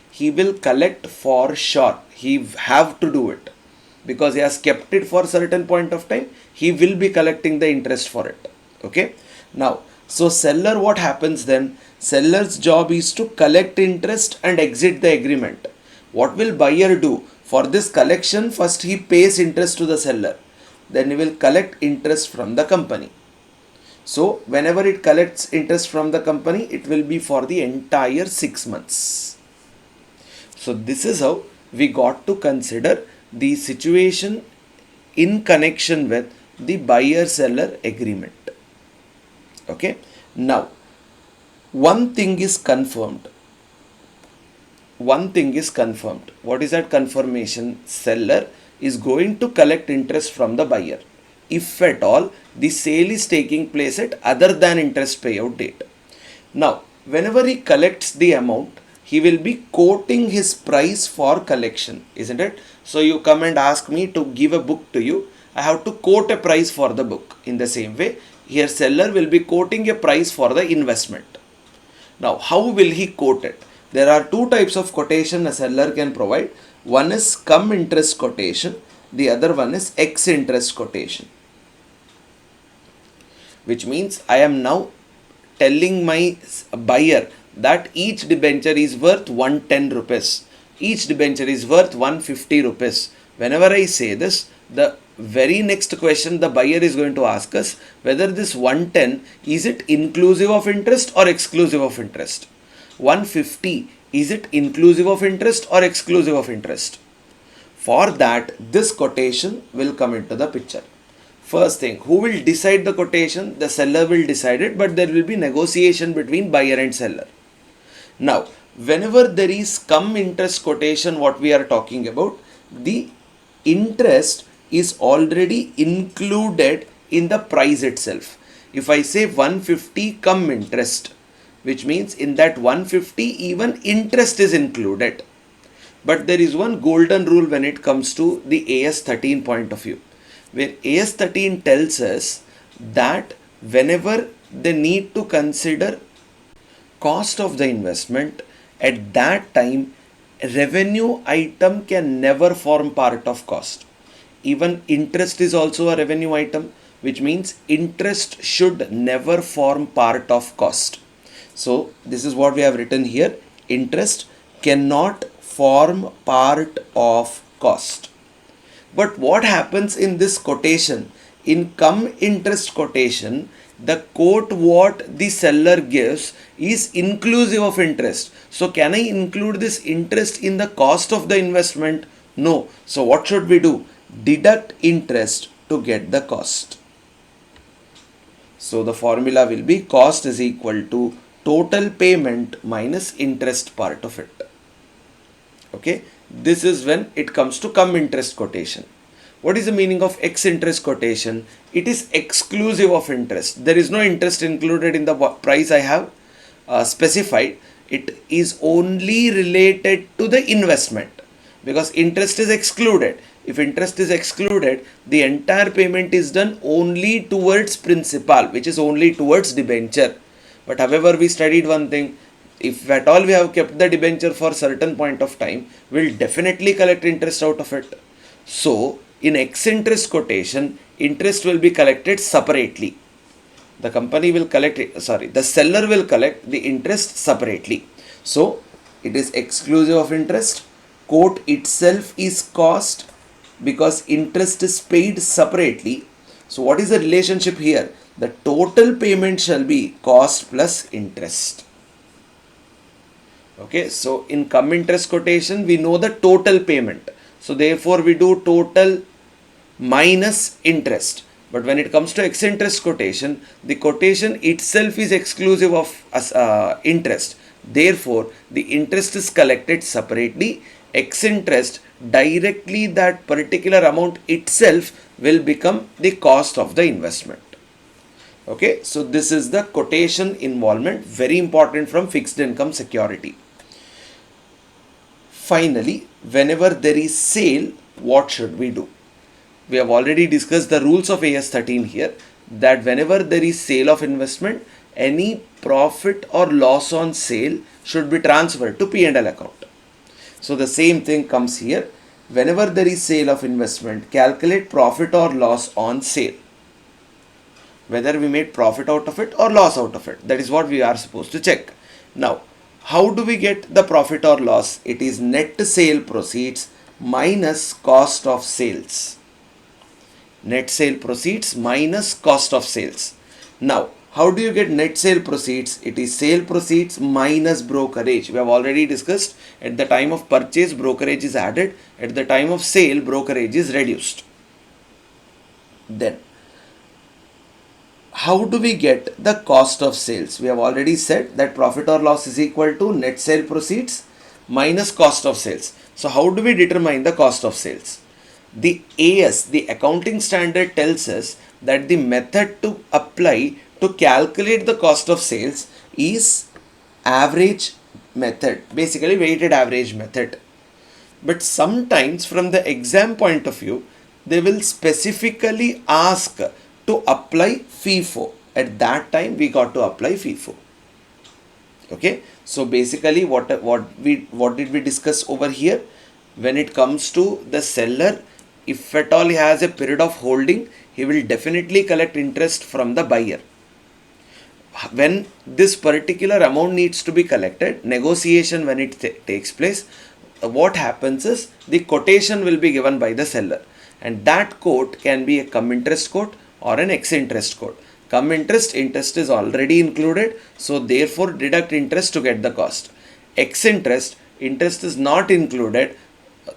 Speaker 1: He will collect for sure. He have to do it, because he has kept it for a certain point of time. He will be collecting the interest for it. Okay. Now, so seller, what happens then? Seller's job is to collect interest and exit the agreement. What will buyer do? For this collection, first he pays interest to the seller. Then he will collect interest from the company. So whenever it collects interest from the company, it will be for the entire 6 months. So this is how we got to consider the situation in connection with the buyer-seller agreement. Okay. Now, one thing is confirmed. What is that confirmation? Seller is going to collect interest from the buyer, if at all the sale is taking place at other than interest payout date. Now, whenever he collects the amount, he will be quoting his price for collection, isn't it? So you come and ask me to give a book to you, I have to quote a price for the book. In the same way, here seller will be quoting a price for the investment. Now, how will he quote it? There are two types of quotation a seller can provide. One is cum interest quotation, the other one is ex interest quotation, which means I am now telling my buyer that each debenture is worth 110 rupees. Each debenture is worth 150 rupees. Whenever I say this, the very next question the buyer is going to ask us whether this 110 is it inclusive of interest or exclusive of interest. 150 is it inclusive of interest or exclusive of interest. For that, this quotation will come into the picture. First thing, who will decide the quotation? The seller will decide it, but there will be negotiation between buyer and seller. Now, whenever there is cum interest quotation, what we are talking about, the interest is already included in the price itself. If I say 150 cum interest, which means in that 150 even interest is included. But there is one golden rule when it comes to the AS 13 point of view, where AS 13 tells us that whenever they need to consider cost of the investment, at that time revenue item can never form part of cost. Even interest is also a revenue item, which means interest should never form part of cost. So this is what we have written here. Interest cannot form part of cost. But what happens in this quotation? In cum interest quotation, the quote what the seller gives is inclusive of interest. So can I include this interest in the cost of the investment? No. So what should we do? Deduct interest to get the cost. So the formula will be cost is equal to total payment minus interest part of it. Okay, this is when it comes to cum interest quotation. What is the meaning of ex interest quotation? It is exclusive of interest. There is no interest included in the price I have specified. It is only related to the investment because interest is excluded. If interest is excluded, the entire payment is done only towards principal, which is only towards debenture. But however, we studied one thing. If at all we have kept the debenture for certain point of time, we'll definitely collect interest out of it. So in ex interest quotation, interest will be collected separately. The company will collect, the seller will collect the interest separately. So it is exclusive of interest. Quote itself is cost because interest is paid separately. So what is the relationship here? The total payment shall be cost plus interest. Okay, so in cum interest quotation, we know the total payment. So therefore, we do total minus interest. But when it comes to ex interest quotation, the quotation itself is exclusive of interest. Therefore, the interest is collected separately. Ex interest, directly that particular amount itself will become the cost of the investment. Okay, so this is the quotation involvement, very important from fixed income security. Finally, whenever there is sale, what should we do? We have already discussed the rules of AS 13 here, that whenever there is sale of investment, any profit or loss on sale should be transferred to P&L account. So the same thing comes here. Whenever there is sale of investment, calculate profit or loss on sale. Whether we made profit out of it or loss out of it. That is what we are supposed to check. Now, how do we get the profit or loss? It is net sale proceeds minus cost of sales. Net sale proceeds minus cost of sales. Now, how do you get net sale proceeds? It is sale proceeds minus brokerage. We have already discussed, at the time of purchase, brokerage is added. At the time of sale, brokerage is reduced. Then, how do we get the cost of sales? We have already said that profit or loss is equal to net sale proceeds minus cost of sales. So how do we determine the cost of sales? The AS, the accounting standard, tells us that the method to apply to calculate the cost of sales is average method, basically weighted average method. But sometimes from the exam point of view, they will specifically ask to apply FIFO. At that time, we got to apply FIFO. Okay, so basically what did we discuss over here? When it comes to the seller, if at all he has a period of holding, he will definitely collect interest from the buyer. when this particular amount needs to be collected, negotiation when it takes place, what happens is the quotation will be given by the seller, and that quote can be a cum interest quote or an ex interest quote. Cum interest is already included, so therefore deduct interest to get the cost. Ex interest is not included,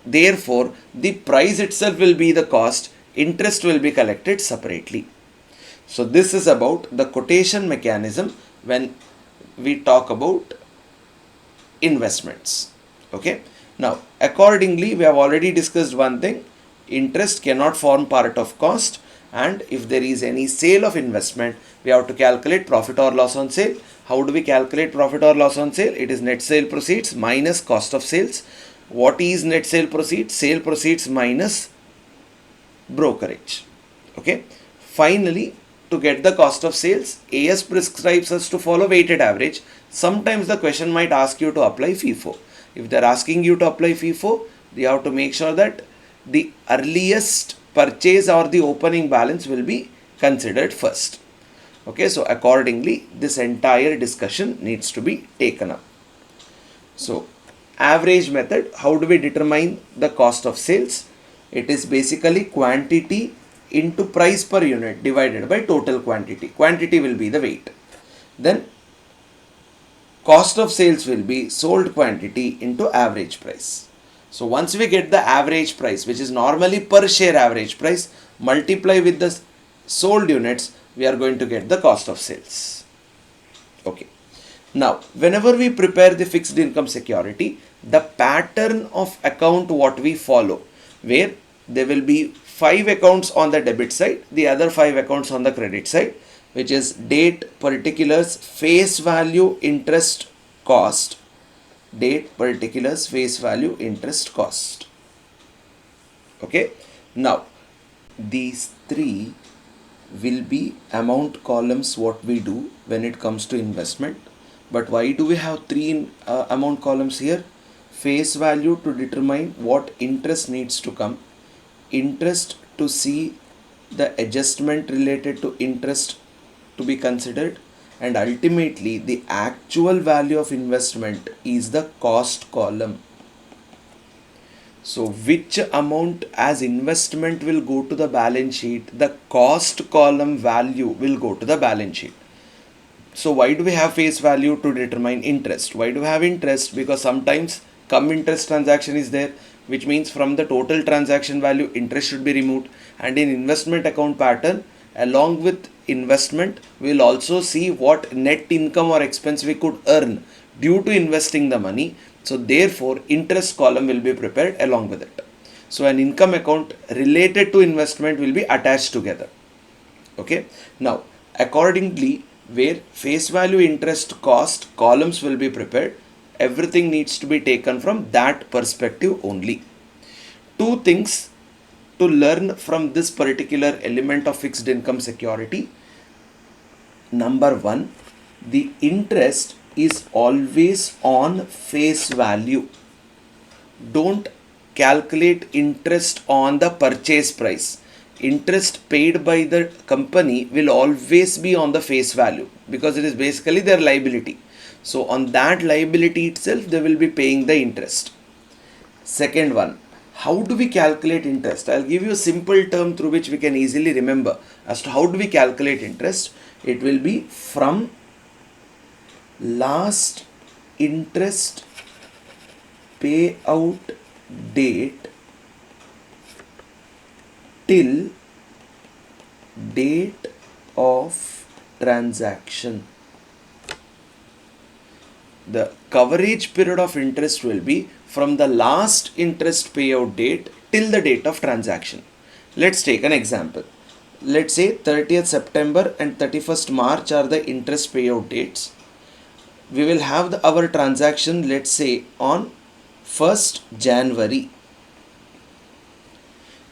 Speaker 1: therefore the price itself will be the cost, interest will be collected separately. So this is about the quotation mechanism when we talk about investments. Okay. Now, accordingly, we have already discussed one thing. Interest cannot form part of cost, and if there is any sale of investment, we have to calculate profit or loss on sale. How do we calculate profit or loss on sale? It is net sale proceeds minus cost of sales. What is net sale proceeds? Sale proceeds minus brokerage. Okay. Finally, to get the cost of sales, AS prescribes us to follow weighted average. Sometimes the question might ask you to apply FIFO. If they are asking you to apply FIFO, you have to make sure that the earliest purchase or the opening balance will be considered first. Okay, so accordingly, this entire discussion needs to be taken up. So, average method, how do we determine the cost of sales? It is basically quantity into price per unit divided by total quantity. Quantity will be the weight. Then cost of sales will be sold quantity into average price. So once we get the average price, which is normally per share average price, multiply with the sold units, we are going to get the cost of sales. Okay. Now, whenever we prepare the fixed income security, the pattern of account what we follow, where there will be 5 accounts on the debit side, the other 5 accounts on the credit side, which is date, particulars, face value, interest, cost. Date, particulars, face value, interest, cost. Okay. Now, these 3 will be amount columns what we do when it comes to investment. But why do we have 3 amount columns here? Face value to determine what interest needs to come, interest to see the adjustment related to interest to be considered, and ultimately the actual value of investment is the cost column. So which amount as investment will go to the balance sheet, the cost column value will go to the balance sheet. So why do we have face value? To determine interest. Why do we have interest? Because sometimes cum interest transaction is there, which means from the total transaction value interest should be removed. And in investment account pattern, along with investment, we will also see what net income or expense we could earn due to investing the money. So therefore interest column will be prepared along with it. So an income account related to investment will be attached together. Okay. Now accordingly, where face value, interest, cost columns will be prepared, everything needs to be taken from that perspective only. 2 things to learn from this particular element of fixed income security. Number 1, the interest is always on face value. Don't calculate interest on the purchase price. Interest paid by the company will always be on the face value because it is basically their liability. So on that liability itself, they will be paying the interest. Second one, how do we calculate interest? I'll give you a simple term through which we can easily remember as to how do we calculate interest. It will be from last interest payout date till date of transaction. The coverage period of interest will be from the last interest payout date till the date of transaction. Let's take an example. Let's say 30th September and 31st March are the interest payout dates. We will have our transaction, let's say, on 1st January.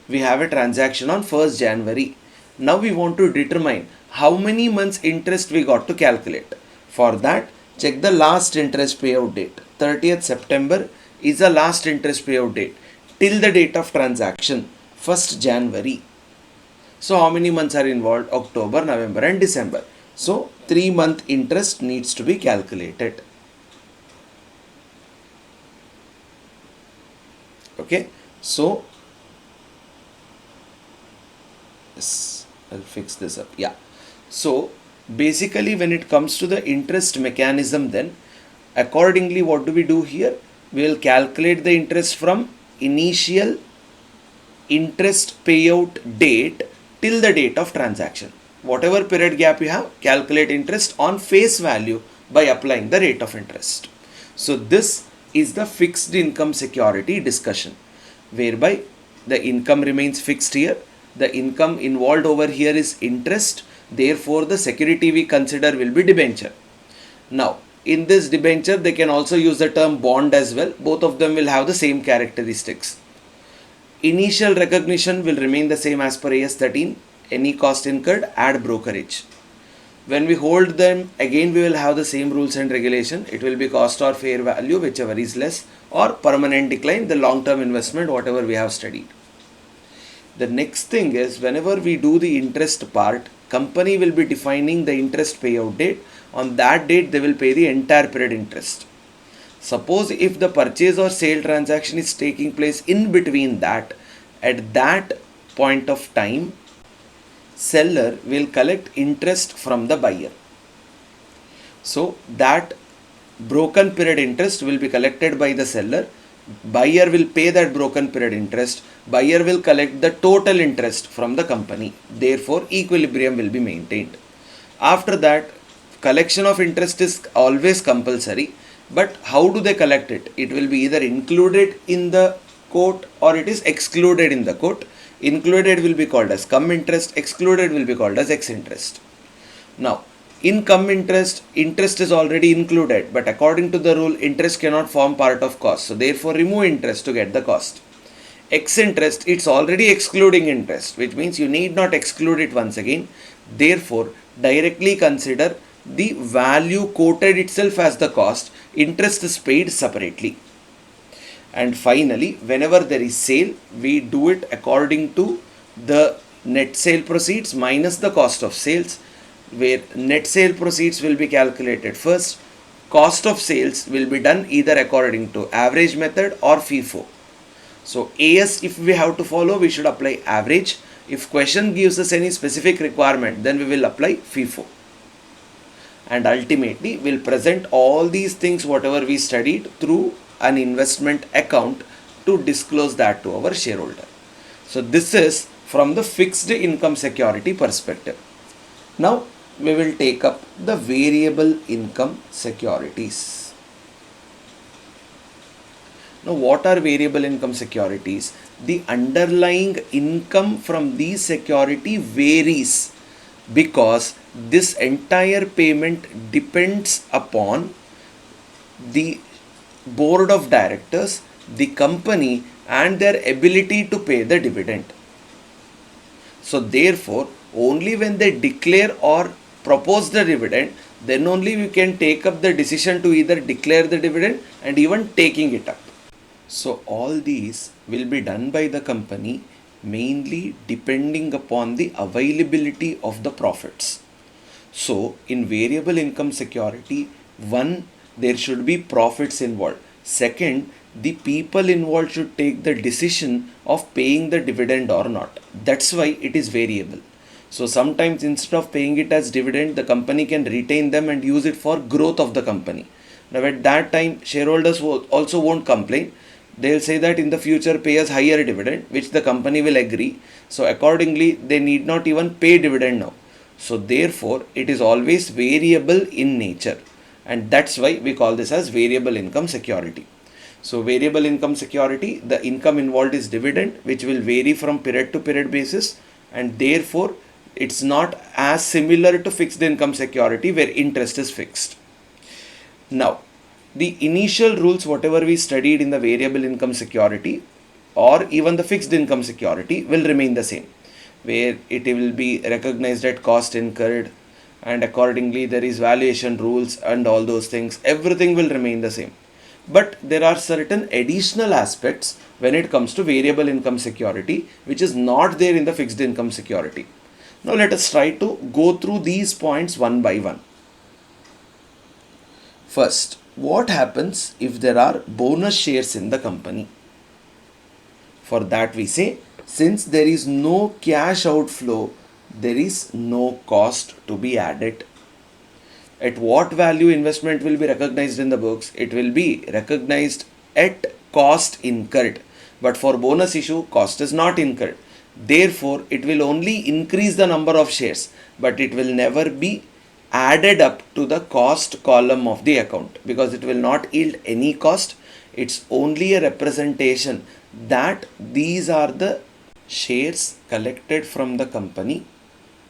Speaker 1: We have a transaction on 1st January. Now we want to determine how many months interest we got to calculate. For that, check the last interest payout date. 30th September is the last interest payout date till the date of transaction, 1st January. So how many months are involved? October, November and December. So 3-month interest needs to be calculated. Okay, so yes, I'll fix this up. Yeah. So basically, when it comes to the interest mechanism, then accordingly, what do we do here? We will calculate the interest from initial interest payout date till the date of transaction. Whatever period gap you have, calculate interest on face value by applying the rate of interest. So this is the fixed income security discussion, whereby the income remains fixed here. The income involved over here is interest. Therefore, the security we consider will be debenture. Now, in this debenture, they can also use the term bond as well. Both of them will have the same characteristics. Initial recognition will remain the same as per AS 13. Any cost incurred, add brokerage. When we hold them, again we will have the same rules and regulation. It will be cost or fair value, whichever is less, or permanent decline, the long-term investment, whatever we have studied. The next thing is, whenever we do the interest part, company will be defining the interest payout date. On that date, they will pay the entire period interest. Suppose if the purchase or sale transaction is taking place in between that, at that point of time, seller will collect interest from the buyer. So that broken period interest will be collected by the seller. Buyer will pay that broken period interest. Buyer will collect the total interest from the company. Therefore, equilibrium will be maintained. After that, collection of interest is always compulsory. But how do they collect it? It will be either included in the quote or it is excluded in the quote. Included will be called as cum interest, excluded will be called as ex interest. Now, in cum interest, interest is already included, but according to the rule, interest cannot form part of cost. So, therefore, remove interest to get the cost. Ex interest, it's already excluding interest, which means you need not exclude it once again. Therefore, directly consider the value quoted itself as the cost. Interest is paid separately. And finally, whenever there is sale, we do it according to the net sale proceeds minus the cost of sales, where net sale proceeds will be calculated first. Cost of sales will be done either according to average method or FIFO. So AS, if we have to follow, we should apply average. If question gives us any specific requirement, then we will apply FIFO. And ultimately, we'll present all these things, whatever we studied, through an investment account to disclose that to our shareholder. So this is from the fixed income security perspective. Now we will take up the variable income securities. Now what are variable income securities? The underlying income from these security varies because this entire payment depends upon the board of directors, the company, and their ability to pay the dividend. So therefore, only when they declare or propose the dividend, then only we can take up the decision to either declare the dividend and even taking it up. So all these will be done by the company mainly depending upon the availability of the profits. So in variable income security, one, there should be profits involved. Second, the people involved should take the decision of paying the dividend or not. That's why it is variable. So sometimes instead of paying it as dividend, the company can retain them and use it for growth of the company. Now at that time, shareholders also won't complain. They'll say that in the future pay us higher dividend, which the company will agree. So accordingly, they need not even pay dividend now. So therefore, it is always variable in nature. And that's why we call this as variable income security. So variable income security, the income involved is dividend, which will vary from period to period basis. And therefore, it's not as similar to fixed income security where interest is fixed. Now, the initial rules, whatever we studied in the variable income security or even the fixed income security, will remain the same, where it will be recognized at cost incurred, and accordingly there is valuation rules and all those things. Everything will remain the same. But there are certain additional aspects when it comes to variable income security, which is not there in the fixed income security. Now let us try to go through these points one by one. First, what happens if there are bonus shares in the company? For that we say, since there is no cash outflow, there is no cost to be added. At what value investment will be recognized in the books? It will be recognized at cost incurred. But for bonus issue, cost is not incurred. Therefore, it will only increase the number of shares, but it will never be added up to the cost column of the account because it will not yield any cost. It's only a representation that these are the shares collected from the company,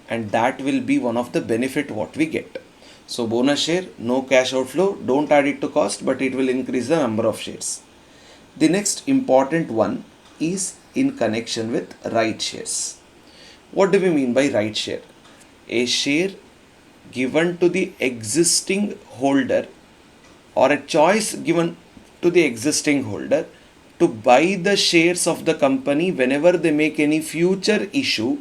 Speaker 1: and that will be one of the benefit what we get. So bonus share, no cash outflow, don't add it to cost, but it will increase the number of shares. The next important one is in connection with right shares. What do we mean by right share? A share given to the existing holder, or a choice given to the existing holder to buy the shares of the company whenever they make any future issue,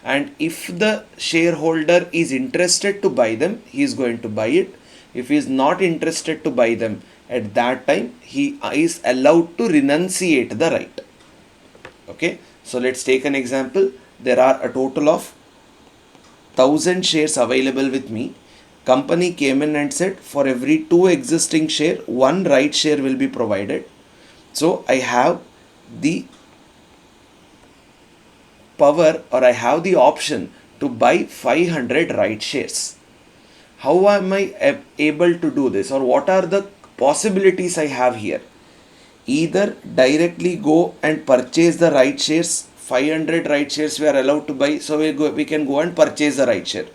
Speaker 1: and if the shareholder is interested to buy them, he is going to buy it. If he is not interested to buy them, at that time he is allowed to renunciate the right. Okay, so let's take an example. There are a total of 1000 shares available with me. Company came in and said, for every 2 existing share, 1 right share will be provided. So I have the power, or I have the option to buy 500 right shares. How am I able to do this, or what are the possibilities I have here? Either directly go and purchase the right shares. 500 right shares we are allowed to buy, so we can go and purchase the right share.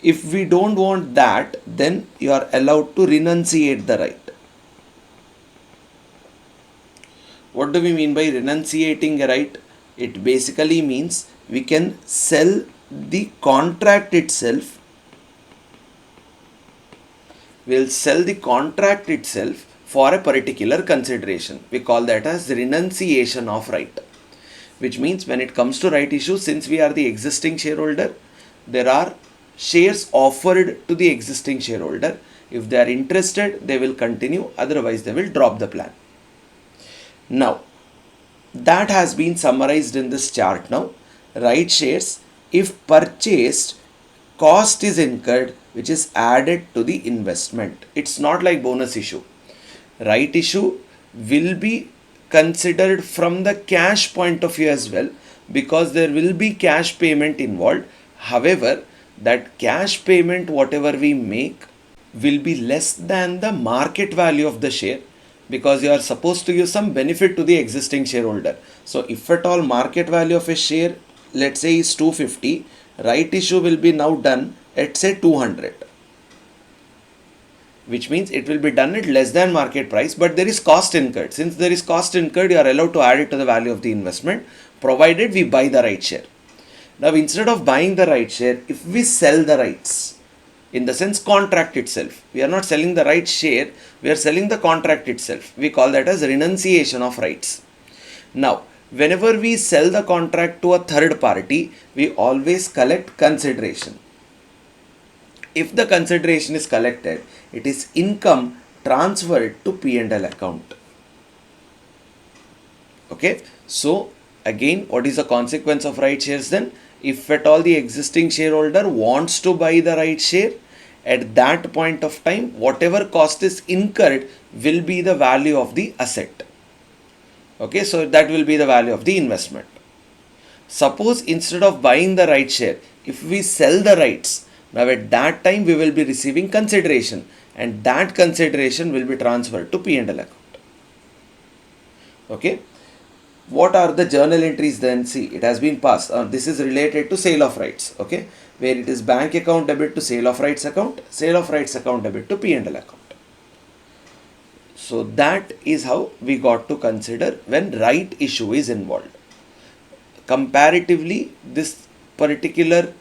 Speaker 1: If we don't want that, then you are allowed to renunciate the right. What do we mean by renunciating a right? It basically means we can sell the contract itself. We'll sell the contract itself for a particular consideration. We call that as renunciation of right. Which means when it comes to right issue, since we are the existing shareholder, there are shares offered to the existing shareholder. If they are interested, they will continue, otherwise they will drop the plan. Now, that has been summarized in this chart now. Right shares, if purchased, cost is incurred, which is added to the investment. It's not like bonus issue. Right issue will be considered from the cash point of view as well, because there will be cash payment involved. However, that cash payment, whatever we make, will be less than the market value of the share, because you are supposed to give some benefit to the existing shareholder. So if at all market value of a share, let's say, is 250, right issue will be now done at say 200, which means it will be done at less than market price, but there is cost incurred. Since there is cost incurred, you are allowed to add it to the value of the investment, provided we buy the right share. Now, instead of buying the right share, if we sell the rights, in the sense contract itself, we are not selling the right share, we are selling the contract itself. We call that as renunciation of rights. Now, whenever we sell the contract to a third party, we always collect consideration. If the consideration is collected, it is income transferred to P&L account. Okay, so again, what is the consequence of right shares then? If at all the existing shareholder wants to buy the right share, at that point of time, whatever cost is incurred will be the value of the asset. Okay, so that will be the value of the investment. Suppose instead of buying the right share, if we sell the rights, now at that time we will be receiving consideration, and that consideration will be transferred to P&L account. Okay. What are the journal entries then? See, it has been passed. This is related to sale of rights. Okay, where it is bank account debit to sale of rights account debit to P&L account. So that is how we got to consider when right issue is involved. Comparatively, this particular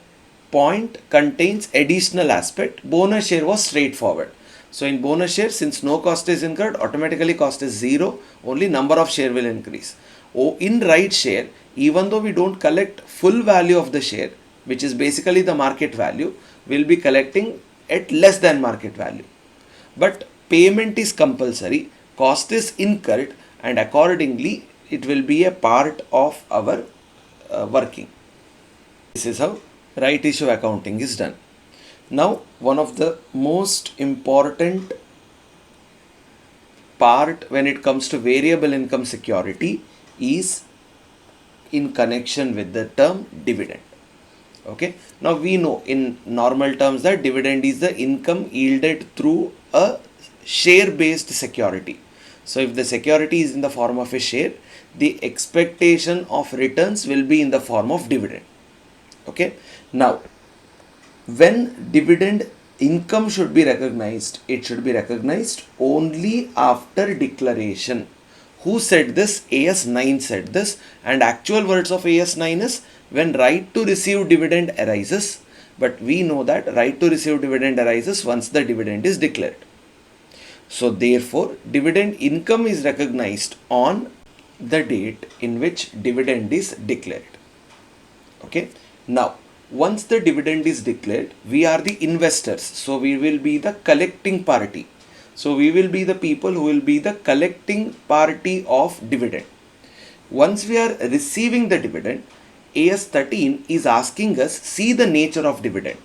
Speaker 1: point contains additional aspect. Bonus share was straightforward. So in bonus share, since no cost is incurred, automatically cost is 0, only number of share will increase. In right share, even though we don't collect full value of the share, which is basically the market value, will be collecting at less than market value. But payment is compulsory, cost is incurred, and accordingly it will be a part of our working. This is how right issue accounting is done. Now, one of the most important part when it comes to variable income security is in connection with the term dividend. Okay, now we know in normal terms that dividend is the income yielded through a share based security. So if the security is in the form of a share, the expectation of returns will be in the form of dividend. Okay, now when dividend income should be recognized, it should be recognized only after declaration. Who said this? AS 9 said this, and actual words of AS 9 is when right to receive dividend arises, but we know that right to receive dividend arises once the dividend is declared. So therefore, dividend income is recognized on the date in which dividend is declared. Okay, now once the dividend is declared, we are the investors, so we will be the collecting party. So we will be the people who will be the collecting party of dividend. Once we are receiving the dividend, AS 13 is asking us, see the nature of dividend.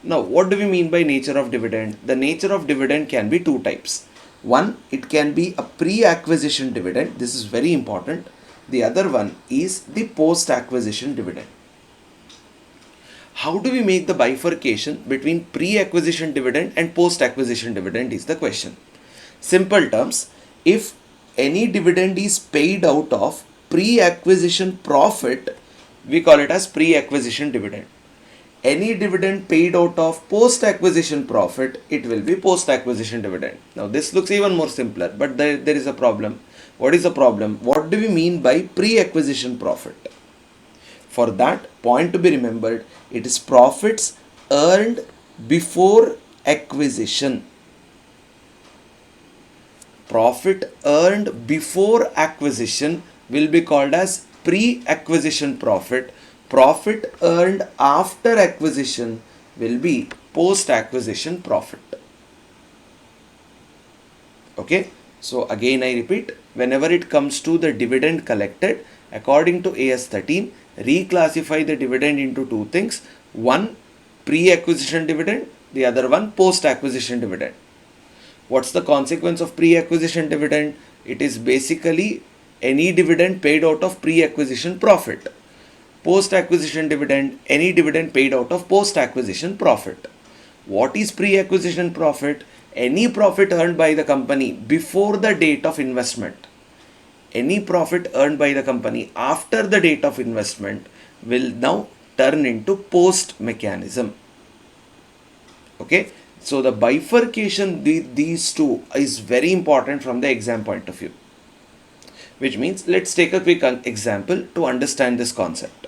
Speaker 1: Now, what do we mean by nature of dividend? The nature of dividend can be two types. One, it can be a pre-acquisition dividend. This is very important. The other one is the post-acquisition dividend. How do we make the bifurcation between pre-acquisition dividend and post-acquisition dividend is the question. Simple terms, if any dividend is paid out of pre-acquisition profit, we call it as pre-acquisition dividend. Any dividend paid out of post-acquisition profit, it will be post-acquisition dividend. Now this looks even more simpler, but there is a problem. What is the problem? What do we mean by pre-acquisition profit? For that, point to be remembered, it is profits earned before acquisition. Profit earned before acquisition will be called as pre-acquisition profit. Profit earned after acquisition will be post-acquisition profit. Okay, so again I repeat, whenever it comes to the dividend collected, according to AS 13, reclassify the dividend into two things. One, pre-acquisition dividend, the other one, post-acquisition dividend. What's the consequence of pre-acquisition dividend? It is basically any dividend paid out of pre-acquisition profit. Post-acquisition dividend, any dividend paid out of post-acquisition profit. What is pre-acquisition profit? Any profit earned by the company before the date of investment. Any profit earned by the company after the date of investment will now turn into post mechanism. Okay, so the bifurcation these two is very important from the exam point of view, which means let's take a quick example to understand this concept.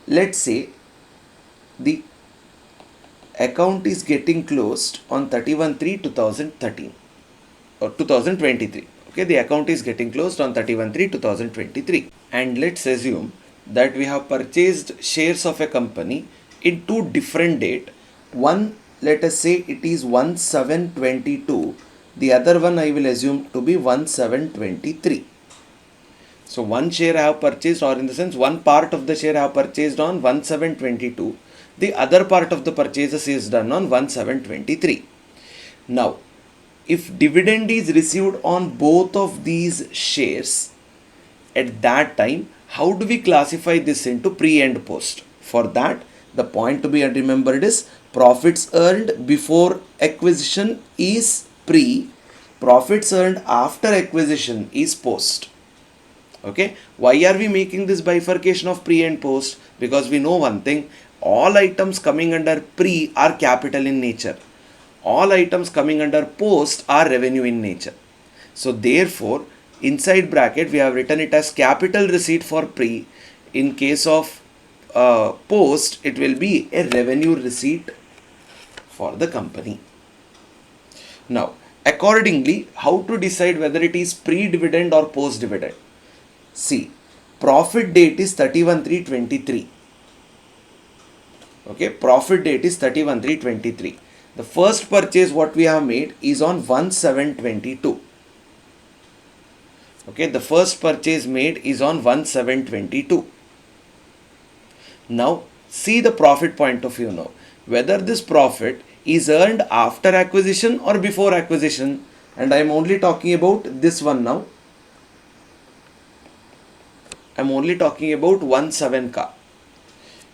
Speaker 1: Let's say the account is getting closed on 31/3/2013 or 2023. Okay, the account is getting closed on 31/3/2023, and let's assume that we have purchased shares of a company in two different dates. One, let us say it is 1/7/22, the other one I will assume to be 1/7/23. So one share I have purchased, or in the sense one part of the share I have purchased on 1/7/22, the other part of the purchases is done on 1/7/23. Now, if dividend is received on both of these shares at that time, how do we classify this into pre and post? For that, the point to be remembered is profits earned before acquisition is pre, profits earned after acquisition is post. Okay, why are we making this bifurcation of pre and post? Because we know one thing, all items coming under pre are capital in nature. All items coming under post are revenue in nature. So therefore, inside bracket we have written it as capital receipt for pre. In case of post, it will be a revenue receipt for the company. Now, accordingly, how to decide whether it is pre-dividend or post-dividend? See, profit date is 31/3/23. Okay, profit date is 31/3/23. The first purchase what we have made is on 1/7/22. Okay, the first purchase made is on 1/7/22. Now see the profit point of view now. Whether this profit is earned after acquisition or before acquisition, and I am only talking about this one now. I am only talking about 1/7 ka.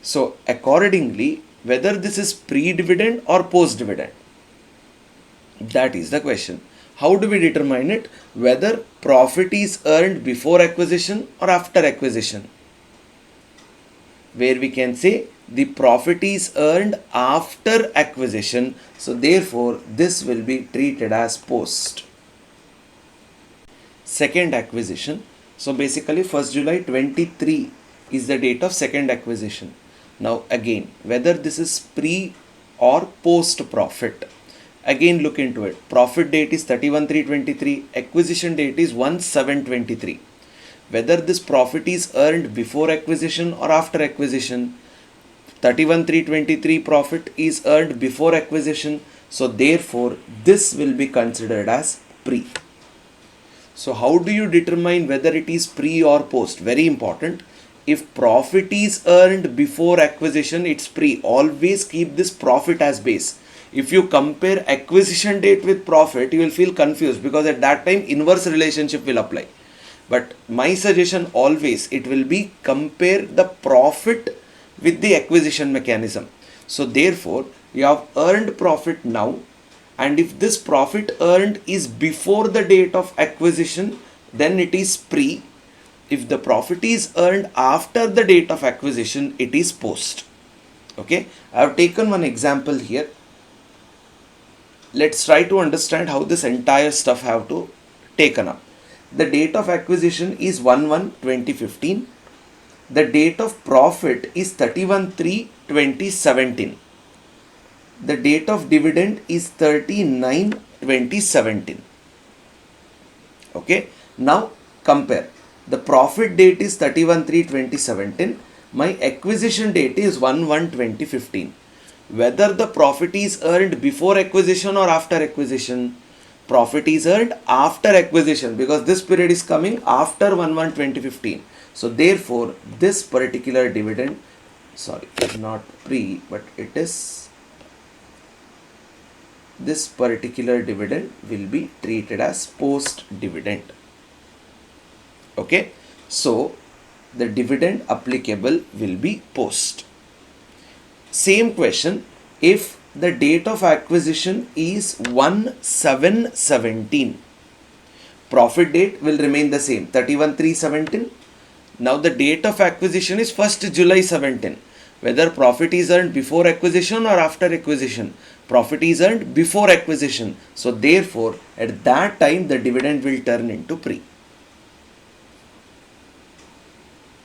Speaker 1: So accordingly, whether this is pre-dividend or post-dividend, that is the question. How do we determine it? Whether profit is earned before acquisition or after acquisition, where we can say the profit is earned after acquisition. So therefore, this will be treated as post. Second acquisition. So basically 1st July 23 is the date of second acquisition. Now again, whether this is pre or post profit, again look into it. Profit date is 31/3/23, acquisition date is 1/7/23. Whether this profit is earned before acquisition or after acquisition, 31/3/23 profit is earned before acquisition, so therefore this will be considered as pre. So how do you determine whether it is pre or post? Very important. If profit is earned before acquisition, it's pre. Always keep this profit as base. If you compare acquisition date with profit, you will feel confused because at that time inverse relationship will apply. But my suggestion always, it will be compare the profit with the acquisition mechanism. So therefore, you have earned profit now, and if this profit earned is before the date of acquisition, then it is pre. If the profit is earned after the date of acquisition, it is post. Okay, I have taken one example here. Let's try to understand how this entire stuff have to taken up. The date of acquisition is 1/1/2015. The date of profit is 31/3/2017. The date of dividend is 39/2017. Okay, now compare. The profit date is 31/3/2017. My acquisition date is 1/1/2015. Whether the profit is earned before acquisition or after acquisition, profit is earned after acquisition because this period is coming after 1/1/2015. So therefore, this particular dividend, sorry, not pre, but it is, this particular dividend will be treated as post dividend. Okay, so the dividend applicable will be post. Same question, if the date of acquisition is 1/7/17, profit date will remain the same, 31/3/17. Now the date of acquisition is 1st July 17. Whether profit is earned before acquisition or after acquisition, profit is earned before acquisition. So therefore, at that time the dividend will turn into pre.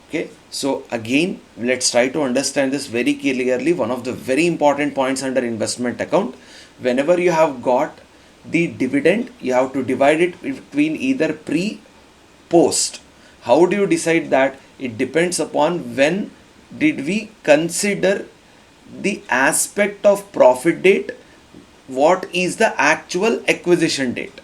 Speaker 1: Okay, so again, let's try to understand this very clearly. One of the very important points under investment account, whenever you have got the dividend, you have to divide it between either pre, post. How do you decide that? It depends upon when did we consider the aspect of profit date, what is the actual acquisition date.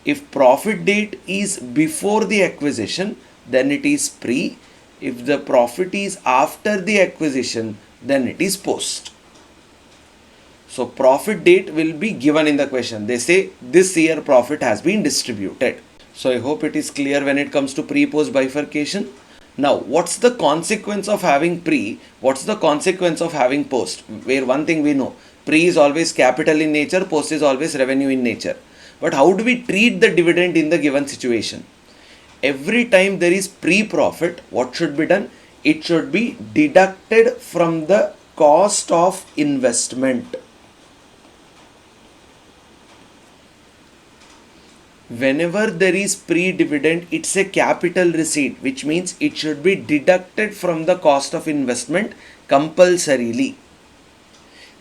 Speaker 1: If profit date is before the acquisition, then it is pre. If the profit is after the acquisition, then it is post. So profit date will be given in the question. They say this year profit has been distributed. So I hope it is clear when it comes to pre-post bifurcation. Now, what's the consequence of having pre? What's the consequence of having post? Where one thing we know, pre is always capital in nature, post is always revenue in nature. But how do we treat the dividend in the given situation? Every time there is pre-profit, what should be done? It should be deducted from the cost of investment. Whenever there is pre-dividend, it's a capital receipt, which means it should be deducted from the cost of investment compulsorily.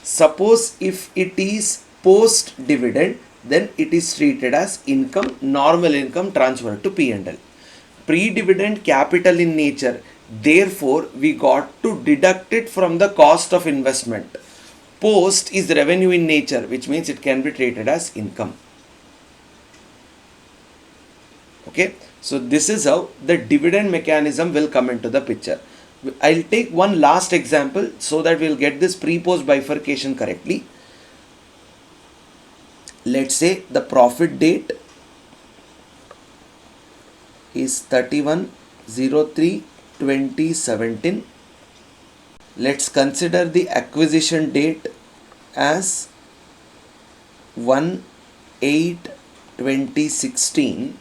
Speaker 1: Suppose if it is post-dividend, then it is treated as income, normal income transferred to P&L. Pre-dividend capital in nature, Therefore, we got to deduct it from the cost of investment. Post is revenue in nature, which means it can be treated as income. Okay, so this is how the dividend mechanism will come into the picture. I'll take one last example so that we'll get this pre-post bifurcation correctly. Let's say the profit date is 31/03/2017. Let's consider the acquisition date as 1/8/2016.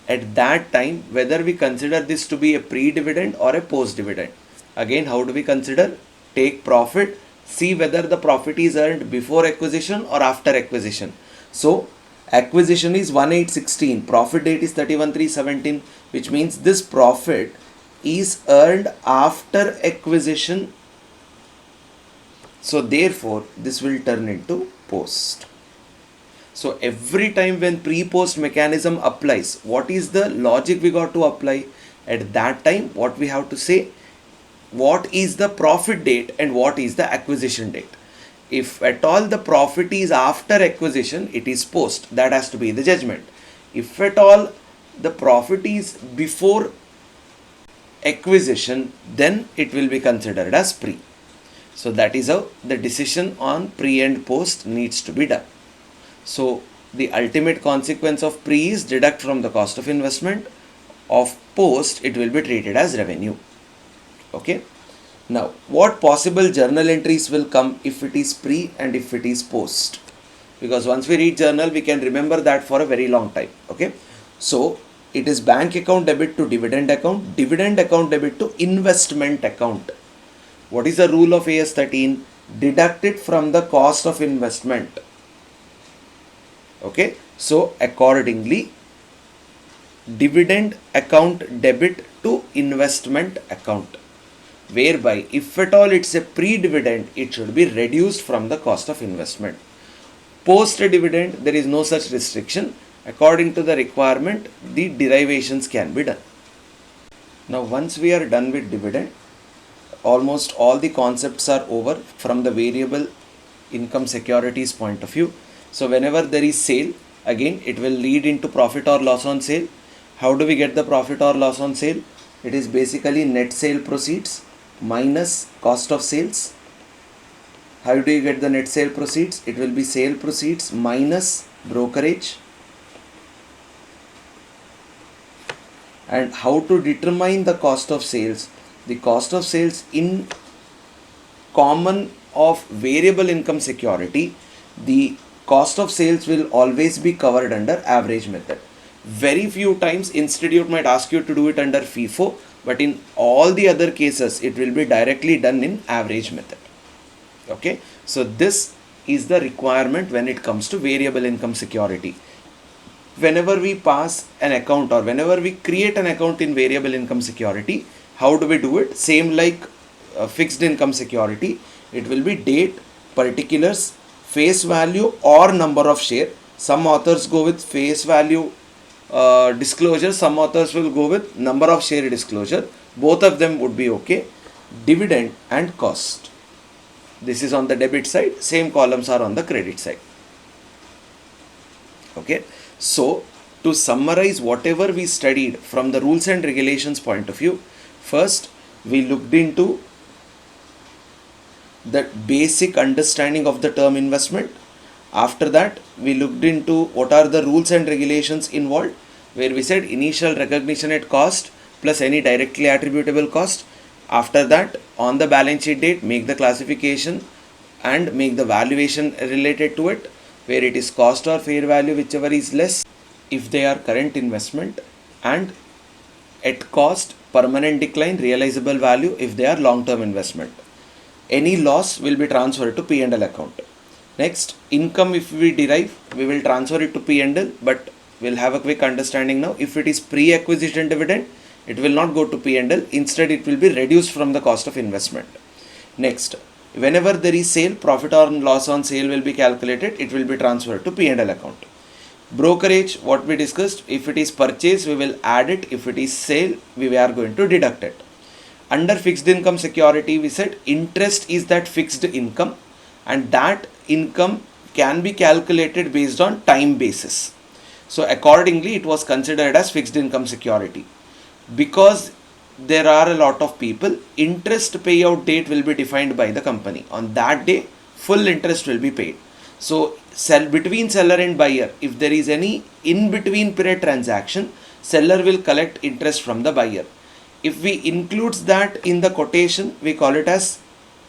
Speaker 1: At that time, whether we consider this to be a pre-dividend or a post-dividend. Again, how do we consider? Take profit, see whether the profit is earned before acquisition or after acquisition. So, acquisition is 1/8/16, profit date is 31/3/17, which means this profit is earned after acquisition. So, therefore, this will turn into post. So every time when pre-post mechanism applies, what is the logic we got to apply? At that time, what we have to say, what is the profit date and what is the acquisition date. If at all the profit is after acquisition, it is post. That has to be the judgment. If at all the profit is before acquisition, then it will be considered as pre. So that is how the decision on pre and post needs to be done. So the ultimate consequence of pre is deduct from the cost of investment. Of post, it will be treated as revenue. Okay. Now, what possible journal entries will come if it is pre and if it is post? Because once we read journal, we can remember that for a very long time. Okay. So it is bank account debit to dividend account debit to investment account. What is the rule of AS 13? Deduct it from the cost of investment. Okay, so accordingly, dividend account debit to investment account, whereby if at all it's a pre-dividend, it should be reduced from the cost of investment. Post-dividend, there is no such restriction. According to the requirement, the derivations can be done. Now, once we are done with dividend, almost all the concepts are over from the variable income securities point of view. So whenever there is sale, again it will lead into profit or loss on sale. How do we get the profit or loss on sale? It is basically net sale proceeds minus cost of sales. How do you get the net sale proceeds? It will be sale proceeds minus brokerage. And how to determine the cost of sales? The cost of sales in common of variable income security, the cost of sales will always be covered under average method. Very few times institute might ask you to do it under FIFO, but in all the other cases it will be directly done in average method. Okay, so this is the requirement when it comes to variable income security. Whenever we pass an account or whenever we create an account in variable income security, how do we do it? Same like fixed income security, it will be date, particulars, face value or number of share. Some authors go with face value disclosure, some authors will go with number of share disclosure. Both of them would be okay. Dividend and cost. This is on the debit side, same columns are on the credit side. Okay, so to summarize whatever we studied from the rules and regulations point of view, first we looked into the basic understanding of the term investment. After that, we looked into what are the rules and regulations involved, where we said initial recognition at cost plus any directly attributable cost. After that, on the balance sheet date, make the classification and make the valuation related to it, where it is cost or fair value, whichever is less if they are current investment, and at cost, permanent decline, realizable value if they are long-term investment. Any loss will be transferred to P&L account. Next, income if we derive, we will transfer it to P&L, but we'll have a quick understanding now. If it is pre-acquisition dividend, it will not go to P&L. Instead, it will be reduced from the cost of investment. Next, whenever there is sale, profit or loss on sale will be calculated. It will be transferred to P&L account. Brokerage, what we discussed, if it is purchase, we will add it. If it is sale, we are going to deduct it. Under fixed income security, we said interest is that fixed income, and that income can be calculated based on time basis. So accordingly, it was considered as fixed income security. Because there are a lot of people, interest payout date will be defined by the company. On that day, full interest will be paid. So between seller and buyer, if there is any in between period transaction, seller will collect interest from the buyer. If we includes that in the quotation, we call it as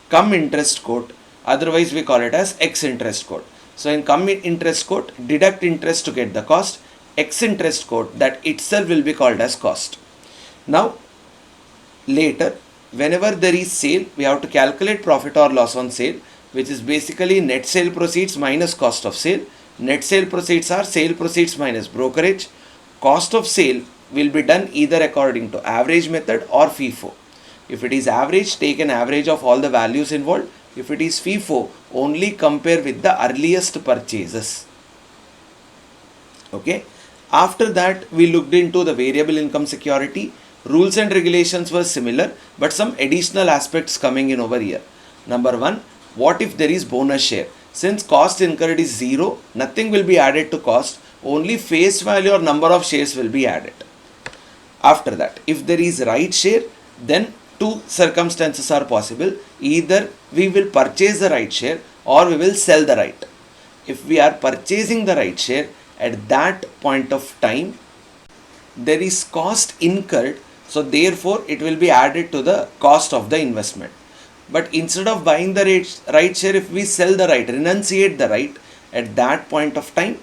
Speaker 1: cum interest quote. Otherwise, we call it as X interest quote. So in cum interest quote, deduct interest to get the cost. X interest quote, that itself will be called as cost. Now, later, whenever there is sale, we have to calculate profit or loss on sale, which is basically net sale proceeds minus cost of sale. Net sale proceeds are sale proceeds minus brokerage. Cost of sale will be done either according to average method or FIFO. If it is average, take an average of all the values involved. If it is FIFO, only compare with the earliest purchases. Okay. After that, we looked into the variable income security. Rules and regulations were similar, but some additional aspects coming in over here. Number one, what if there is bonus share? Since cost incurred is 0, nothing will be added to cost, only face value or number of shares will be added. After that, if there is right share, then two circumstances are possible. Either we will purchase the right share or we will sell the right. If we are purchasing the right share, at that point of time, there is cost incurred, so therefore it will be added to the cost of the investment. But instead of buying the right share, if we sell the right, renunciate the right, at that point of time,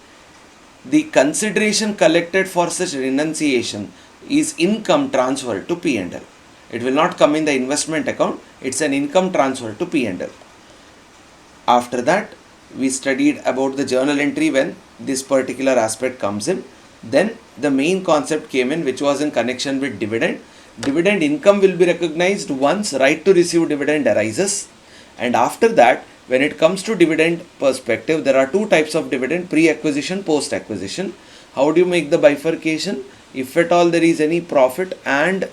Speaker 1: the consideration collected for such renunciation is income transferred to P&L. It will not come in the investment account, it's an income transfer to P&L. After that, we studied about the journal entry when this particular aspect comes in. Then the main concept came in, which was in connection with dividend. Dividend income will be recognized once right to receive dividend arises. And after that, when it comes to dividend perspective, there are two types of dividend: pre-acquisition, post-acquisition. How do you make the bifurcation? If at all there is any profit and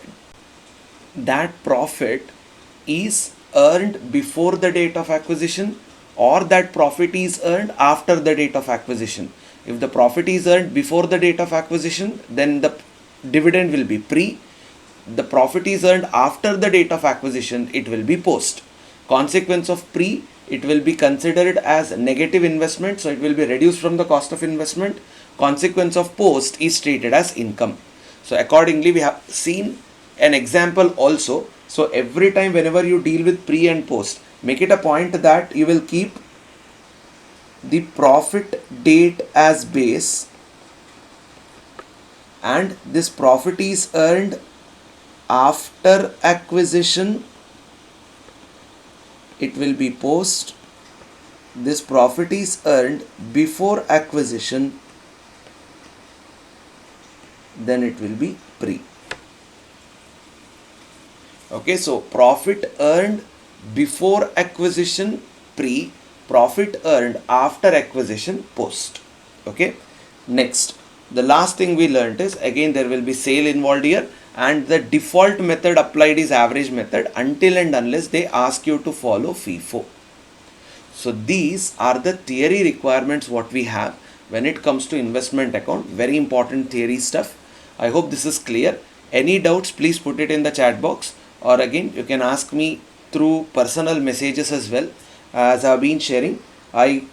Speaker 1: that profit is earned before the date of acquisition, or that profit is earned after the date of acquisition. If the profit is earned before the date of acquisition, then the dividend will be pre. The profit is earned after the date of acquisition, it will be post. Consequence of pre, it will be considered as negative investment, so it will be reduced from the cost of investment. Consequence of post is treated as income. So accordingly, we have seen an example also. So every time whenever you deal with pre and post, make it a point that you will keep the profit date as base, and this profit is earned after acquisition, it will be post. This profit is earned before acquisition, then it will be pre. Okay, so profit earned before acquisition pre, profit earned after acquisition post. Okay, next, the last thing we learnt is, again there will be sale involved here, and the default method applied is average method until and unless they ask you to follow FIFO. So these are the theory requirements what we have when it comes to investment account. Very important theory stuff. I hope this is clear. Any doubts, please put it in the chat box, or again you can ask me through personal messages as well. As I've been sharing, I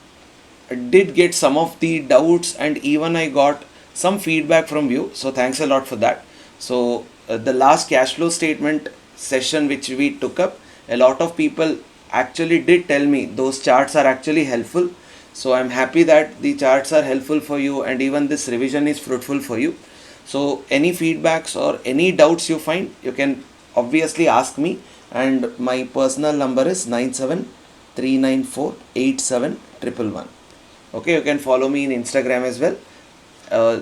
Speaker 1: did get some of the doubts and even I got some feedback from you, so thanks a lot for that. So the last cash flow statement session which we took up, a lot of people actually did tell me those charts are actually helpful. So I'm happy that the charts are helpful for you, and even this revision is fruitful for you. So any feedbacks or any doubts you find, you can obviously ask me, and my personal number is 9739487111. Okay, you can follow me in Instagram as well.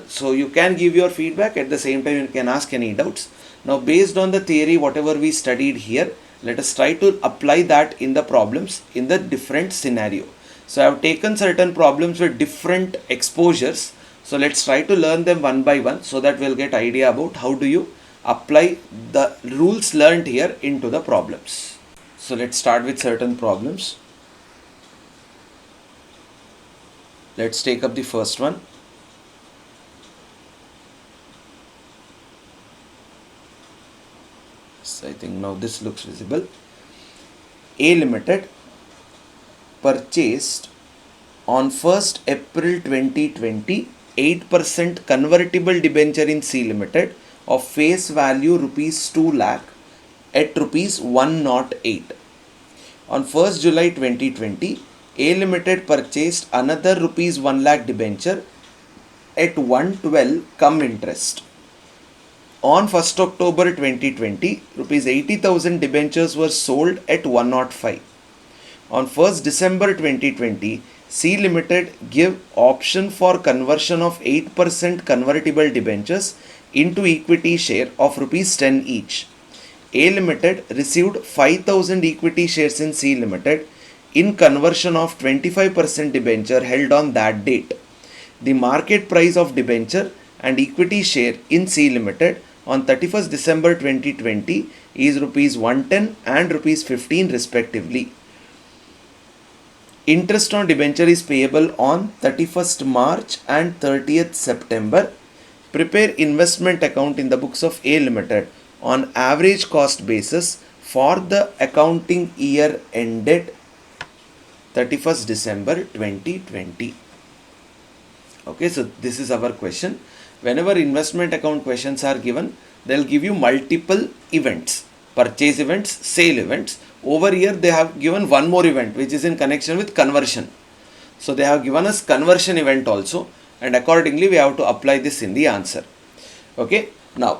Speaker 1: So you can give your feedback, at the same time you can ask any doubts. Now based on the theory whatever we studied here, let us try to apply that in the problems in the different scenario. So I have taken certain problems with different exposures, so let's try to learn them one by one so that we'll get idea about how do you apply the rules learned here into the problems. So let's start with certain problems. Let's take up the first one. So I think now this looks visible. A Limited purchased on 1st April 2020 8% convertible debenture in C Limited of face value rupees 2 lakh at rupees 108. On 1st July 2020, A Limited purchased another rupees 1 lakh debenture at 112 cum interest. On 1st October 2020, rupees 80,000 debentures were sold at 105. On 1st December 2020, C Limited give option for conversion of 8% convertible debentures into equity share of rupees 10 each. A Limited received 5,000 equity shares in C Limited in conversion of 25% debenture held on that date. The market price of debenture and equity share in C Limited on 31st December 2020 is rupees 110 and rupees 15 respectively. Interest on debenture is payable on 31st March and 30th September. Prepare investment account in the books of A Limited on average cost basis for the accounting year ended 31st December 2020. Okay, so this is our question. Whenever investment account questions are given, they'll give you multiple events, purchase events, sale events. Over here they have given one more event which is in connection with conversion. So they have given us conversion event also, and accordingly we have to apply this in the answer. Okay, now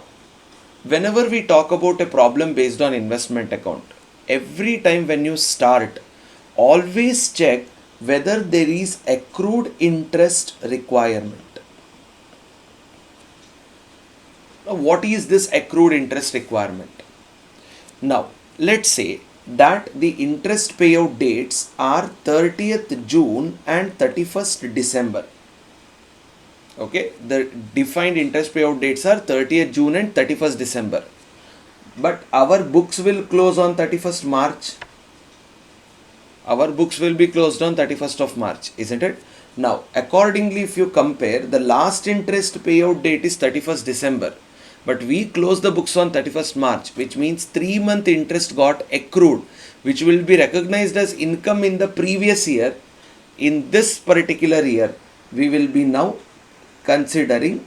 Speaker 1: whenever we talk about a problem based on investment account, every time when you start, always check whether there is accrued interest requirement. Now, what is this accrued interest requirement? Now, let's say that the interest payout dates are 30th June and 31st December. Okay, the defined interest payout dates are 30th June and 31st December. But our books will close on 31st March. Our books will be closed on 31st of March, isn't it? Now, accordingly, if you compare, the last interest payout date is 31st December. But we close the books on 31st March, which means 3-month interest got accrued, which will be recognized as income in the previous year. In this particular year, we will be now considering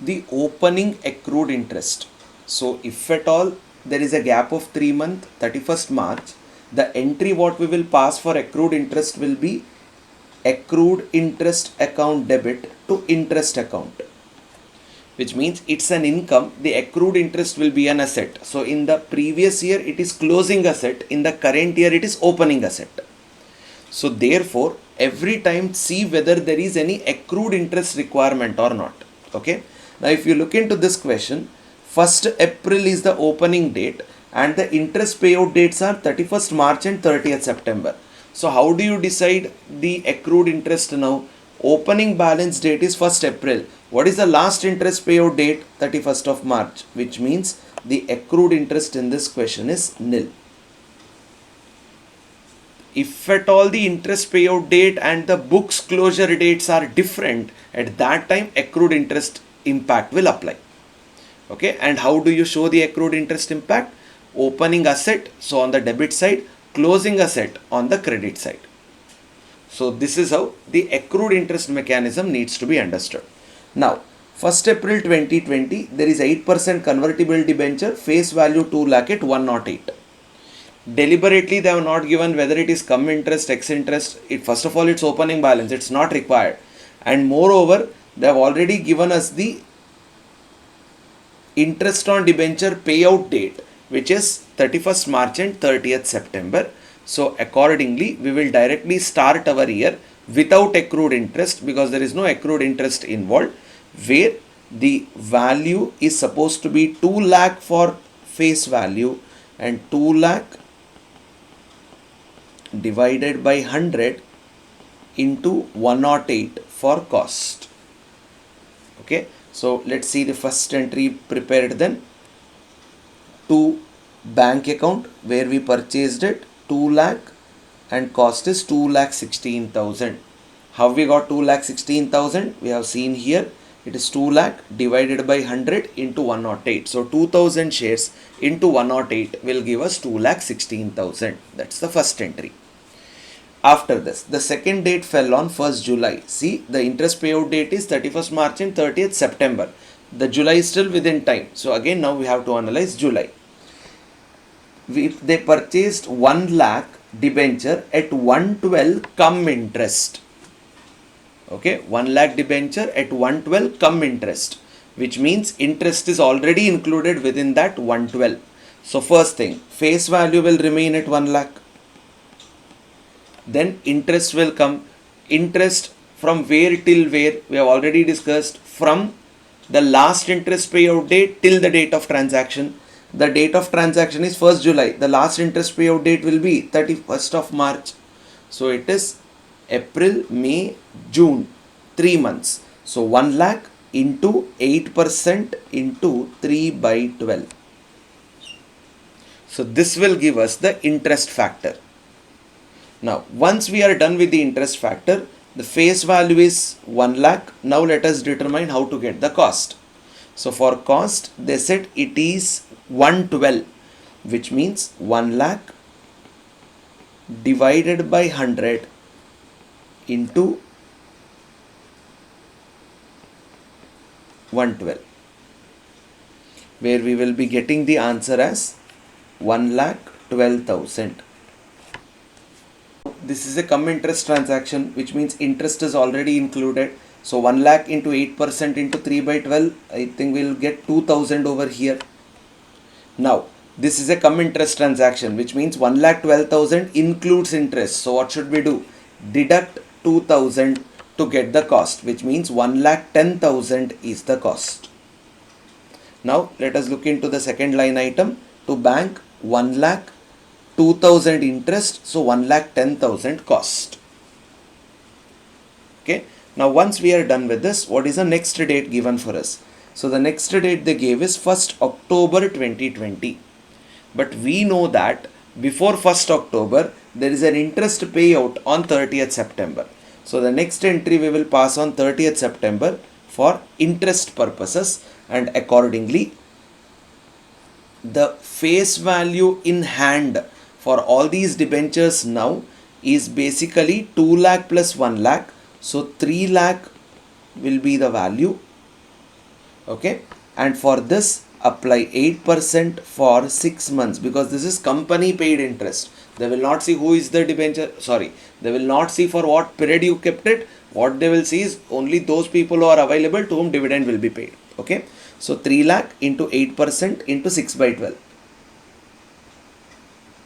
Speaker 1: the opening accrued interest. So if at all there is a gap of 3 months, 31st March, the entry what we will pass for accrued interest will be accrued interest account debit to interest account, which means it's an income. The accrued interest will be an asset. So in the previous year it is closing asset, in the current year it is opening asset. So therefore every time see whether there is any accrued interest requirement or not. Okay, now if you look into this question, 1st April is the opening date and the interest payout dates are 31st March and 30th September. So how do you decide the accrued interest now? Opening balance date is 1st April. What is the last interest payout date? 31st of March, which means the accrued interest in this question is nil. If at all the interest payout date and the books closure dates are different, at that time accrued interest impact will apply. Okay, and how do you show the accrued interest impact? Opening asset, so on the debit side, closing asset on the credit side. So this is how the accrued interest mechanism needs to be understood. Now, 1st April 2020, there is 8% convertible debenture, face value 2 lakh at 108. Deliberately they have not given whether it is cum interest, ex interest. First of all, it's opening balance, it's not required. And moreover, they have already given us the interest on debenture payout date, which is 31st March and 30th September. So accordingly, we will directly start our year without accrued interest, because there is no accrued interest involved, where the value is supposed to be 2 lakh for face value and 2 lakh divided by 100 into 108 for cost. Okay, so let's see the first entry prepared then. to bank account where we purchased it 2 lakh and cost is 2,16,000. How we got 2,16,000? We have seen here it is 2 lakh divided by 100 into 108. So 2000 shares into 108 will give us 2,16,000. That's the first entry. After this, the second date fell on 1st July. See, the interest payout date is 31st March and 30th September. The July is still within time. So again, now we have to analyze July. They purchased 1 lakh debenture at 112 cum interest. Okay, 1 lakh debenture at 112 cum interest, which means interest is already included within that 112. So first thing, face value will remain at 1 lakh. Then interest will come. Interest from where till where? We have already discussed, from the last interest payout date till the date of transaction. The date of transaction is 1st July. The last interest payout date will be 31st of March. So it is April, May, June, 3 months. So 1 lakh into 8% into 3 by 12. So this will give us the interest factor. Now, once we are done with the interest factor, the face value is 1 lakh. Now let us determine how to get the cost. So for cost, they said it is 112, which means 1 lakh divided by 100 into 112, where we will be getting the answer as 1,12,000. This is a cum interest transaction, which means interest is already included. So 1 lakh into 8% into 3 by 12, I think we'll get 2,000 over here. Now, this is a cum interest transaction, which means 1,12,000 includes interest. So what should we do? Deduct 2,000 to get the cost, which means 1,10,000 is the cost. Now, let us look into the second line item. To bank 1 lakh, 2,000 interest, so 1,10,000 cost. Okay. Now, once we are done with this, what is the next date given for us? So, the next date they gave is 1st October 2020. But we know that before 1st October, there is an interest payout on 30th September. So, the next entry we will pass on 30th September for interest purposes, and accordingly, the face value in hand for all these debentures now is basically 2 lakh plus 1 lakh. So 3 lakh will be the value. Okay. And for this, apply 8% for 6 months, because this is company paid interest. They will not see who is the debenture. Sorry. They will not see for what period you kept it. What they will see is only those people who are available to whom dividend will be paid. Okay. So 3 lakh into 8% into 6 by 12.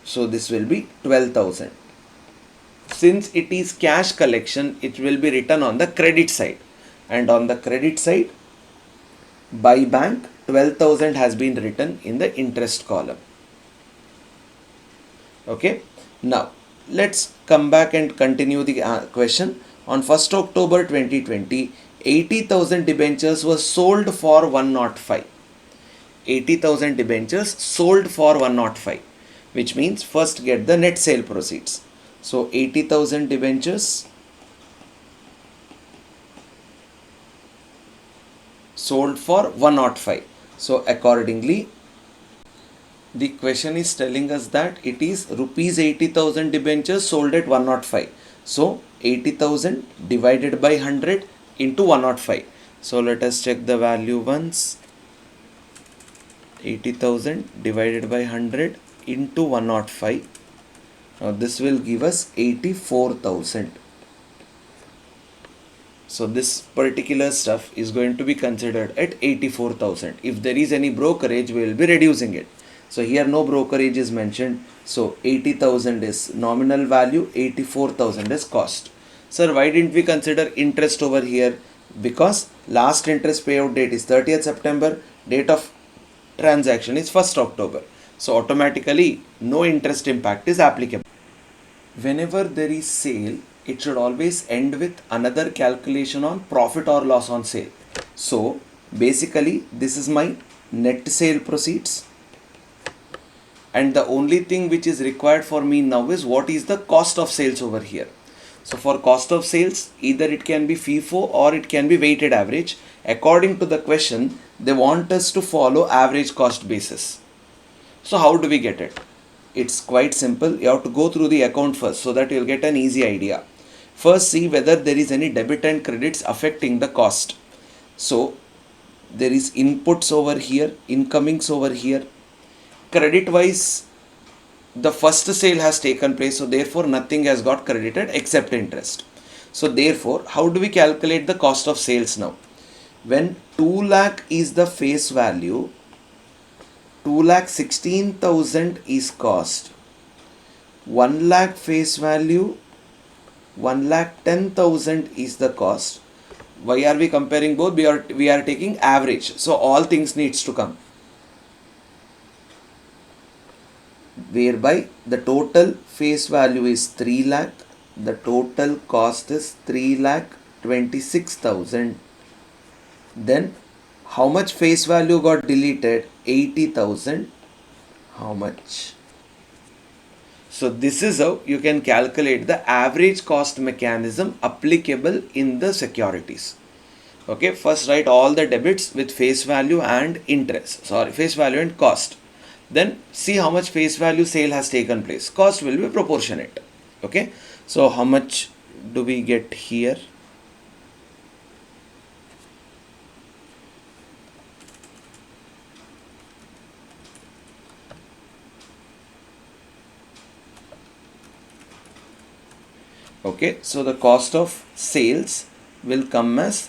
Speaker 1: So this will be 12,000. Since it is cash collection, it will be written on the credit side. And on the credit side, by bank, 12,000 has been written in the interest column. Okay. Now, let's come back and continue the question. On 1st October 2020, 80,000 debentures were sold for 105. 80,000 debentures sold for 105, which means first get the net sale proceeds. So 80,000 debentures sold for 105. So accordingly, the question is telling us that it is rupees 80,000 debentures sold at 105. So 80,000 divided by 100 into 105. So let us check the value once. 80,000 divided by 100 into 105. Now this will give us 84,000. So this particular stuff is going to be considered at 84,000. If there is any brokerage, we will be reducing it. So here no brokerage is mentioned. So 80,000 is nominal value, 84,000 is cost. Sir, why didn't we consider interest over here? Because last interest payout date is 30th September, date of transaction is 1st October. So automatically no interest impact is applicable. Whenever there is sale, it should always end with another calculation on profit or loss on sale. So basically this is my net sale proceeds. and the only thing which is required for me now is what is the cost of sales over here. So for cost of sales, either it can be FIFO or it can be weighted average. According to the question, they want us to follow average cost basis. So how do we get it? It's quite simple. You have to go through the account first so that you'll get an easy idea. First, see whether there is any debit and credits affecting the cost. So there is inputs over here, incomings over here. Credit wise, the first sale has taken place, so therefore nothing has got credited except interest. So therefore, how do we calculate the cost of sales now? When 2 lakh is the face value, 2,16,000 is cost, 1 lakh face value, 1,10,000 is the cost. Why are we comparing both? We are taking average, so all things needs to come, whereby the total face value is 3 lakh, the total cost is 3,26,000. Then how much face value got deleted? 80,000. How much? So this is how you can calculate the average cost mechanism applicable in the securities. Okay, first write all the debits with face value and interest. Face value and cost. Then see how much face value sale has taken place. Cost will be proportionate. Okay, so how much do we get here? Okay, so the cost of sales will come as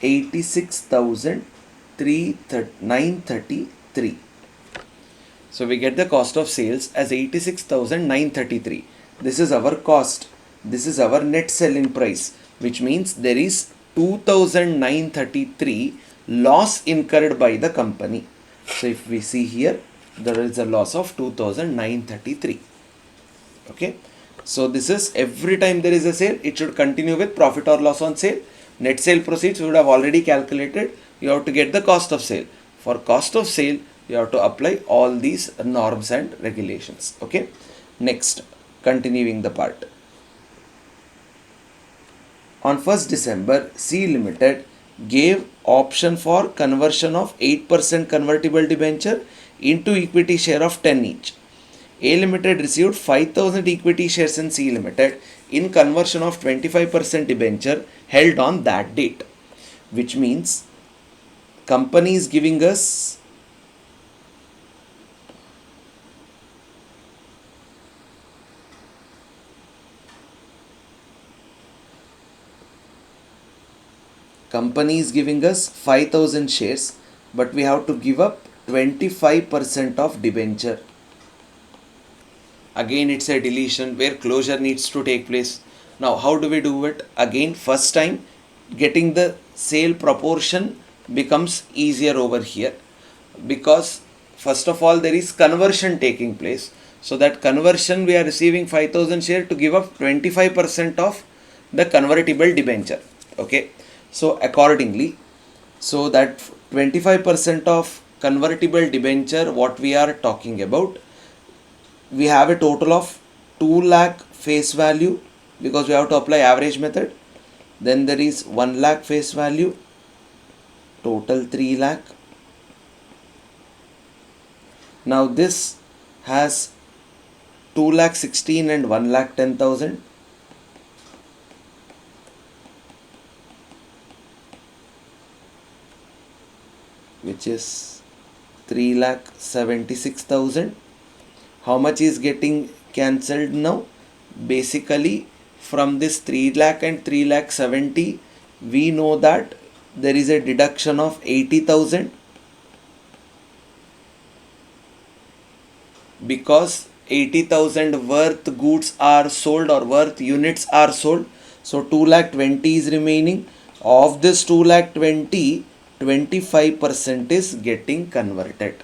Speaker 1: 86,933. So we get the cost of sales as 86,933. This is our cost. This is our net selling price, which means there is 2,933 loss incurred by the company. So if we see here, there is a loss of 2,933. Okay. So this is every time there is a sale, it should continue with profit or loss on sale. Net sale proceeds we would have already calculated. You have to get the cost of sale. For cost of sale, you have to apply all these norms and regulations. Okay. Next, continuing the part. On 1st December, C Limited gave option for conversion of 8% convertible debenture into equity share of 10 each. A Limited received 5,000 equity shares in C Limited in conversion of 25% debenture held on that date, which means company is giving us company is giving us 5,000 shares, but we have to give up 25% of debenture. Again, it's a deletion where closure needs to take place. Now, how do we do it? Again, first time getting the sale proportion becomes easier over here, because first of all there is conversion taking place. So that conversion we are receiving 5,000 share to give up 25% of the convertible debenture. Okay. So accordingly, so that 25% of convertible debenture what we are talking about, we have a total of 2 lakh face value because we have to apply average method. Then there is 1 lakh face value, total 3 lakh. Now this has 2 lakh 16 and 1 lakh 10,000. Which is 3,76,000. How much is getting cancelled now? Basically, from this 3 lakh and 3,70,000, we know that there is a deduction of 80,000 because 80,000 worth goods are sold or worth units are sold. So 2,20,000 is remaining. Of this 2,20,000, 25% is getting converted.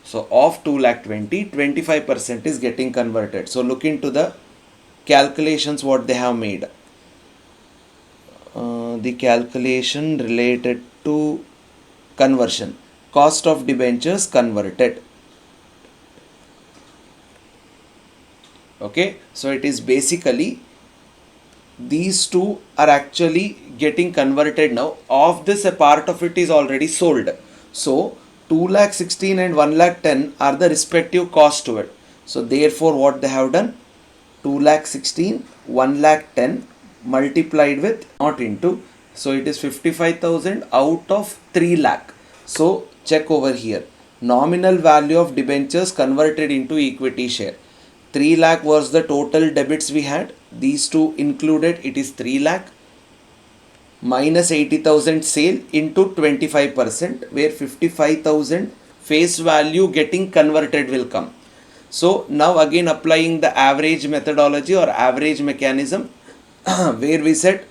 Speaker 1: So of 2,20,000, 25% is getting converted. So look into the calculations what they have made. The calculation related to conversion. Cost of debentures converted. Okay, so it is basically these two are actually getting converted now. Of this, a part of it is already sold. So 2,16,000 and 1,10,000 are the respective cost to it. So therefore, what they have done, 2,16,000, 1,10,000 multiplied with not into. So it is 55,000 out of 3 lakh. So check over here. Nominal value of debentures converted into equity share. 3 lakh was the total debits we had. These two included, it is 3 lakh minus 80,000 sale into 25%, where 55,000 face value getting converted will come. So now again applying the average methodology or average mechanism, where we said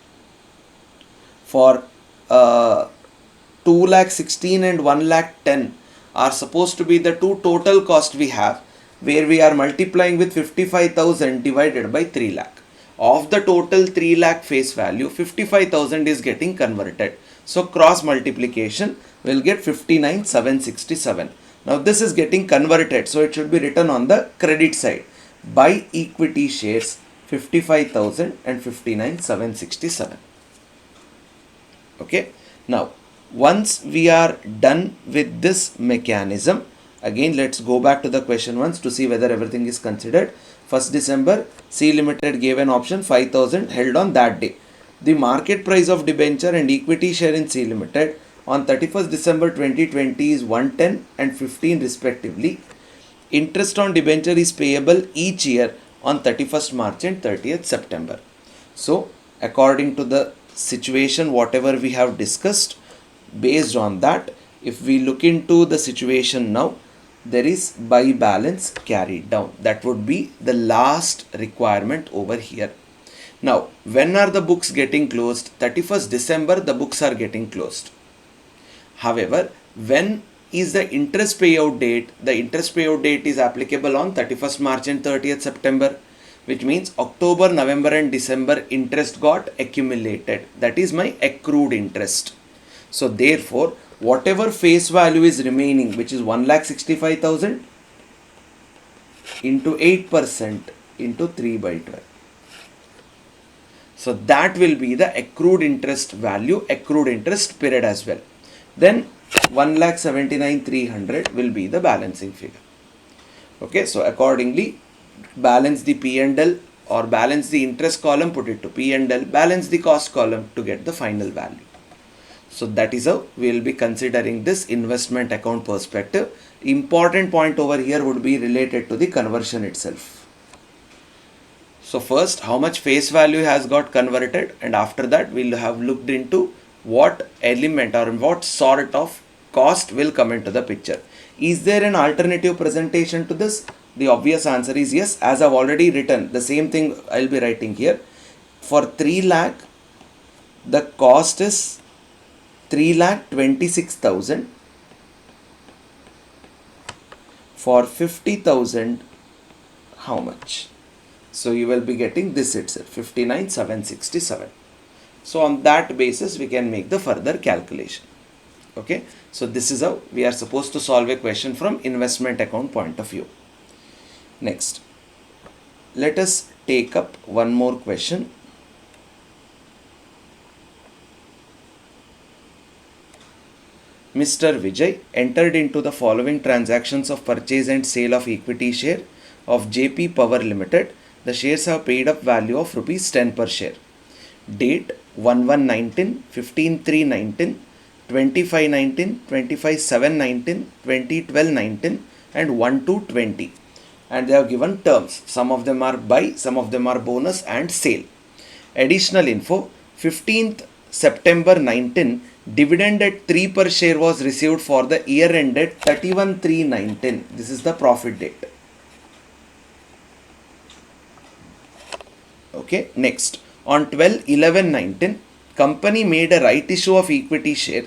Speaker 1: for 2,16,000 and 1,10,000 are supposed to be the two total cost we have, where we are multiplying with 55,000 divided by 3 lakh. Of the total 3 lakh face value, 55,000 is getting converted. So cross multiplication will get 59,767. Now this is getting converted, so it should be written on the credit side. By equity shares 55,000 and 59,767. Okay. Now once we are done with this mechanism, again let's go back to the question once to see whether everything is considered. 1st December, C Limited gave an option 5,000 held on that day. The market price of debenture and equity share in C Limited on 31st December 2020 is 110 and 15 respectively. Interest on debenture is payable each year on 31st March and 30th September. So according to the situation whatever we have discussed, based on that, if we look into the situation now, there is buy balance carried down. That would be the last requirement over here. Now when are the books getting closed? 31st December the books are getting closed. However, when is the interest payout date? The interest payout date is applicable on 31st March and 30th September, which means October, November and December interest got accumulated. That is my accrued interest. So therefore, whatever face value is remaining, which is 1,65,000 into 8% into 3 by 12. So that will be the accrued interest value, accrued interest period as well. Then 1,79,300 will be the balancing figure. Okay, so accordingly, balance the P&L or balance the interest column, put it to P&L, balance the cost column to get the final value. So that is how we will be considering this investment account perspective. Important point over here would be related to the conversion itself. So first, how much face value has got converted, and after that we'll have looked into what element or what sort of cost will come into the picture. Is there an alternative presentation to this? The obvious answer is yes. As I've already written, the same thing I'll be writing here. For 3 lakh, the cost is 3,26,000. For 50,000, how much? So you will be getting this itself, 59,767. So on that basis, we can make the further calculation. Okay. So this is how we are supposed to solve a question from investment account point of view. Next, let us take up one more question. Mr. Vijay entered into the following transactions of purchase and sale of equity share of JP Power Limited. The shares have paid up value of rupees 10 per share. Date 11/19, 15/3/19, 25/19, 25/7/19, 20/12/19 and 1/2/20. And they have given terms. Some of them are buy, some of them are bonus and sale. Additional info, 15th September 19, dividend at 3 per share was received for the year ended 31/3/19. This is the profit date. Okay, next, on 12/11/19, company made a right issue of equity share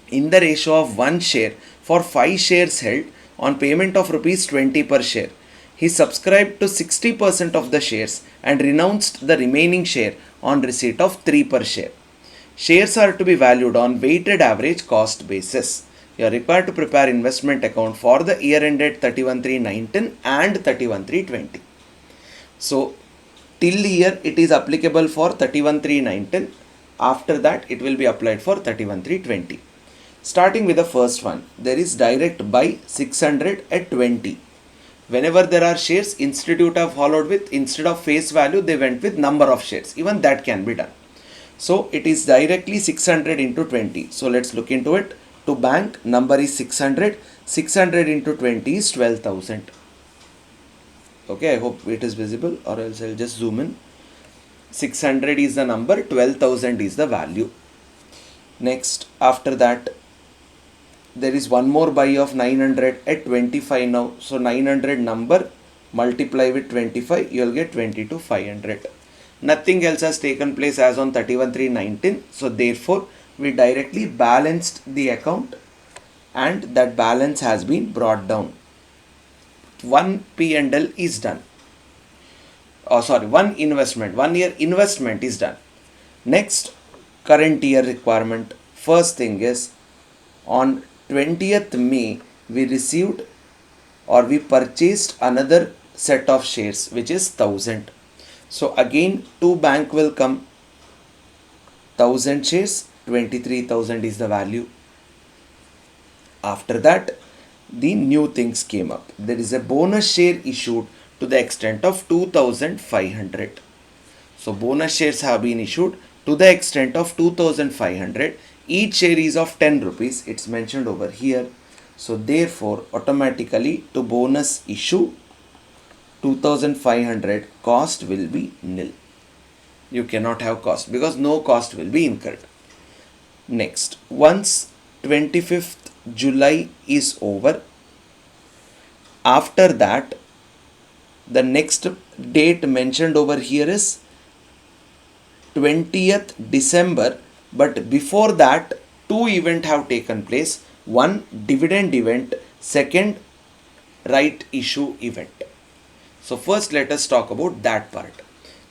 Speaker 1: in the ratio of 1 share for 5 shares held on payment of rupees 20 per share. He subscribed to 60% of the shares and renounced the remaining share on receipt of 3 per share. Shares are to be valued on weighted average cost basis. You are required to prepare investment account for the year ended 31/3/19 and 31/3/20. So till here it is applicable for 31,319. After that it will be applied for 31,320. Starting with the first one, there is direct buy 600 at 20. Whenever there are shares, institute have followed with, instead of face value, they went with number of shares. Even that can be done. So it is directly 600 into 20. So let's look into it. To bank, number is 600. 600 into 20 is 12,000. Okay, I hope it is visible, or else I'll just zoom in. 600 is the number, 12,000 is the value. Next, after that, there is one more buy of 900 at 25 now. So 900 number multiply with 25, you will get 22,500. Nothing else has taken place as on 31,319. So therefore, we directly balanced the account and that balance has been brought down. One P&L is done. Oh, sorry, one investment, 1 year investment is done. Next, current year requirement. First thing is, on 20th May, we received or we purchased another set of shares, which is 1000. So again, to bank will come 1000 shares, 23,000 is the value. After that, the new things came up. There is a bonus share issued to the extent of 2,500. So bonus shares have been issued to the extent of 2,500. Each share is of 10 rupees. It's mentioned over here. So therefore, automatically to bonus issue 2,500, cost will be nil. You cannot have cost because no cost will be incurred. Next, once 25th July is over, after that, the next date mentioned over here is 20th December, but before that, two events have taken place. One, dividend event. Second, right issue event. So first let us talk about that part.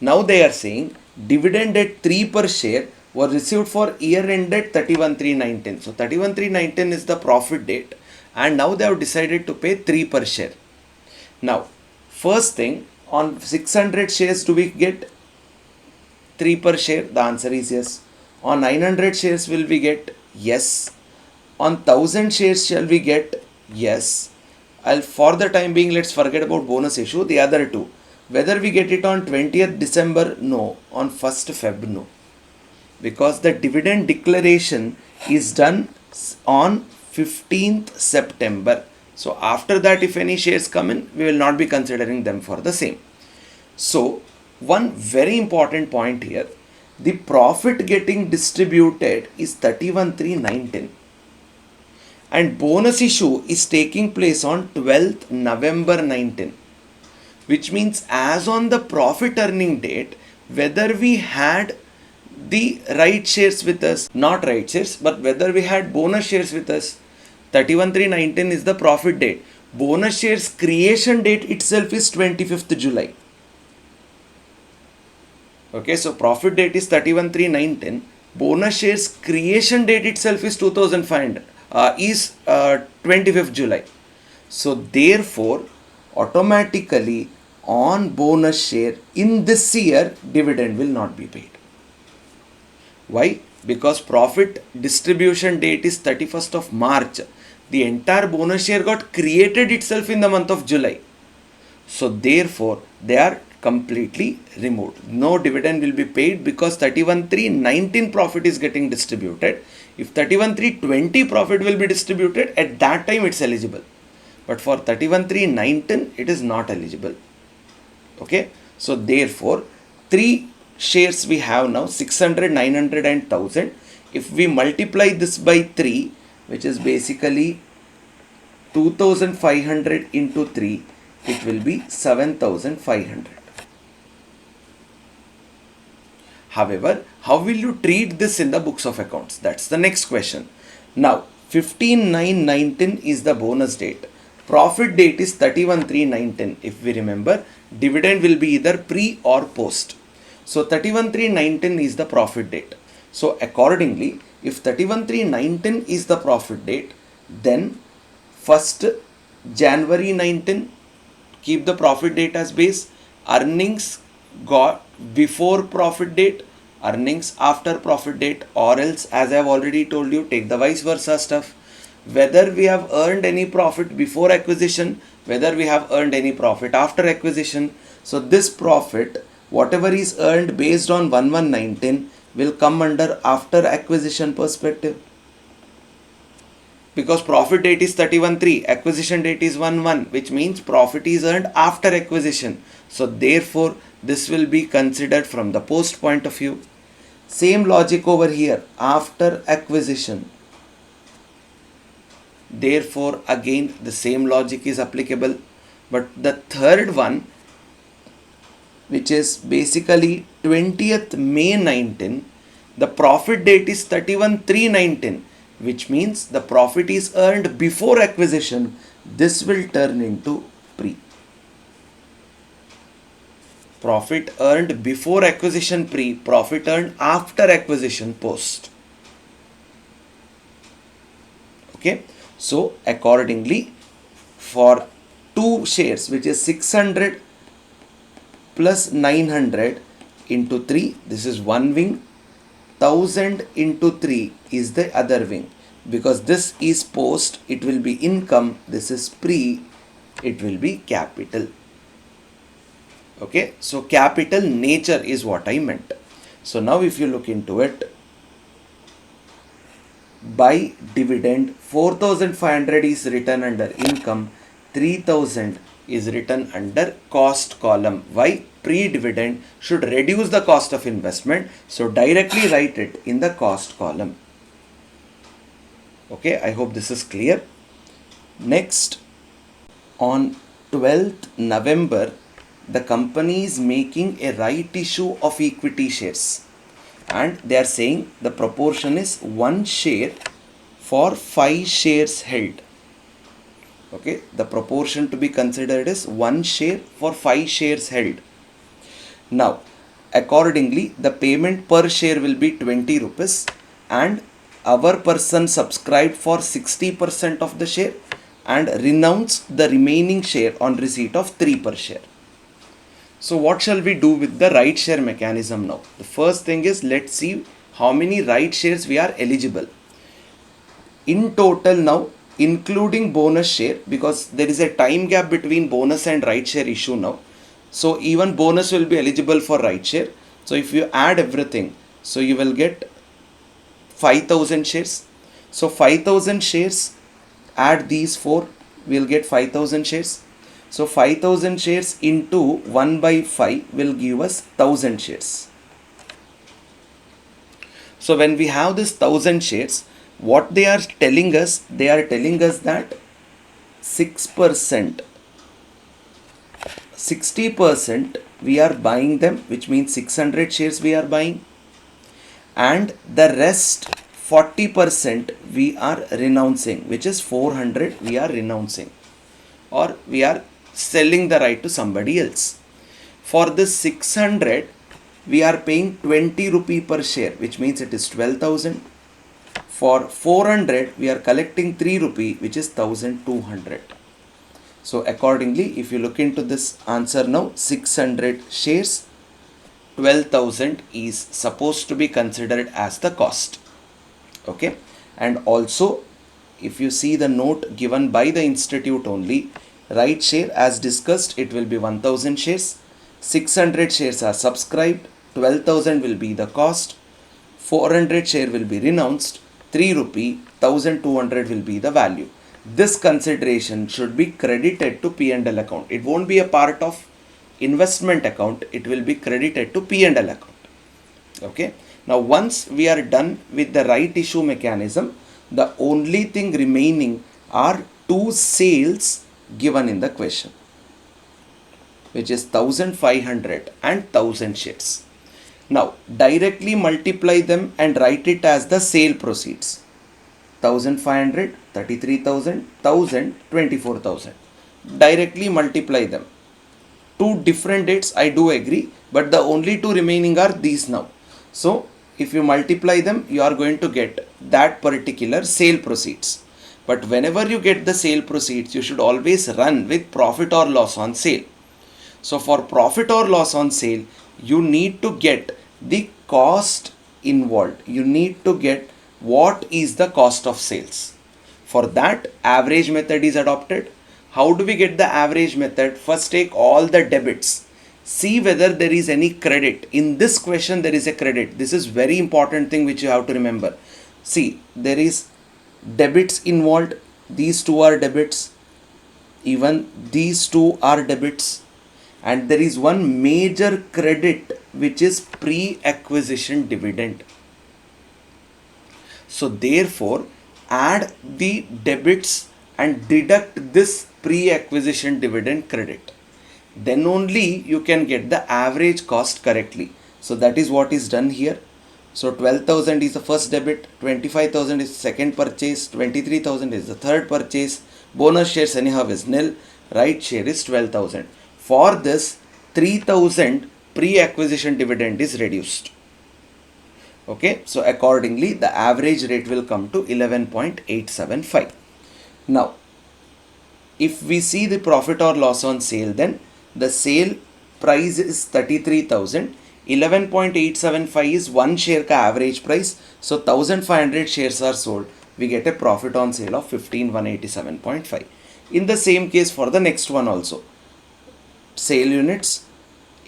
Speaker 1: Now they are saying dividend at 3 per share was received for year ended 31,319. So 31,319 is the profit date, and now they have decided to pay 3 per share. Now, first thing, on 600 shares do we get 3 per share? The answer is yes. On 900 shares will we get? Yes. On 1000 shares shall we get? Yes. For the time being, let's forget about bonus issue. The other two, whether we get it on 20th December, no. On 1st Feb, no. Because the dividend declaration is done on 15th September. So after that, if any shares come in, we will not be considering them for the same. So one very important point here, the profit getting distributed is 31,319. And bonus issue is taking place on 12th November 19, which means as on the profit earning date, whether we had the right shares with us, not right shares, but whether we had bonus shares with us, 31,319 is the profit date. Bonus shares creation date itself is 25th July. Okay, so profit date is 31,319. Bonus shares creation date itself is 2,500. Is 25th July. So therefore, automatically on bonus share in this year, dividend will not be paid. Why? Because profit distribution date is 31st of March. The entire bonus share got created itself in the month of July. So therefore, they are completely removed. No dividend will be paid because 31,319 profit is getting distributed. If 31,320 profit will be distributed, at that time it's eligible. But for 31,319, it is not eligible. Okay. So therefore, three shares we have now, 600, 900 and 1000. If we multiply this by 3, which is basically 2,500 into 3, it will be 7,500. However, how will you treat this in the books of accounts? That's the next question. Now, 15/9/19 is the bonus date. Profit date is 31/3/19. If we remember, dividend will be either pre or post. So 31/3/19 is the profit date. So accordingly, if 31/3/19 is the profit date, then 1st January 19, keep the profit date as base. earnings got before profit date, earnings after profit date, or else, as I have already told you, take the vice versa stuff. Whether we have earned any profit before acquisition, whether we have earned any profit after acquisition. So this profit, whatever is earned based on 1119, will come under after acquisition perspective. Because profit date is 31/3, acquisition date is 1/1, which means profit is earned after acquisition. So therefore, this will be considered from the post point of view. Same logic over here, after acquisition. Therefore, again, the same logic is applicable. But the third one, which is basically 20th May 19, the profit date is 31/3/19, which means the profit is earned before acquisition. This will turn into pre. Profit earned before acquisition pre, profit earned after acquisition post. Okay, so accordingly, for 2 shares, which is 600 plus 900 into 3, this is one wing. 1000 into 3 is the other wing. Because this is post, it will be income. This is pre, it will be capital. Okay, so capital nature is what I meant. So now if you look into it, by dividend, 4500 is written under income, 3000 is written under cost column. Why? Pre-dividend should reduce the cost of investment, so directly write it in the cost column. Okay, I hope this is clear. Next, on 12th November, the company is making a right issue of equity shares, and they are saying the proportion is 1 share for 5 shares held. Okay, the proportion to be considered is 1 share for 5 shares held. Now, accordingly, the payment per share will be 20 rupees, and our person subscribed for 60% of the share and renounced the remaining share on receipt of 3 per share. So what shall we do with the right share mechanism now? The first thing is, let's see how many right shares we are eligible. In total now, including bonus share, because there is a time gap between bonus and right share issue now. So even bonus will be eligible for right share. So if you add everything, so you will get 5000 shares. So 5000 shares, add these 4, we will get 5000 shares. So 5000 shares into 1 by 5 will give us 1000 shares. So when we have this 1000 shares, what they are telling us that 6%, 60% we are buying them, which means 600 shares we are buying, and the rest 40% we are renouncing, which is 400 we are renouncing, or we are selling the right to somebody else. For this 600, we are paying 20 rupee per share, which means it is 12,000. For 400, we are collecting 3 rupee, which is 1200. So accordingly, if you look into this answer now, 600 shares, 12,000 is supposed to be considered as the cost. Okay, and also if you see the note given by the institute only, right share as discussed, it will be 1000 shares, 600 shares are subscribed, 12,000 will be the cost, 400 share will be renounced, 3 rupee, 1200 will be the value. This consideration should be credited to P&L account. It won't be a part of investment account, it will be credited to P&L account. Okay, now once we are done with the right issue mechanism, the only thing remaining are 2 sales given in the question, which is 1500 and 1000 shares. Now directly multiply them and write it as the sale proceeds. 1500, 33,000, 1000, 24,000. Directly multiply them. 2 different dates, I do agree, but the only 2 remaining are these now. So if you multiply them, you are going to get that particular sale proceeds. But whenever you get the sale proceeds, you should always run with profit or loss on sale. So for profit or loss on sale, you need to get the cost involved. You need to get what is the cost of sales. For that, average method is adopted. How do we get the average method? First, take all the debits. See whether there is any credit. In this question, there is a credit. This is very important thing which you have to remember. See, there is debits involved. These two are debits. Even these two are debits. And there is one major credit which is pre-acquisition dividend. So therefore, add the debits and deduct this pre-acquisition dividend credit. Then only you can get the average cost correctly. So that is what is done here. So 12,000 is the first debit, 25,000 is second purchase, 23,000 is the third purchase. Bonus shares anyhow is nil. Right share is 12,000. For this, 3,000 pre-acquisition dividend is reduced. Okay, so accordingly the average rate will come to 11.875. Now, if we see the profit or loss on sale, then the sale price is 33,000. 11.875 is one share ka average price. So 1,500 shares are sold. We get a profit on sale of 15,187.5. In the same case for the next one also. Sale units,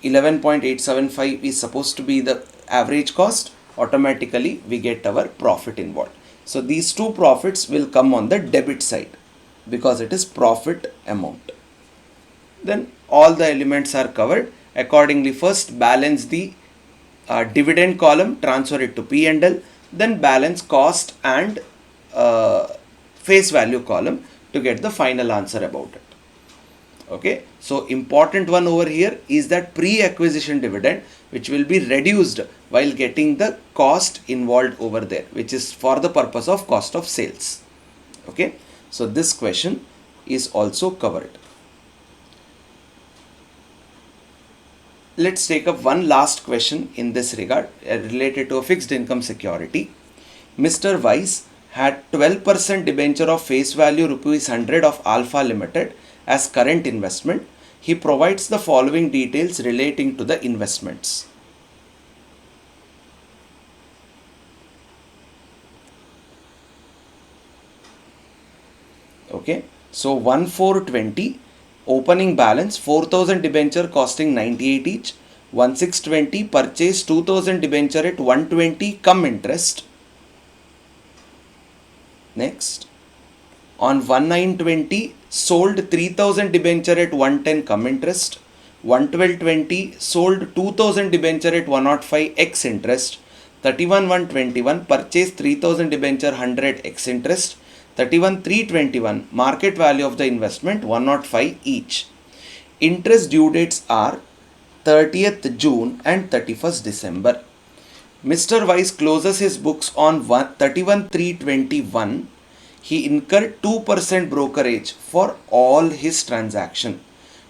Speaker 1: 11.875 is supposed to be the average cost. Automatically we get our profit involved. So these two profits will come on the debit side because it is profit amount. Then all the elements are covered. Accordingly, first balance the dividend column, transfer it to P&L, then balance cost and face value column to get the final answer about it. Okay, so important one over here is that pre-acquisition dividend, which will be reduced while getting the cost involved over there, which is for the purpose of cost of sales. Okay, so this question is also covered. Let's take up one last question in this regard related to a fixed income security. Mr. Weiss had 12% debenture of face value rupees 100 of Alpha Limited as current investment. He provides the following details relating to the investments. Okay, so 1420 opening balance, 4,000 debenture costing 98 each. 1620 purchase 2,000 debenture at 120 come interest. Next, on 1920 sold 3,000 debenture at 110 come interest. 11220 sold 2,000 debenture at 105 x interest. 31,121 purchased 3,000 debenture 100 x interest. 31,321 market value of the investment 105 each. Interest due dates are 30th June and 31st December. Mr. Weiss closes his books on 31,321. He incurred 2% brokerage for all his transaction.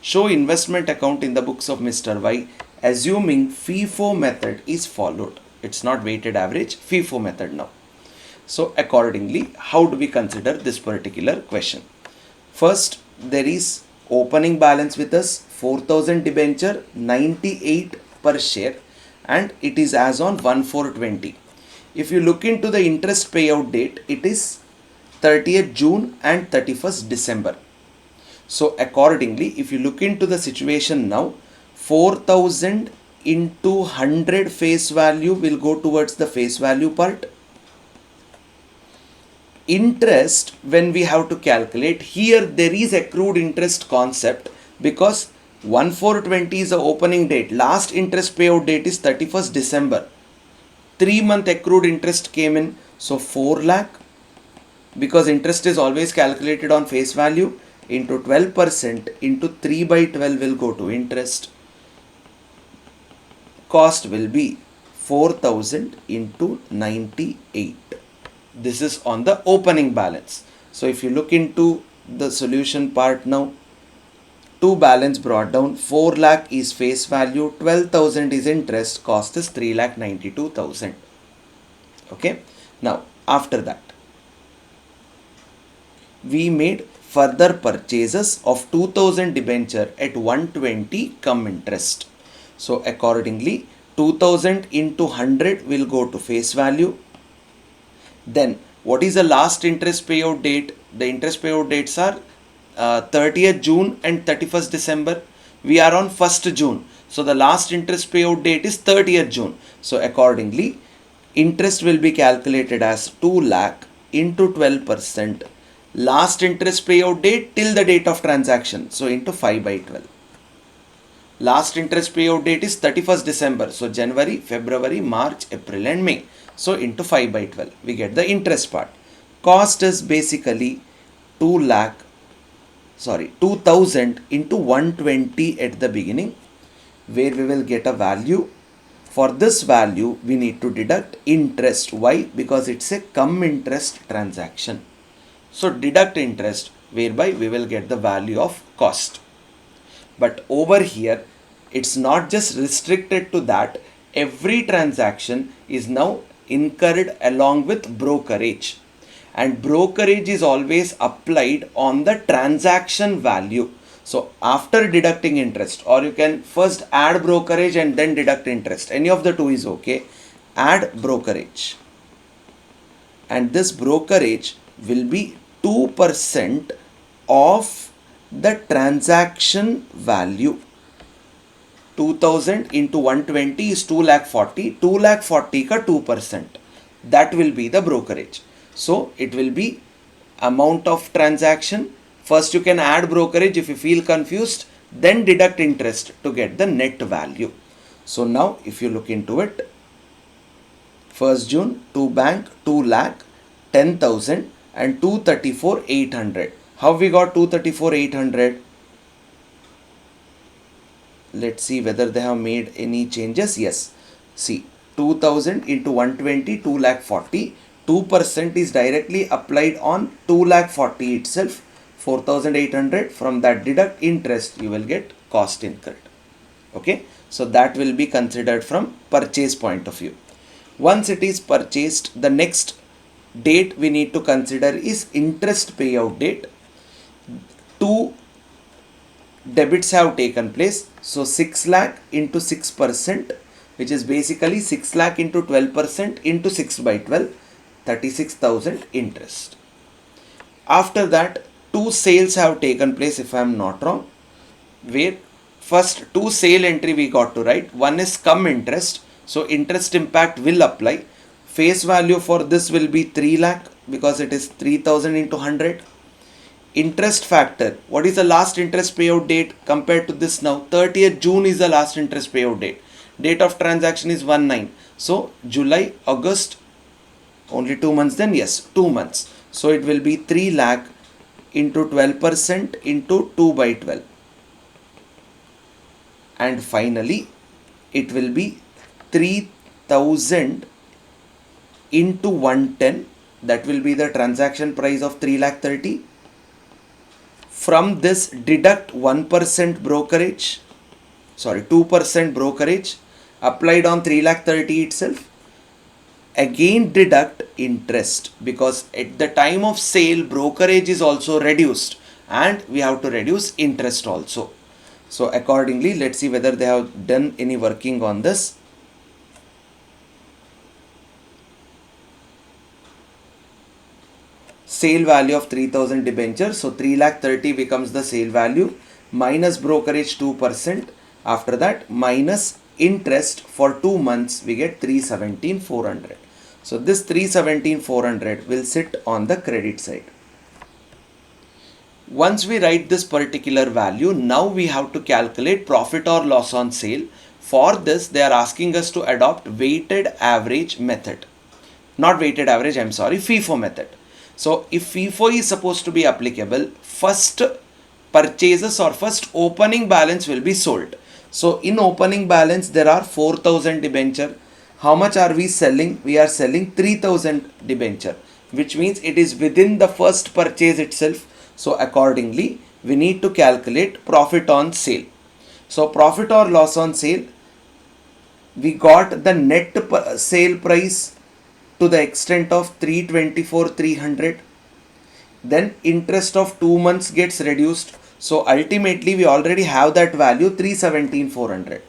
Speaker 1: Show investment account in the books of Mr. Y, assuming FIFO method is followed. It's not weighted average, FIFO method now. So accordingly, how do we consider this particular question? First, there is opening balance with us, 4,000 debenture, 98 per share, and it is as on 1/4/20. If you look into the interest payout date, it is 30th June and 31st December. So accordingly, if you look into the situation now, 4,000 into 100 face value will go towards the face value part. Interest, when we have to calculate, here there is accrued interest concept because 1/4/20 is the opening date. Last interest payout date is 31st December. 3-month accrued interest came in. So 4 lakh, because interest is always calculated on face value, into 12% into 3/12 will go to interest. Cost will be 4,000 into 98. This is on the opening balance. So if you look into the solution part now, 2 balance brought down, 4 lakh is face value, 12,000 is interest, cost is 3,92,000. Okay, now after that we made further purchases of 2000 debenture at 120 come interest. So accordingly 2000 into 100 will go to face value. Then what is the last interest payout date? The interest payout dates are 30th June and 31st December. We are on 1st June. So the last interest payout date is 30th June. So accordingly, interest will be calculated as 2 lakh into 12%. Last interest payout date till the date of transaction. So into 5 by 12. Last interest payout date is 31st December. So January, February, March, April and May. So into 5 by 12. We get the interest part. Cost is basically 2000 into 120 at the beginning, where we will get a value. For this value, we need to deduct interest. Why? Because it's a cum interest transaction. So deduct interest, whereby we will get the value of cost. But over here, it's not just restricted to that. Every transaction is now incurred along with brokerage. And brokerage is always applied on the transaction value. So after deducting interest, or you can first add brokerage and then deduct interest. Any of the two is okay. Add brokerage. And this brokerage will be 2% of the transaction value. 2000 into 120 is 2,40,000. 2,40,000 ka 2%. That will be the brokerage. So it will be amount of transaction. First you can add brokerage if you feel confused, then deduct interest to get the net value. So now if you look into it, 1st June, 2 bank, 2 lakh, 10,000 and 234,800. How we got 234,800? Let's see whether they have made any changes. Yes. See, 2000 into 120, 2,40,000. 2% is directly applied on 2,40,000 itself. 4,800. From that deduct interest, you will get cost incurred. Okay. So that will be considered from purchase point of view. Once it is purchased, the next date we need to consider is interest payout date. Two debits have taken place. So 6 lakh into 6%, which is basically 6 lakh into 12% into 6 by 12, 36,000 interest. After that, two sales have taken place, if I am not wrong, where first two sale entry we got to write. One is cum interest. So interest impact will apply. Face value for this will be 3 lakh because it is 3,000 into 100. Interest factor. What is the last interest payout date compared to this now? 30th June is the last interest payout date. Date of transaction is 1/9. So July, August, only 2 months then? Yes, 2 months. So it will be 3 lakh into 12% into 2 by 12. And finally, it will be 3,000 into 110. That will be the transaction price of 3,30,000. From this, deduct 1% brokerage, 2% brokerage applied on 3,30,000 itself. Again deduct interest, because at the time of sale brokerage is also reduced and we have to reduce interest also. So accordingly, let's see whether they have done any working on this. Sale value of 3,000 debentures. So 3,30,000 becomes the sale value minus brokerage 2%. After that, minus interest for 2 months, we get 317,400. So this 317,400 will sit on the credit side. Once we write this particular value, now we have to calculate profit or loss on sale. For this, they are asking us to adopt weighted average method. Not weighted average, I'm sorry, FIFO method. So if FIFO is supposed to be applicable, first purchases or first opening balance will be sold. So in opening balance, there are 4,000 debenture. How much are we selling? We are selling 3,000 debenture, which means it is within the first purchase itself. So accordingly, we need to calculate profit on sale. So profit or loss on sale, we got the net sale price to the extent of 324,300. then interest of 2 months gets reduced. So ultimately we already have that value 317,400.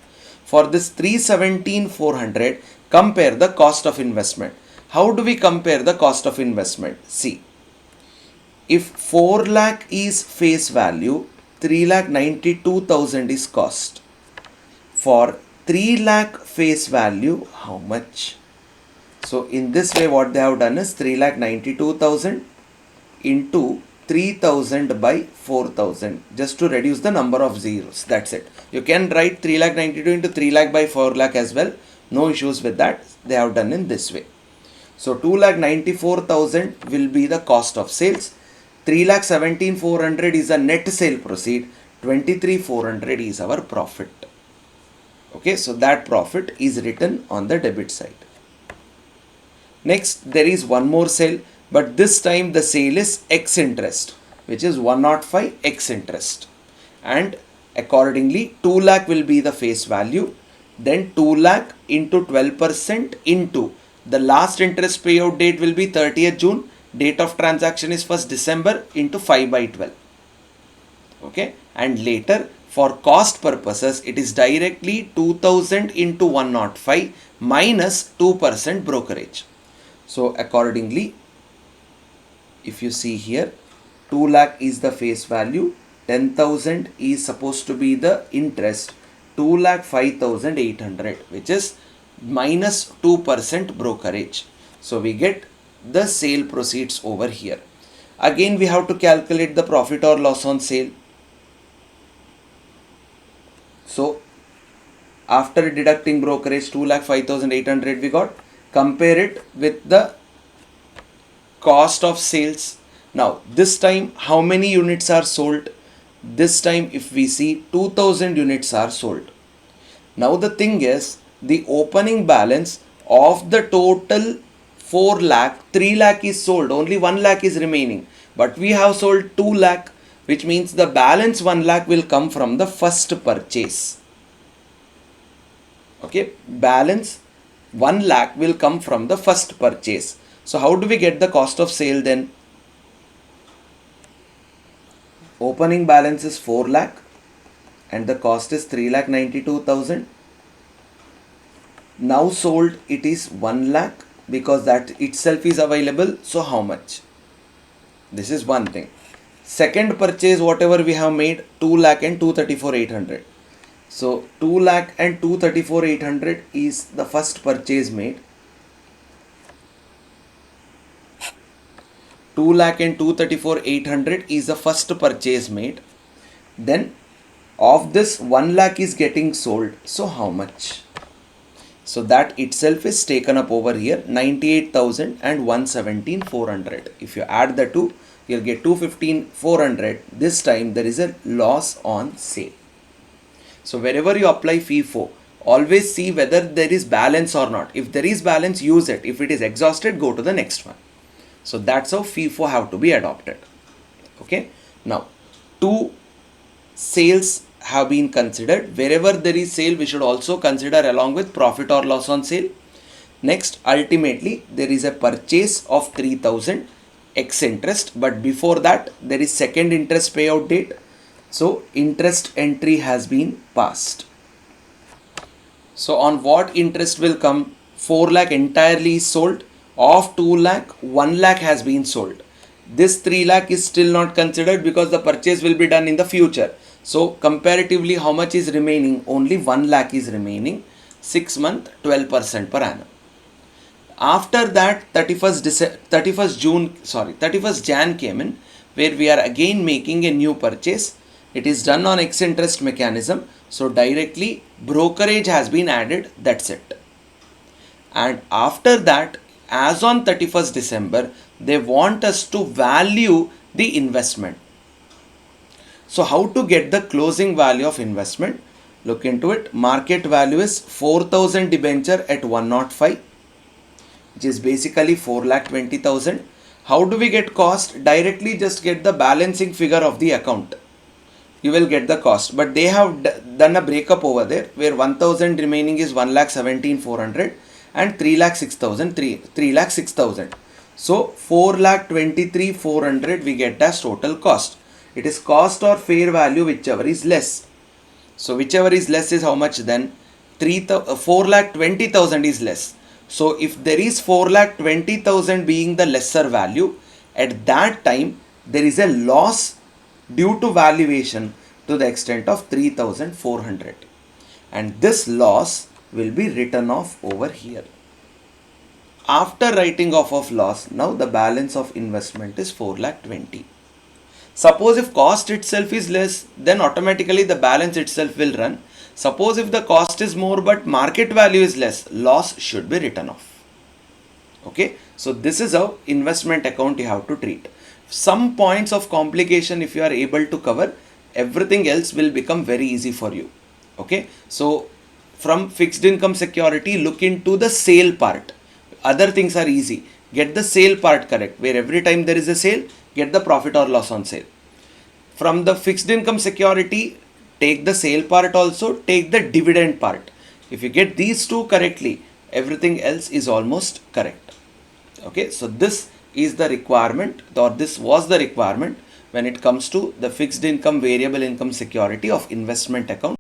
Speaker 1: For this 317,400, compare the cost of investment. How do we compare the cost of investment? See, if 4 lakh is face value, 3,92,000 is cost. For 3 lakh face value, how much? So in this way what they have done is 3,92,000 into 3000 by 4000, just to reduce the number of zeros. That's it. You can write 3,92,000 into 3 lakh by 4 lakh as well. No issues with that. They have done in this way. So 2,94,000 will be the cost of sales. 3,17,400 is a net sale proceed. 23,400 is our profit. Okay, so that profit is written on the debit side. Next, there is one more sale, but this time the sale is X interest, which is 105 X interest. And accordingly, 2 lakh will be the face value. Then 2 lakh into 12% into the last interest payout date will be 30th June. Date of transaction is 1st December into 5 by 12. Okay, and later for cost purposes, it is directly 2000 into 105 minus 2% brokerage. So accordingly, if you see here, 2 lakh is the face value, 10,000 is supposed to be the interest, 2,05,800, which is minus 2% brokerage. So we get the sale proceeds over here. Again, we have to calculate the profit or loss on sale. So after deducting brokerage, 2,05,800 we got. Compare it with the cost of sales. Now this time how many units are sold? This time if we see 2,000 units are sold. Now the thing is, the opening balance of the total 4 lakh, 3 lakh is sold, only 1 lakh is remaining, but we have sold 2 lakh, which means the balance 1 lakh will come from the first purchase. Okay, balance 1 lakh will come from the first purchase. So how do we get the cost of sale then? Opening balance is 4 lakh and the cost is 3,92,000. Now sold it is 1 lakh because that itself is available. So how much? This is one thing. Second purchase, whatever we have made, 2 lakh and 234,800. So 2 lakh and 234,800 is the first purchase made. 2 lakh and 234,800 is the first purchase made. Then of this 1 lakh is getting sold. So how much? So that itself is taken up over here, 98,000 and 117,400. If you add the two, you'll get 215,400. This time there is a loss on sale. So wherever you apply FIFO, always see whether there is balance or not. If there is balance, use it. If it is exhausted, go to the next one. So that's how FIFO have to be adopted. Okay. Now, two sales have been considered. Wherever there is sale, we should also consider along with profit or loss on sale. Next, ultimately, there is a purchase of 3,000 X interest, but before that, there is second interest payout date. So interest entry has been passed. So on what interest will come? 4 lakh entirely is sold. Of 2 lakh, 1 lakh has been sold. This 3 lakh is still not considered because the purchase will be done in the future. So comparatively, how much is remaining? Only 1 lakh is remaining. 6 month, 12% per annum. After that, 31st Jan came in, where we are again making a new purchase. It is done on X interest mechanism. So directly brokerage has been added. That's it. And after that, as on 31st December, they want us to value the investment. So how to get the closing value of investment? Look into it. Market value is 4,000 debenture at 105, which is basically 4,20,000. How do we get cost? Directly just get the balancing figure of the account. You will get the cost, but they have done a breakup over there where 1,000 remaining is 1,17,400 and 3,06,000. So 4,23,400 we get as total cost. It is cost or fair value, whichever is less. So whichever is less is how much then? 4,20,000 is less. So if there is 4,20,000 being the lesser value, at that time there is a loss due to valuation to the extent of 3,400. And this loss will be written off over here. After writing off of loss, now the balance of investment is 4,20,000. Suppose if cost itself is less, then automatically the balance itself will run. Suppose if the cost is more but market value is less, loss should be written off. Okay, so this is how investment account you have to treat. Some points of complication, if you are able to cover, everything else will become very easy for you. Okay, so from fixed income security, look into the sale part. Other things are easy. Get the sale part correct, where every time there is a sale, get the profit or loss on sale. From the fixed income security, take the sale part also, take the dividend part. If you get these two correctly, everything else is almost correct. Okay, so this is the requirement, or this was the requirement when it comes to the fixed income variable income security of investment account.